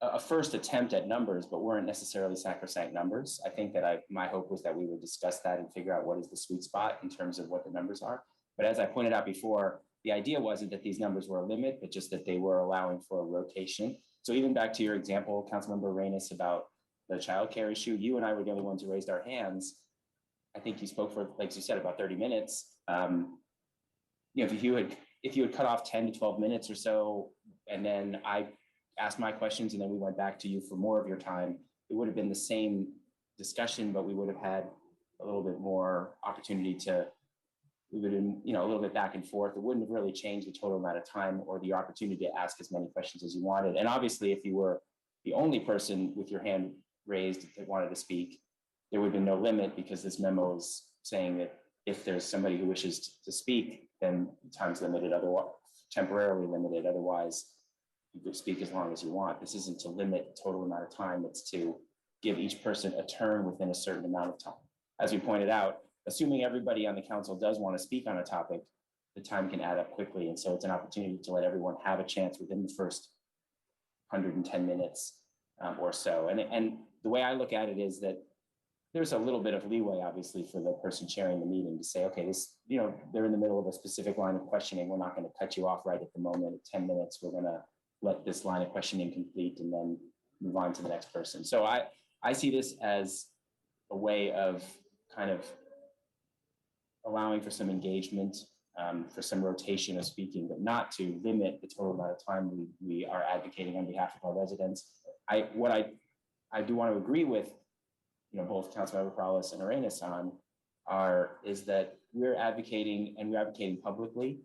[SPEAKER 8] a first attempt at numbers, but weren't necessarily sacrosanct numbers. I think that my hope was that we would discuss that and figure out what is the sweet spot in terms of what the numbers are. But as I pointed out before, the idea wasn't that these numbers were a limit, but just that they were allowing for a rotation. So even back to your example, Councilmember Arenas, about the childcare issue, you and I were the only ones who raised our hands. I think you spoke for, like you said, about 30 minutes. If you had cut off 10 to 12 minutes or so, and then I asked my questions, and then we went back to you for more of your time, it would have been the same discussion, but we would have had a little bit more opportunity we would have, a little bit back and forth. It wouldn't have really changed the total amount of time or the opportunity to ask as many questions as you wanted. And obviously, if you were the only person with your hand raised that wanted to speak, there would be no limit, because this memo is saying that if there's somebody who wishes to speak, then time's limited, otherwise temporarily limited. Otherwise, you could speak as long as you want. This isn't to limit the total amount of time. It's to give each person a turn within a certain amount of time. As we pointed out, assuming everybody on the council does want to speak on a topic, the time can add up quickly. And so it's an opportunity to let everyone have a chance within the first 110 minutes or so. And the way I look at it is that there's a little bit of leeway, obviously, for the person chairing the meeting to say, okay, they're in the middle of a specific line of questioning. We're not going to cut you off right at the moment. At 10 minutes, we're going to let this line of questioning complete and then move on to the next person. So I see this as a way of kind of allowing for some engagement, for some rotation of speaking, but not to limit the total amount of time we are advocating on behalf of our residents. What I do want to agree with, both Councilmember Morales and Arenas on is that we're advocating, and we're advocating publicly.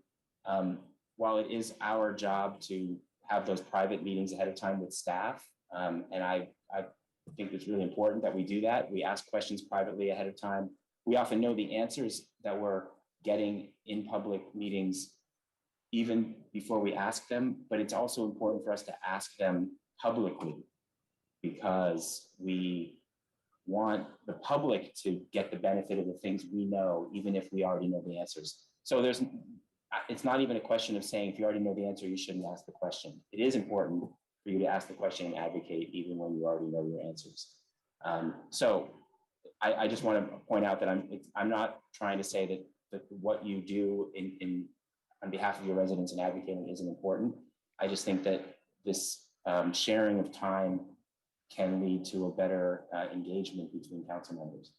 [SPEAKER 8] While it is our job to have those private meetings ahead of time with staff. And I think it's really important that we do that. We ask questions privately ahead of time. We often know the answers that we're getting in public meetings even before we ask them, but it's also important for us to ask them publicly because we want the public to get the benefit of the things we know, even if we already know the answers. So it's not even a question of saying, if you already know the answer, you shouldn't ask the question. It is important for you to ask the question and advocate even when you already know your answers. So I just want to point out that I'm not trying to say that what you do on behalf of your residents and advocating isn't important. I just think that this sharing of time can lead to a better engagement between council members.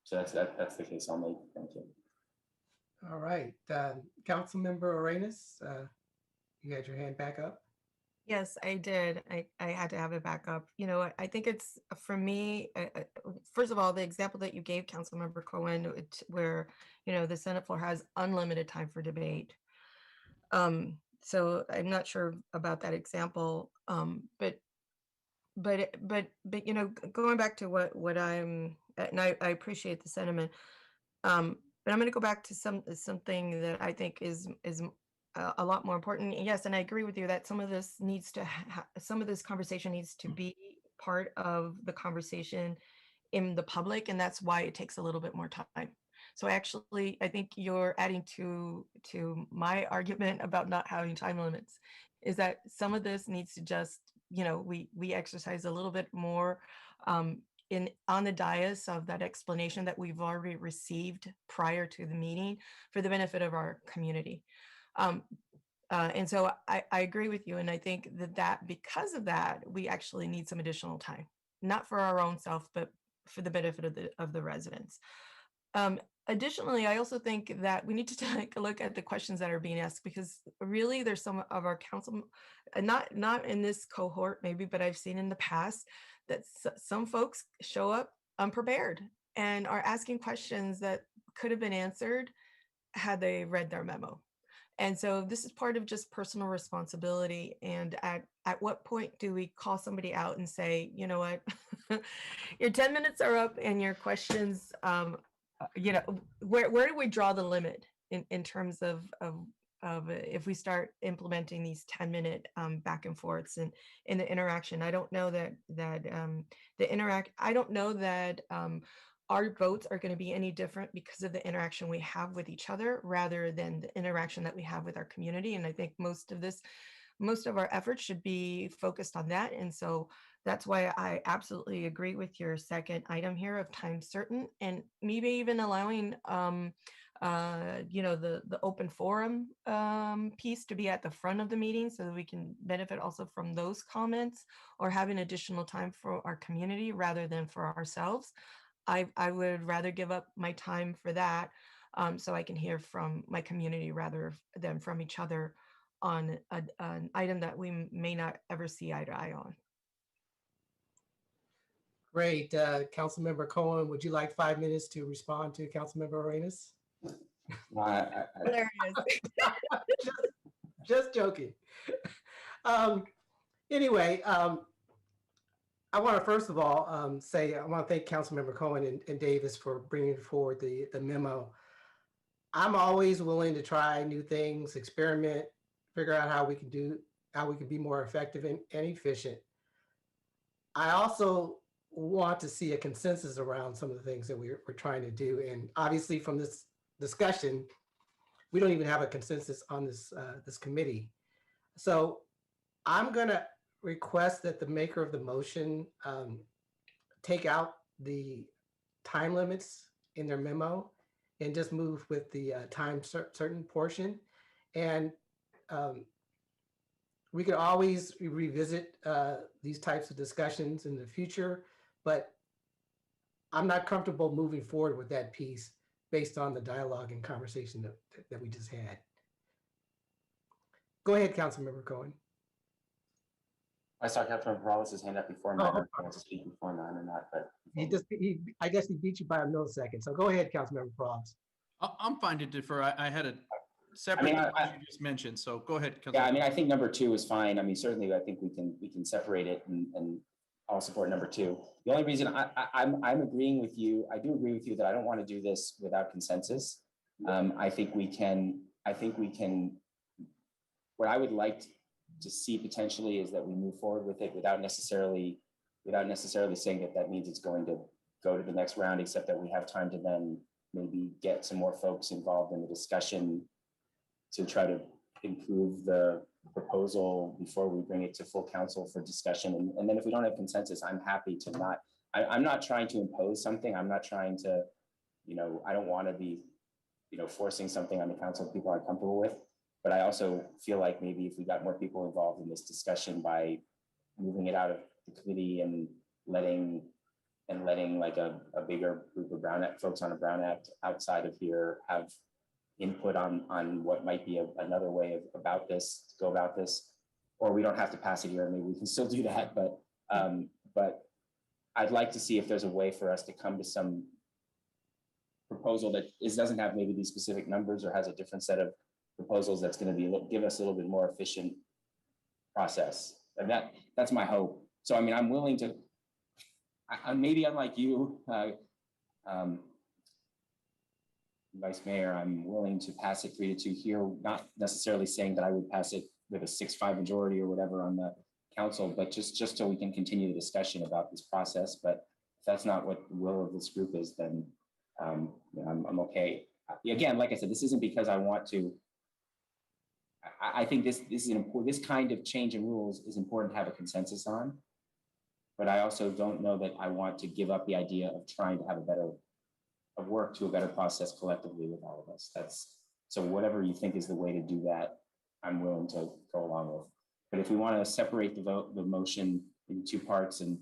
[SPEAKER 8] So that's the case I'll make. Thank you.
[SPEAKER 1] All right, Councilmember Arenas, you had your hand back up.
[SPEAKER 3] Yes, I did. I had to have it back up. You know, I think it's, for me, first of all, the example that you gave, Councilmember Cohen, where, you know, the Senate floor has unlimited time for debate. So I'm not sure about that example, but you know, going back to what I'm, and I appreciate the sentiment, but I'm going to go back to something that I think is a lot more important. Yes, and I agree with you that some of this needs to some of this conversation needs to be part of the conversation in the public, and that's why it takes a little bit more time. So actually, I think you're adding to my argument about not having time limits, is that some of this needs to just, you know, we exercise a little bit more on the dais of that explanation that we've already received prior to the meeting for the benefit of our community. And so I agree with you. And I think that because of that, we actually need some additional time, not for our own self, but for the benefit of the residents. Additionally, I also think that we need to take a look at the questions that are being asked, because really there's some of our council, not in this cohort maybe, but I've seen in the past that some folks show up unprepared and are asking questions that could have been answered had they read their memo. And so this is part of just personal responsibility. And at what point do we call somebody out and say, you know what, your 10 minutes are up and your questions, you know, where do we draw the limit in terms of if we start implementing these 10-minute back and forths and in the interaction? I don't know I don't know that our votes are going to be any different because of the interaction we have with each other rather than the interaction that we have with our community. And I think most of our efforts should be focused on that. And so that's why I absolutely agree with your second item here of time certain, and maybe even allowing, you know, the open forum piece to be at the front of the meeting so that we can benefit also from those comments, or having additional time for our community rather than for ourselves. I would rather give up my time for that, so I can hear from my community rather than from each other on an item that we may not ever see eye to eye on.
[SPEAKER 1] Great. Councilmember Cohen, would you like 5 minutes to respond to Councilmember Arenas?
[SPEAKER 3] There it is.
[SPEAKER 1] Just joking. Anyway, I want to first of all say I want to thank Councilmember Cohen and Davis for bringing forward the memo. I'm always willing to try new things, experiment, figure out how we can be more effective and efficient. I also want to see a consensus around some of the things that we're trying to do. And obviously from this discussion, we don't even have a consensus on this committee. So I'm going to request that the maker of the motion take out the time limits in their memo and just move with the time certain portion. And we could always revisit these types of discussions in the future, but I'm not comfortable moving forward with that piece based on the dialogue and conversation that we just had. Go ahead, Councilmember Cohen.
[SPEAKER 8] I saw Councilmember Morales' hand up before mine. I want to speak before mine or not, but
[SPEAKER 1] I guess he beat you by a millisecond. So go ahead, Councilmember Morales.
[SPEAKER 13] I'm fine to defer. I had a separate
[SPEAKER 8] I-
[SPEAKER 13] to what you just mentioned. So go ahead.
[SPEAKER 8] Yeah, I
[SPEAKER 13] Councilmember.
[SPEAKER 8] mean, I think number 2 is fine. I mean, certainly, I think we can separate it, and I'll support number 2. The only reason I'm agreeing with you, I do agree with you that I don't want to do this without consensus. I think we can. What I would like to see potentially is that we move forward with it without necessarily saying that means it's going to go to the next round, except that we have time to then maybe get some more folks involved in the discussion to try to improve the proposal before we bring it to full council for discussion. And then if we don't have consensus, I'm happy to not, I'm not trying to impose something. I'm not trying to, I don't want to be, forcing something on the council people aren't comfortable with. But I also feel like maybe if we got more people involved in this discussion by moving it out of the committee and letting like a bigger group of folks on a Brown Act outside of here have input on what might be another way of go about this, or we don't have to pass it here. Maybe we can still do that, but I'd like to see if there's a way for us to come to some proposal that doesn't have maybe these specific numbers or has a different set of proposals that's going to give us a little bit more efficient process. And that's my hope. So, I mean, I'm willing to, maybe unlike you, Vice Mayor, I'm willing to pass it 3-2 here, not necessarily saying that I would pass it with a 6-5 majority or whatever on the council, but just so we can continue the discussion about this process. But if that's not what the will of this group is, then I'm okay. Again, like I said, this isn't because I want to. I think this is important. This kind of change in rules is important to have a consensus on. But I also don't know that I want to give up the idea of trying to have work to a better process collectively with all of us. So whatever you think is the way to do that, I'm willing to go along with. But if we want to separate the motion into 2 parts and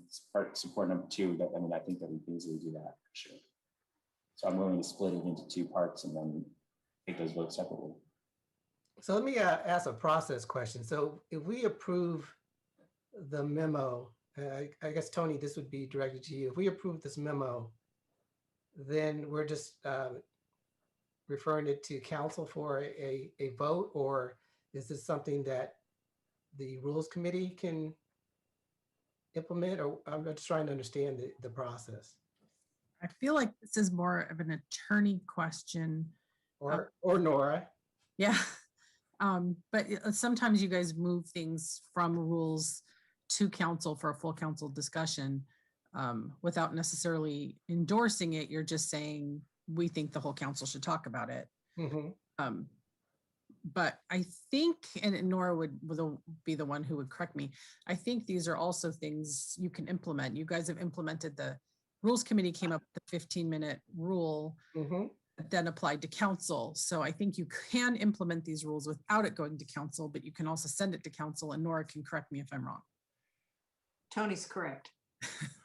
[SPEAKER 8] support number 2, I think that we can easily do that for sure. So I'm willing to split it into 2 parts and then take those votes separately.
[SPEAKER 1] So let me ask a process question. So if we approve the memo, I guess, Tony, this would be directed to you. If we approve this memo, then we're just referring it to council for a vote, or is this something that the Rules Committee can implement? Or I'm just trying to understand the process.
[SPEAKER 2] I feel like this is more of an attorney question.
[SPEAKER 1] Or Nora.
[SPEAKER 2] Yeah. But sometimes you guys move things from rules to council for a full council discussion without necessarily endorsing it. You're just saying, we think the whole council should talk about it.
[SPEAKER 1] Mm-hmm.
[SPEAKER 2] But I think, and Nora would be the one who would correct me, I think these are also things you can implement. You guys have implemented the Rules Committee came up with the 15-minute rule that then applied to council. So I think you can implement these rules without it going to council, but you can also send it to council, and Nora can correct me if I'm wrong.
[SPEAKER 22] Tony's correct.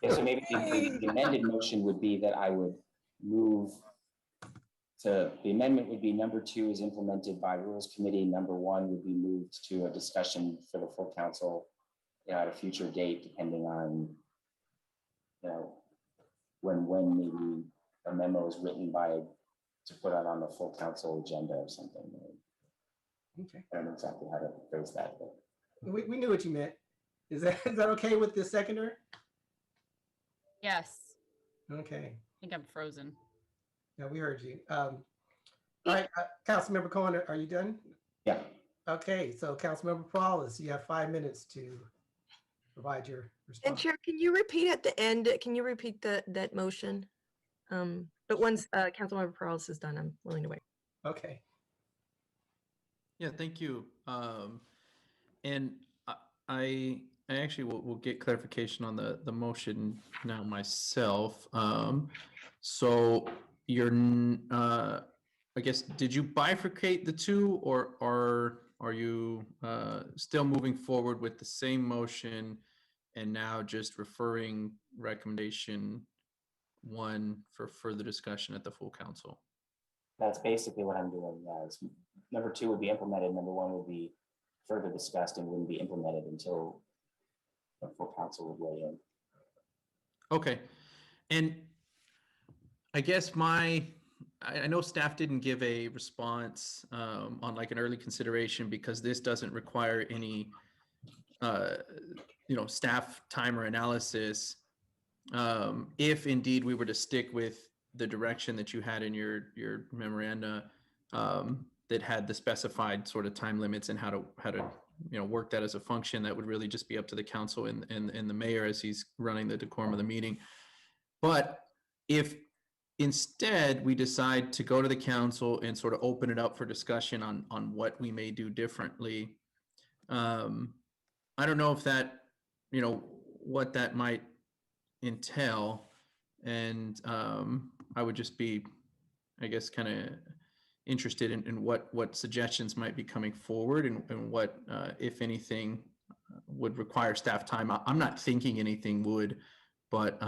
[SPEAKER 8] Yeah, so maybe the amended motion would be that I would move to, the amendment would be number 2 is implemented by Rules Committee. Number 1 would be moved to a discussion for the full council at a future date, depending on, when maybe a memo is written to put out on the full council agenda or something.
[SPEAKER 1] Okay.
[SPEAKER 8] I don't know exactly how to phrase that, but.
[SPEAKER 1] We knew what you meant. Is that okay with the seconder?
[SPEAKER 10] Yes.
[SPEAKER 1] Okay.
[SPEAKER 10] I think I'm frozen.
[SPEAKER 1] Yeah, we heard you. All right, Councilmember Cohen, are you done?
[SPEAKER 8] Yeah.
[SPEAKER 1] Okay, so Councilmember Paulus, you have 5 minutes to provide your response.
[SPEAKER 3] And Chair, can you repeat at the end? Can you repeat that motion? But once Councilmember Perales is done, I'm willing to wait.
[SPEAKER 1] Okay.
[SPEAKER 13] Yeah, thank you. And I actually will get clarification on the motion now myself. So you're, I guess, did you bifurcate the 2, or are you still moving forward with the same motion and now just referring recommendation 1 for further discussion at the full council?
[SPEAKER 8] That's basically what I'm doing. Yeah, number 2 would be implemented. Number 1 would be further discussed and wouldn't be implemented until the full council would weigh in.
[SPEAKER 13] Okay. And I guess my I know staff didn't give a response on like an early consideration because this doesn't require any, staff time or analysis. If indeed we were to stick with the direction that you had in your memoranda, that had the specified sort of time limits and how to work that as a function, that would really just be up to the council and the mayor as he's running the decorum of the meeting. But if instead we decide to go to the council and sort of open it up for discussion on what we may do differently, I don't know if that, what that might entail. And I would just be, I guess, kind of interested in what suggestions might be coming forward and what, if anything, would require staff time. I'm not thinking anything would, but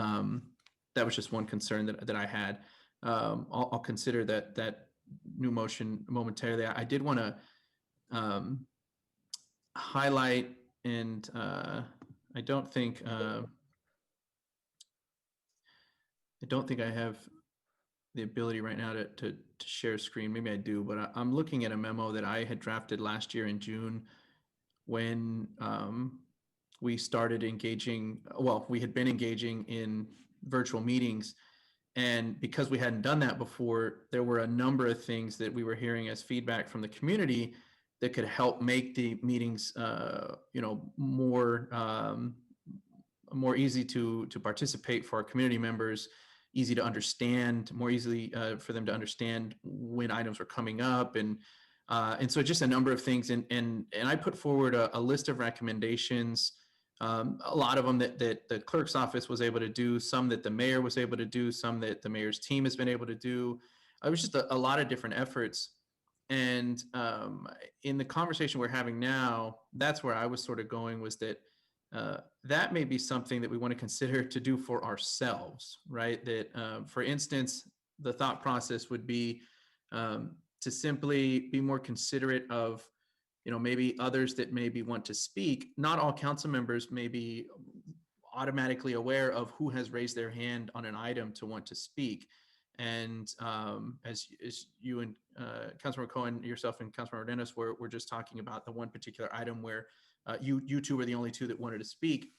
[SPEAKER 13] that was just one concern that I had. I'll consider that new motion momentarily. I did want to highlight, and I don't think I have the ability right now to share screen. Maybe I do, but I'm looking at a memo that I had drafted last year in June when we started engaging, well, we had been engaging in virtual meetings. And because we hadn't done that before, there were a number of things that we were hearing as feedback from the community that could help make the meetings, more easy to participate for our community members, easy to understand, more easily for them to understand when items were coming up, and so just a number of things. And I put forward a list of recommendations. A lot of them that the clerk's office was able to do, some that the mayor was able to do, some that the mayor's team has been able to do. It was just a lot of different efforts. And in the conversation we're having now, that's where I was sort of going, was that that may be something that we want to consider to do for ourselves, right? That, for instance, the thought process would be to simply be more considerate of, maybe others that maybe want to speak. Not all council members may be automatically aware of who has raised their hand on an item to want to speak. And as you and Councilmember Cohen, yourself and Councilmember Dennis were just talking about the one particular item where you two were the only two that wanted to speak.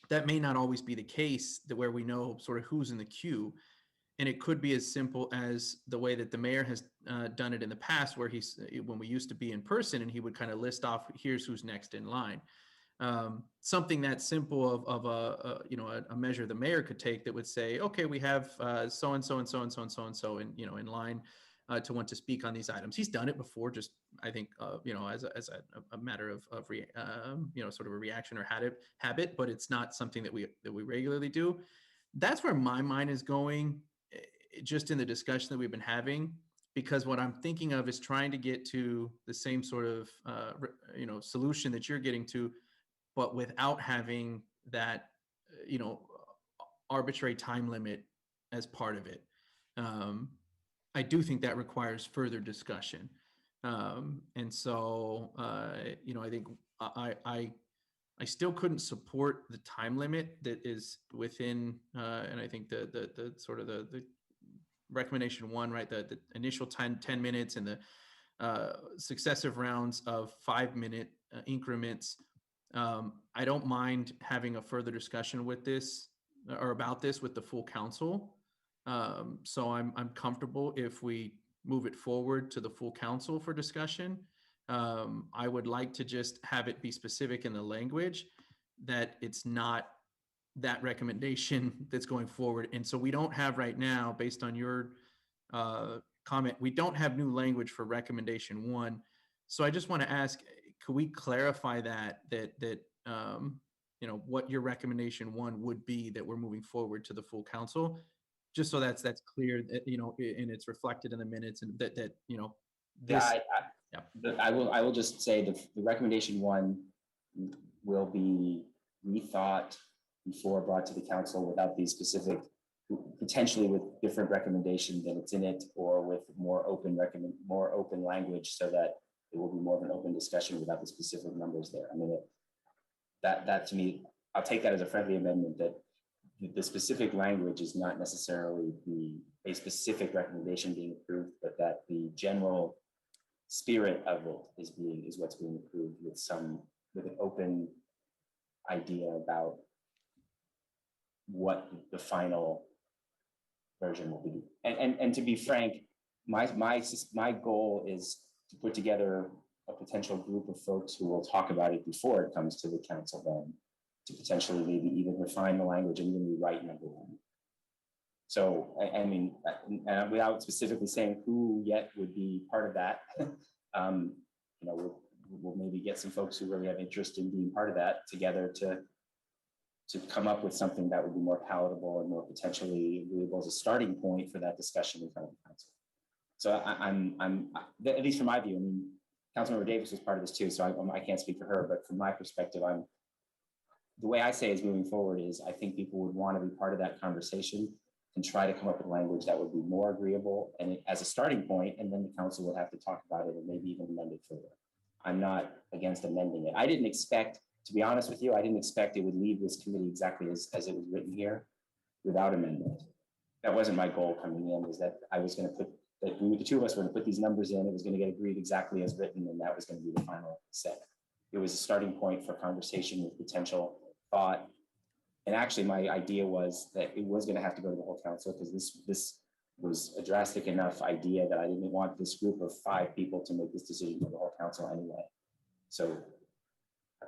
[SPEAKER 13] That may not always be the case, where we know sort of who's in the queue. And it could be as simple as the way that the mayor has done it in the past, where when we used to be in person and he would kind of list off, here's who's next in line. Something that simple of a measure the mayor could take that would say, okay, we have so-and-so and so-and-so and so-and-so in line to want to speak on these items. He's done it before, just, I think, as a matter of sort of a reaction or habit, but it's not something that we regularly do. That's where my mind is going, just in the discussion that we've been having, because what I'm thinking of is trying to get to the same sort of, solution that you're getting to, but without having that, arbitrary time limit as part of it. I do think that requires further discussion. And so, I think I still couldn't support the time limit that is within, and I think the sort of the recommendation one, right? The initial 10 minutes and the successive rounds of 5-minute increments. I don't mind having a further discussion with this or about this with the full council. So I'm comfortable if we move it forward to the full council for discussion. I would like to just have it be specific in the language that it's not that recommendation that's going forward. And so we don't have right now, based on your comment, we don't have new language for recommendation one. So I just want to ask, could we clarify that what your recommendation one would be, that we're moving forward to the full council, just so that's clear, that, and it's reflected in the minutes, and that this.
[SPEAKER 8] Yeah, I will just say the recommendation one will be rethought before brought to the council without the specific, potentially with different recommendation than it's in it, or with more open language, so that it will be more of an open discussion without the specific numbers there. I mean, that to me, I'll take that as a friendly amendment, that the specific language is not necessarily a specific recommendation being approved, but that the general spirit of it is what's being approved with an open idea about what the final version will be. And to be frank, my goal is to put together a potential group of folks who will talk about it before it comes to the council then, to potentially maybe even refine the language and even rewrite number one. So, I mean, without specifically saying who yet would be part of that, you know, we'll maybe get some folks who really have interest in being part of that together to come up with something that would be more palatable and more potentially agreeable as a starting point for that discussion in front of the council. So I'm at least from my view, I mean, Councilmember Davis was part of this too, so I can't speak for her, but from my perspective, the way I say is moving forward is I think people would want to be part of that conversation and try to come up with language that would be more agreeable and as a starting point, and then the council would have to talk about it and maybe even amend it further. I'm not against amending it. I didn't expect, to be honest with you, I didn't expect it would leave this committee exactly as it was written here without amendment. That wasn't my goal coming in, was that I was going to put, that the two of us were going to put these numbers in, it was going to get agreed exactly as written, and that was going to be the final set. It was a starting point for conversation with potential thought. And actually my idea was that it was going to have to go to the whole council because this was a drastic enough idea that I didn't want this group of 5 people to make this decision for the whole council anyway. So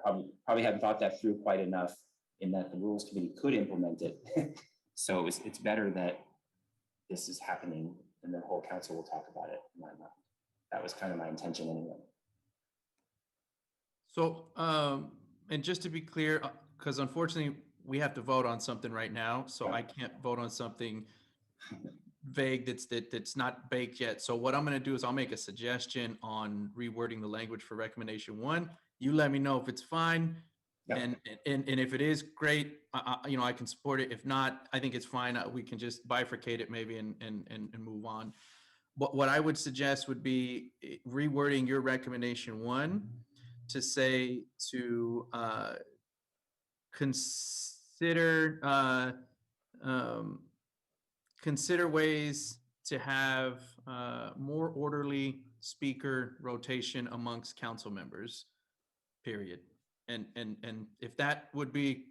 [SPEAKER 8] I probably hadn't thought that through quite enough in that the rules committee could implement it. So it's better that this is happening and the whole council will talk about it in my mind. That was kind of my intention anyway.
[SPEAKER 13] So, and just to be clear, because unfortunately we have to vote on something right now, so I can't vote on something vague that's not baked yet. So what I'm going to do is I'll make a suggestion on rewording the language for recommendation 1. You let me know if it's fine, and if it is, great. You know, I can support it. If not, I think it's fine. We can just bifurcate it maybe and move on. But what I would suggest would be rewording your recommendation 1 to say to consider ways to have more orderly speaker rotation amongst council members, period. And if that would be,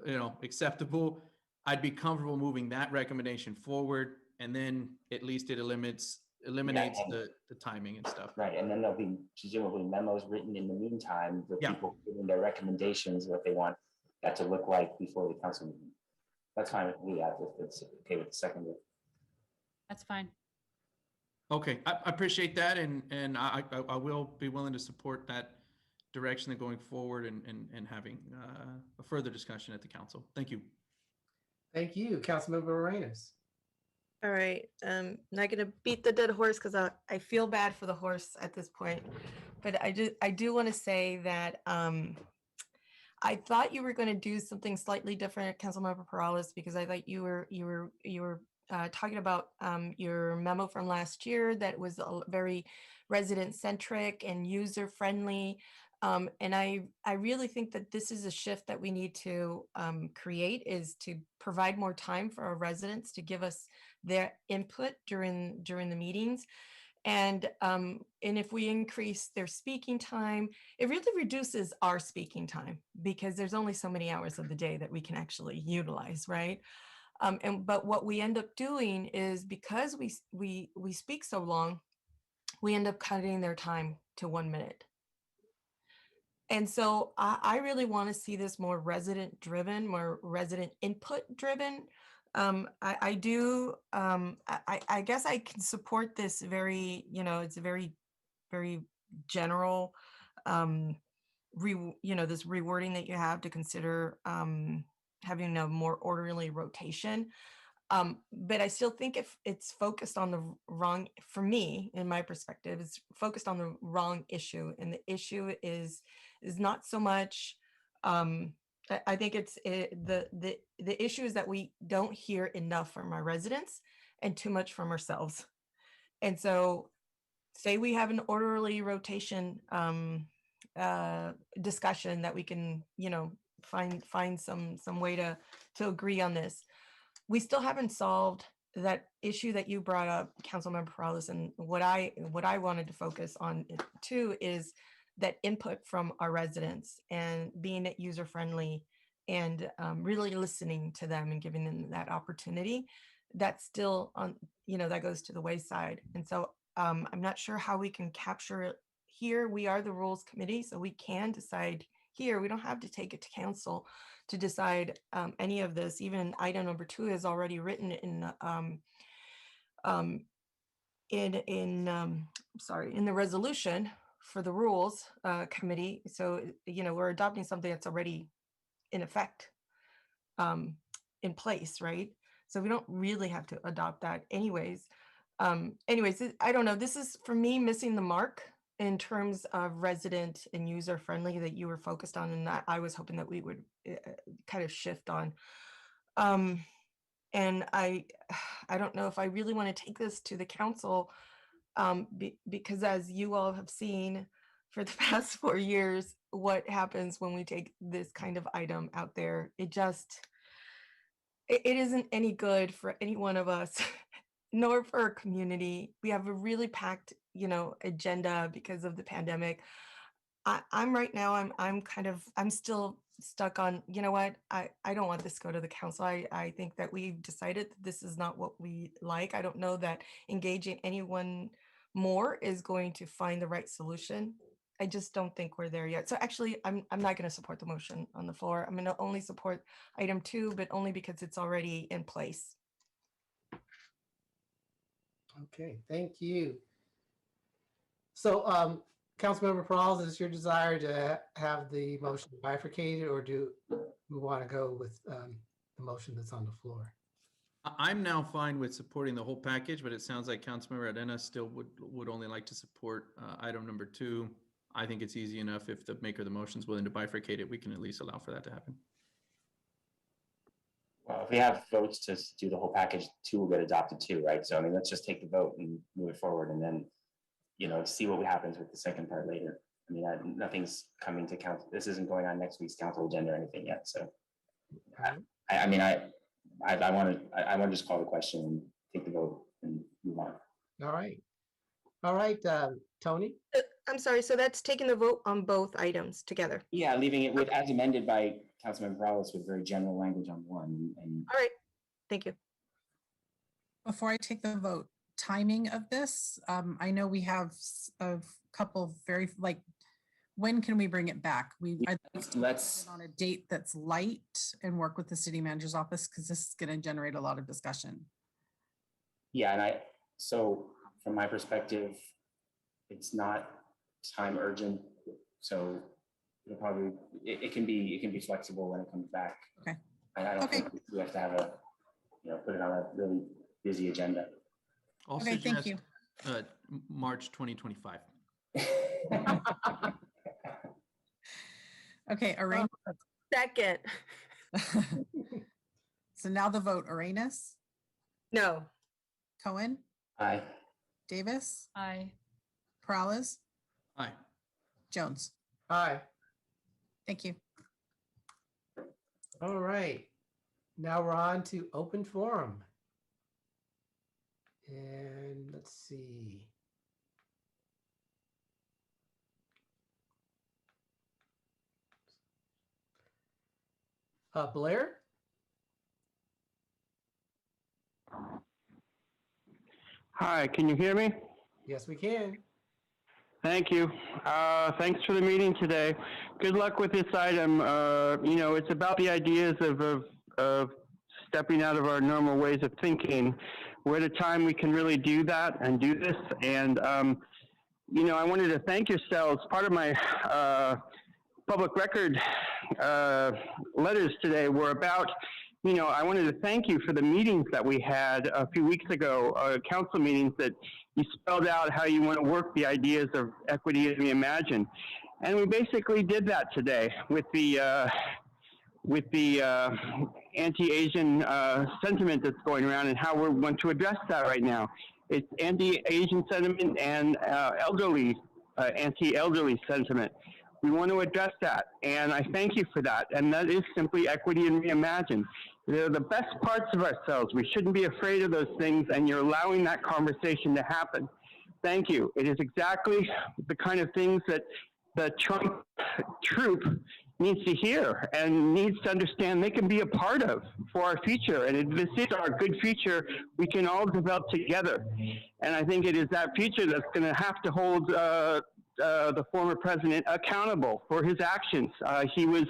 [SPEAKER 13] you know, acceptable, I'd be comfortable moving that recommendation forward, and then at least it eliminates the timing and stuff.
[SPEAKER 8] Right, and then there'll be presumably memos written in the meantime with people giving their recommendations, what they want that to look like before the council meeting. That's fine with me, if it's okay with the second.
[SPEAKER 10] That's fine.
[SPEAKER 13] Okay, I appreciate that, and I will be willing to support that direction of going forward and having a further discussion at the council. Thank you.
[SPEAKER 1] Thank you, Councilmember Arenas.
[SPEAKER 3] All right, not gonna beat the dead horse because I feel bad for the horse at this point, but I do want to say that I thought you were going to do something slightly different, Councilmember Perales, because I thought you were talking about your memo from last year that was very resident centric and user friendly. And I really think that this is a shift that we need to create, is to provide more time for our residents to give us their input during the meetings. And if we increase their speaking time, it really reduces our speaking time because there's only so many hours of the day that we can actually utilize, right? But what we end up doing is, because we speak so long, we end up cutting their time to 1 minute. And so I really want to see this more resident driven, more resident input driven. I guess I can support this very, it's a very, very general, this rewording that you have to consider having a more orderly rotation. But I still think if it's focused on the wrong, for me, in my perspective, it's focused on the wrong issue. And the issue is not so much, I think the issue is that we don't hear enough from our residents and too much from ourselves. And so say we have an orderly rotation discussion that we can, find some way to agree on this. We still haven't solved that issue that you brought up, Councilmember Perales, and what I wanted to focus on too is that input from our residents and being user friendly and really listening to them and giving them that opportunity. That's still on, that goes to the wayside. And so I'm not sure how we can capture it here. We are the rules committee, so we can decide here. We don't have to take it to council to decide any of this. Even item number 2 is already written in the resolution for the rules committee. So we're adopting something that's already in effect, in place, right? So we don't really have to adopt that anyways. I don't know. This is, for me, missing the mark in terms of resident and user friendly that you were focused on, and that I was hoping that we would kind of shift on. And I don't know if I really want to take this to the council, because as you all have seen for the past 4 years, what happens when we take this kind of item out there, it isn't any good for any one of us, nor for our community. We have a really packed, agenda because of the pandemic. I'm right now, I'm still stuck on, I don't want this to go to the council. I think that we've decided that this is not what we like. I don't know that engaging anyone more is going to find the right solution. I just don't think we're there yet. So actually, I'm not going to support the motion on the floor. I'm going to only support item 2, but only because it's already in place.
[SPEAKER 1] Okay, thank you. So, Councilmember Perales, is your desire to have the motion bifurcated, or do we want to go with the motion that's on the floor?
[SPEAKER 13] I'm now fine with supporting the whole package, but it sounds like Councilmember Arena still would only like to support item number 2. I think it's easy enough if the maker of the motion is willing to bifurcate it, we can at least allow for that to happen.
[SPEAKER 8] Well, if we have votes to do the whole package, 2 will get adopted too, right? So I mean, let's just take the vote and move it forward, and then see what happens with the second part later. I mean, nothing's coming to council. This isn't going on next week's council agenda or anything yet. So I want to just call the question and take the vote and move on.
[SPEAKER 1] All right, Tony?
[SPEAKER 3] I'm sorry, so that's taking the vote on both items together.
[SPEAKER 8] Yeah, leaving it with, as amended by Councilmember Perales, with very general language on one.
[SPEAKER 3] All right, thank you.
[SPEAKER 2] Before I take the vote, timing of this, I know we have a couple very, when can we bring it back? Let's on a date that's light and work with the city manager's office, because this is going to generate a lot of discussion.
[SPEAKER 8] Yeah, and so from my perspective, it's not time urgent, so it'll probably it can be flexible when it comes back.
[SPEAKER 2] Okay.
[SPEAKER 8] And I don't think we have to have put it on a really busy agenda.
[SPEAKER 13] I'll
[SPEAKER 2] Okay, thank you.
[SPEAKER 13] March 2025.
[SPEAKER 2] Okay, Arenas.
[SPEAKER 3] Second.
[SPEAKER 2] So now the vote. Arenas?
[SPEAKER 3] No.
[SPEAKER 2] Cohen?
[SPEAKER 8] Aye.
[SPEAKER 2] Davis?
[SPEAKER 10] Aye.
[SPEAKER 2] Perales?
[SPEAKER 13] Aye.
[SPEAKER 2] Jones?
[SPEAKER 1] Aye.
[SPEAKER 2] Thank you.
[SPEAKER 1] All right. Now we're on to open forum. And let's see. Blair?
[SPEAKER 18] Hi, can you hear me?
[SPEAKER 1] Yes, we can.
[SPEAKER 18] Thank you. Thanks for the meeting today. Good luck with this item. It's about the ideas of stepping out of our normal ways of thinking. We're at a time we can really do that and do this. And, I wanted to thank yourselves. Part of my public record letters today were about, I wanted to thank you for the meetings that we had a few weeks ago, council meetings that you spelled out how you want to work the ideas of equity and reimagine. And we basically did that today with the anti-Asian sentiment that's going around and how we want to address that right now. It's anti-Asian sentiment and anti-elderly sentiment. We want to address that, and I thank you for that. And that is simply equity and reimagine. They're the best parts of ourselves. We shouldn't be afraid of those things, and you're allowing that conversation to happen. Thank you. It is exactly the kind of things that the Trump troop needs to hear and needs to understand they can be a part of for our future. And if this is our good future, we can all develop together. And I think it is that future that's going to have to hold the former president accountable for his actions. He was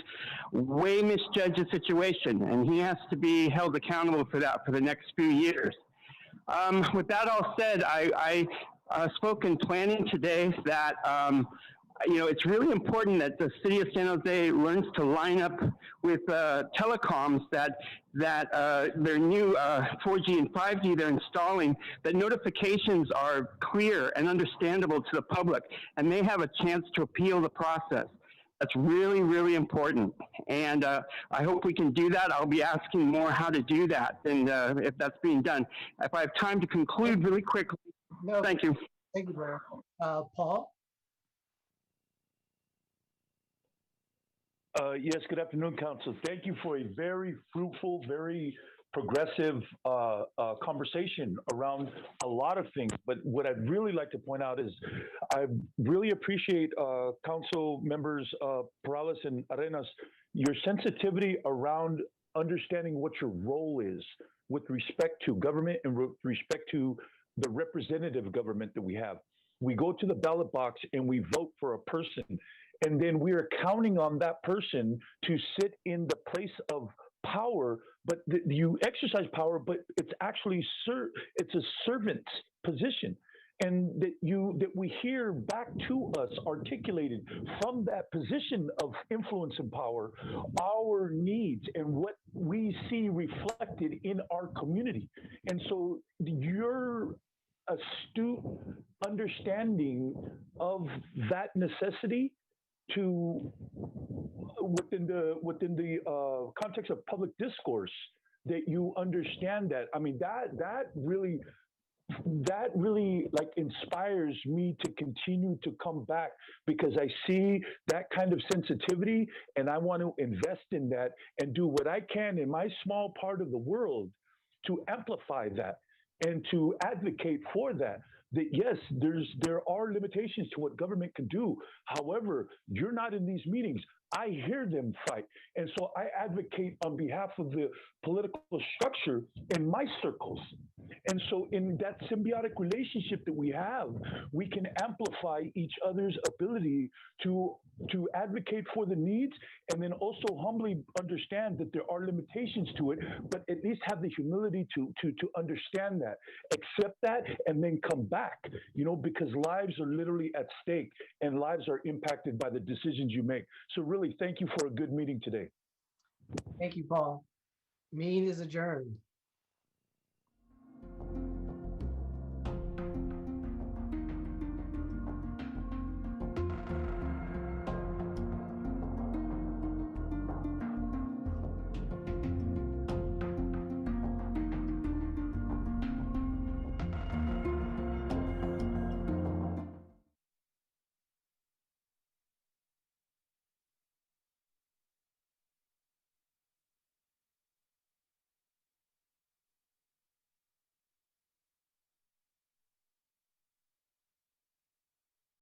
[SPEAKER 18] way misjudged the situation, and he has to be held accountable for that for the next few years. With that all said, I spoke in planning today that it's really important that the city of San Jose learns to line up with telecoms that their new 4G and 5G they're installing, that notifications are clear and understandable to the public, and they have a chance to appeal the process. That's really, really important. And I hope we can do that. I'll be asking more how to do that and if that's being done. If I have time to conclude really quickly.
[SPEAKER 1] No,
[SPEAKER 18] thank you.
[SPEAKER 1] Thank you, Blair. Paul?
[SPEAKER 5] Yes, good afternoon, Council. Thank you for a very fruitful, very progressive conversation around a lot of things. But what I'd really like to point out is I really appreciate Council members Perales and Arenas, your sensitivity around understanding what your role is with respect to government and with respect to the representative government that we have. We go to the ballot box and we vote for a person, and then we are counting on that person to sit in the place of power, but you exercise power, but it's actually it's a servant's position. And that we hear back to us articulated from that position of influence and power, our needs and what we see reflected in our community. And so your astute understanding of that necessity to within the context of public discourse, that you understand that. I mean, that really like inspires me to continue to come back, because I see that kind of sensitivity and I want to invest in that and do what I can in my small part of the world to amplify that and to advocate for that. That yes, there are limitations to what government can do. However, you're not in these meetings. I hear them fight. And so I advocate on behalf of the political structure in my circles. And so in that symbiotic relationship that we have, we can amplify each other's ability to advocate for the needs, and then also humbly understand that there are limitations to it, but at least have the humility to understand that, accept that, and then come back, because lives are literally at stake and lives are impacted by the decisions you make. So really, thank you for a good meeting today.
[SPEAKER 1] Thank you, Paul. Meeting is adjourned.